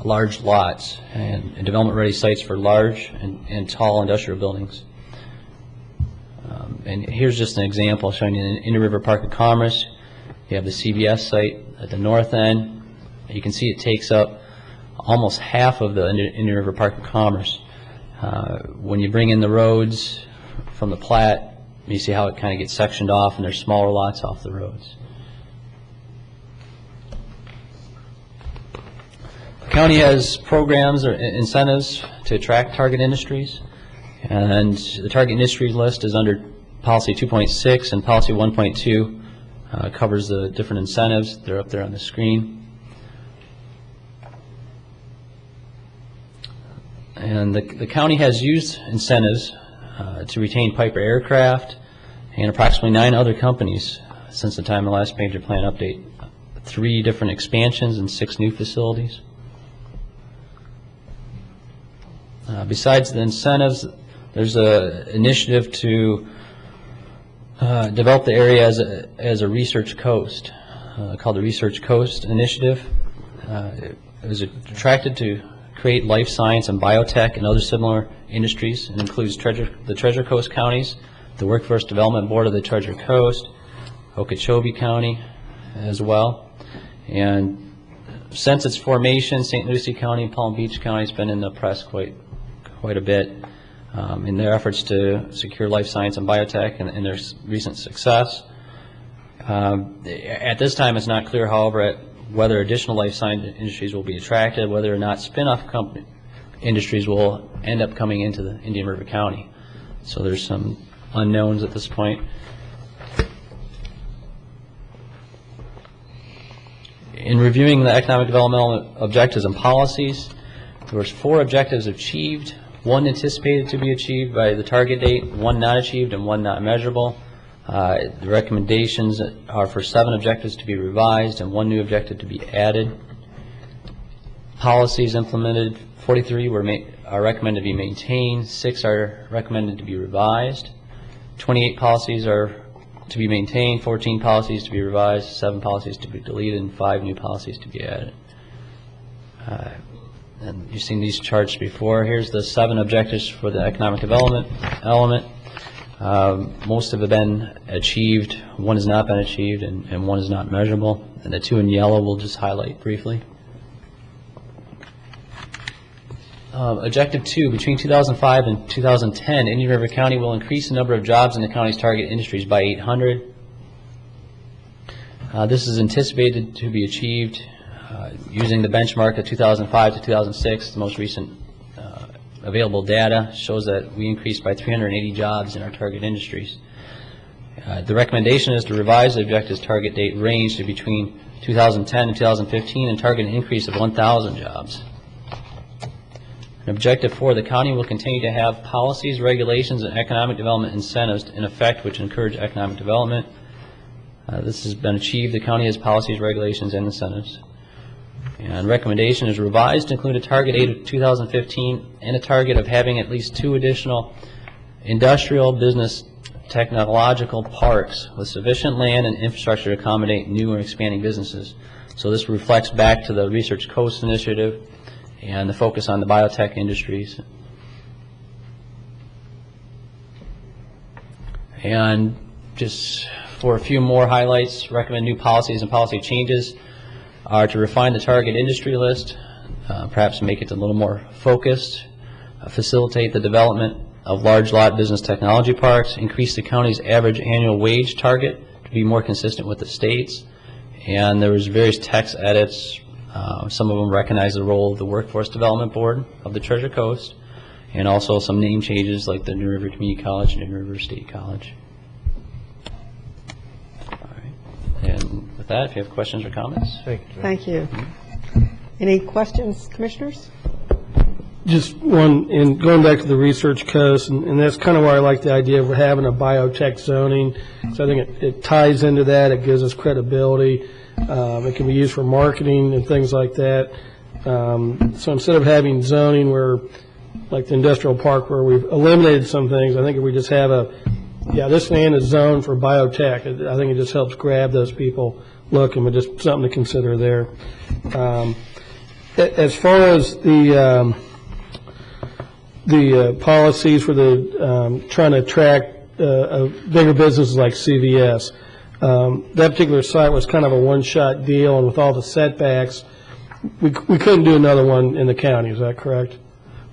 large lots and development-ready sites for large and tall industrial buildings. And here's just an example showing you in Indian River Park of Commerce. You have the CVS site at the north end. You can see it takes up almost half of the Indian River Park of Commerce. When you bring in the roads from the plat, you see how it kind of gets sectioned off, and there's smaller lots off the roads. The county has programs or incentives to attract target industries, and the target industry list is under Policy 2.6, and Policy 1.2 covers the different incentives. They're up there on the screen. And the county has used incentives to retain Piper Aircraft and approximately 9 other companies since the time of the last major plan update. 3 different expansions and 6 new facilities. Besides the incentives, there's an initiative to develop the area as a research coast called the Research Coast Initiative. It was attracted to create life science and biotech and other similar industries. It includes the Treasure Coast counties, the Workforce Development Board of the Treasure Coast, Okeechobee County as well. And since its formation, St. Lucie County and Palm Beach County has been in the press quite a bit in their efforts to secure life science and biotech and their recent success. At this time, it's not clear, however, whether additional life science industries will be attracted, whether or not spin-off industries will end up coming into the Indian River County. So there's some unknowns at this point. In reviewing the economic development objectives and policies, there was 4 objectives achieved, 1 anticipated to be achieved by the target date, 1 not achieved, and 1 not measurable. The recommendations are for 7 objectives to be revised and 1 new objective to be added. Policies implemented, 43 are recommended to be maintained, 6 are recommended to be revised, 28 policies are to be maintained, 14 policies to be revised, 7 policies to be deleted, and 5 new policies to be added. And you've seen these charts before. Here's the 7 objectives for the economic development element. Most have been achieved, 1 has not been achieved, and 1 is not measurable. And the 2 in yellow we'll just highlight briefly. Objective 2, between 2005 and 2010, Indian River County will increase the number of jobs in the county's target industries by 800. This is anticipated to be achieved using the benchmark of 2005 to 2006. The most recent available data shows that we increased by 380 jobs in our target industries. The recommendation is to revise the objectives target date range to between 2010 and 2015 and target an increase of 1,000 jobs. In Objective 4, the county will continue to have policies, regulations, and economic development incentives in effect which encourage economic development. This has been achieved. The county has policies, regulations, and incentives. And recommendation is revised to include a target date of 2015 and a target of having at least 2 additional industrial business technological parks with sufficient land and infrastructure to accommodate new and expanding businesses. So this reflects back to the Research Coast Initiative and the focus on the biotech industries. And just for a few more highlights, recommend new policies and policy changes are to refine the target industry list, perhaps make it a little more focused, facilitate the development of large lot business technology parks, increase the county's average annual wage target to be more consistent with the states, and there was various text edits. Some of them recognize the role of the Workforce Development Board of the Treasure Coast, and also some name changes like the New River Community College and New River State College. All right. And with that, if you have questions or comments. Thank you. Any questions, commissioners? Just one, in going back to the Research Coast, and that's kind of why I like the idea of having a biotech zoning. So I think it ties into that. It gives us credibility. It can be used for marketing and things like that. So instead of having zoning where, like the industrial park, where we've eliminated some things, I think if we just have this land is zoned for biotech, I think it just helps grab those people looking, but just something to consider there. As far as the policies for the trying to attract bigger businesses like CVS. That particular site was kind of a one-shot deal, and with all the setbacks, we couldn't do another one in the county. Is that correct?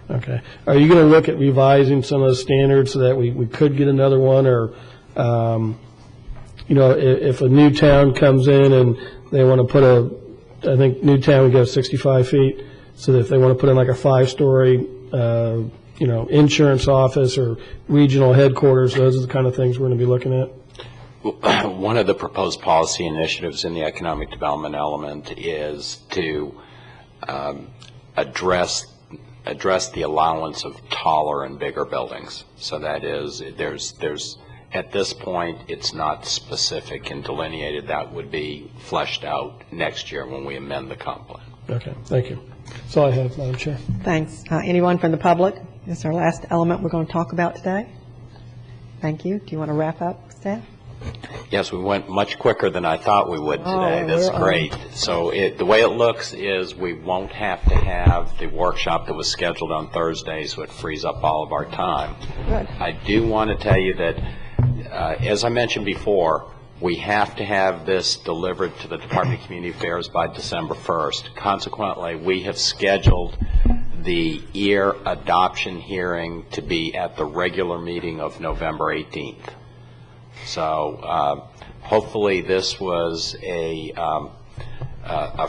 Okay. Are you going to look at revising some of those standards so that we could get another one, or if a new town comes in and they want to put I think Newtown would go 65 feet, so that if they want to put in like a 5-story insurance office or regional headquarters, those are the kind of things we're going to be looking at. One of the proposed policy initiatives in the economic development element is to address the allowance of taller and bigger buildings. So that is, there's at this point, it's not specific and delineated. That would be fleshed out next year when we amend the comp plan. Okay, thank you. That's all I have, Madam Chair. Thanks. Anyone from the public? This is our last element we're going to talk about today. Thank you. Do you want to wrap up, staff? Yes, we went much quicker than I thought we would today. That's great. So the way it looks is we won't have to have the workshop that was scheduled on Thursday, so it frees up all of our time. Good. I do want to tell you that, as I mentioned before, we have to have this delivered to the Department of Community Affairs by December 1st. Consequently, we have scheduled the EAR adoption hearing to be at the regular meeting of November 18th. So hopefully this was a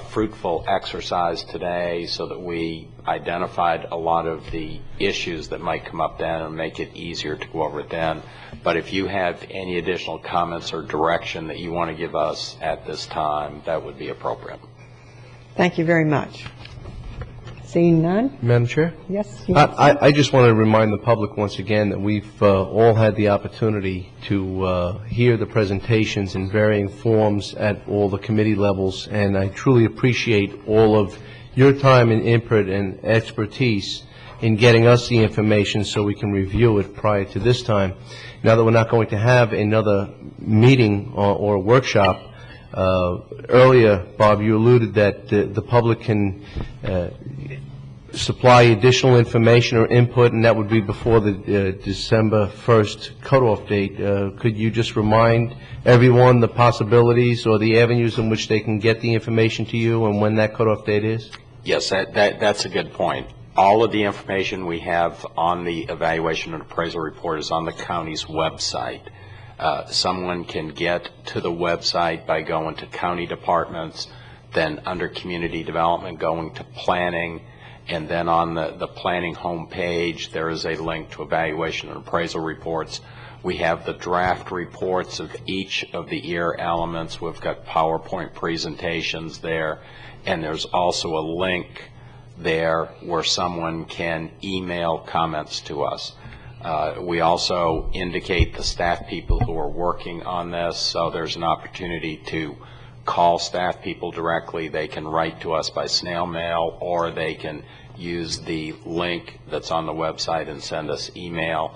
fruitful exercise today, so that we identified a lot of the issues that might come up then and make it easier to go over it then. But if you have any additional comments or direction that you want to give us at this time, that would be appropriate. Thank you very much. Seeing none? Madam Chair? Yes. I just want to remind the public once again that we've all had the opportunity to hear the presentations in varying forms at all the committee levels, and I truly appreciate all of your time and input and expertise in getting us the information so we can review it prior to this time. Now that we're not going to have another meeting or workshop, earlier, Bob, you alluded that the public can supply additional information or input, and that would be before the December 1st cutoff date. Could you just remind everyone the possibilities or the avenues in which they can get the information to you and when that cutoff date is? Yes, that's a good point. All of the information we have on the evaluation and appraisal report is on the county's website. Someone can get to the website by going to county departments, then under community development going to planning, And then on the planning homepage, there is a link to evaluation and appraisal reports. We have the draft reports of each of the EAR elements. We've got PowerPoint presentations there, and there's also a link there where someone can email comments to us. We also indicate the staff people who are working on this, so there's an opportunity to call staff people directly. They can write to us by snail mail, or they can use the link that's on the website and send us email.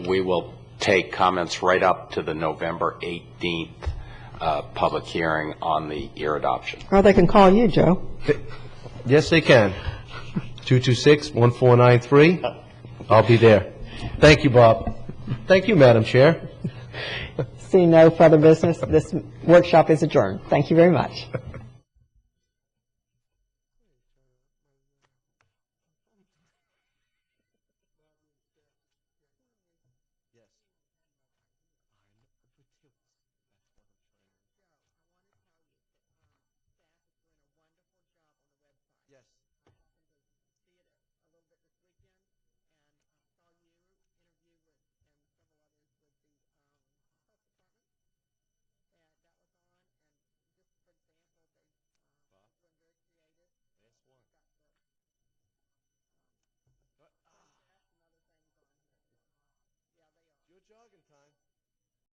We will take comments right up to the November 18th public hearing on the EAR adoption. Or they can call you, Joe. Yes, they can. 226-1493. I'll be there. Thank you, Bob. Thank you, Madam Chair. Seeing no further business, this workshop is adjourned. Thank you very much. Jogging time.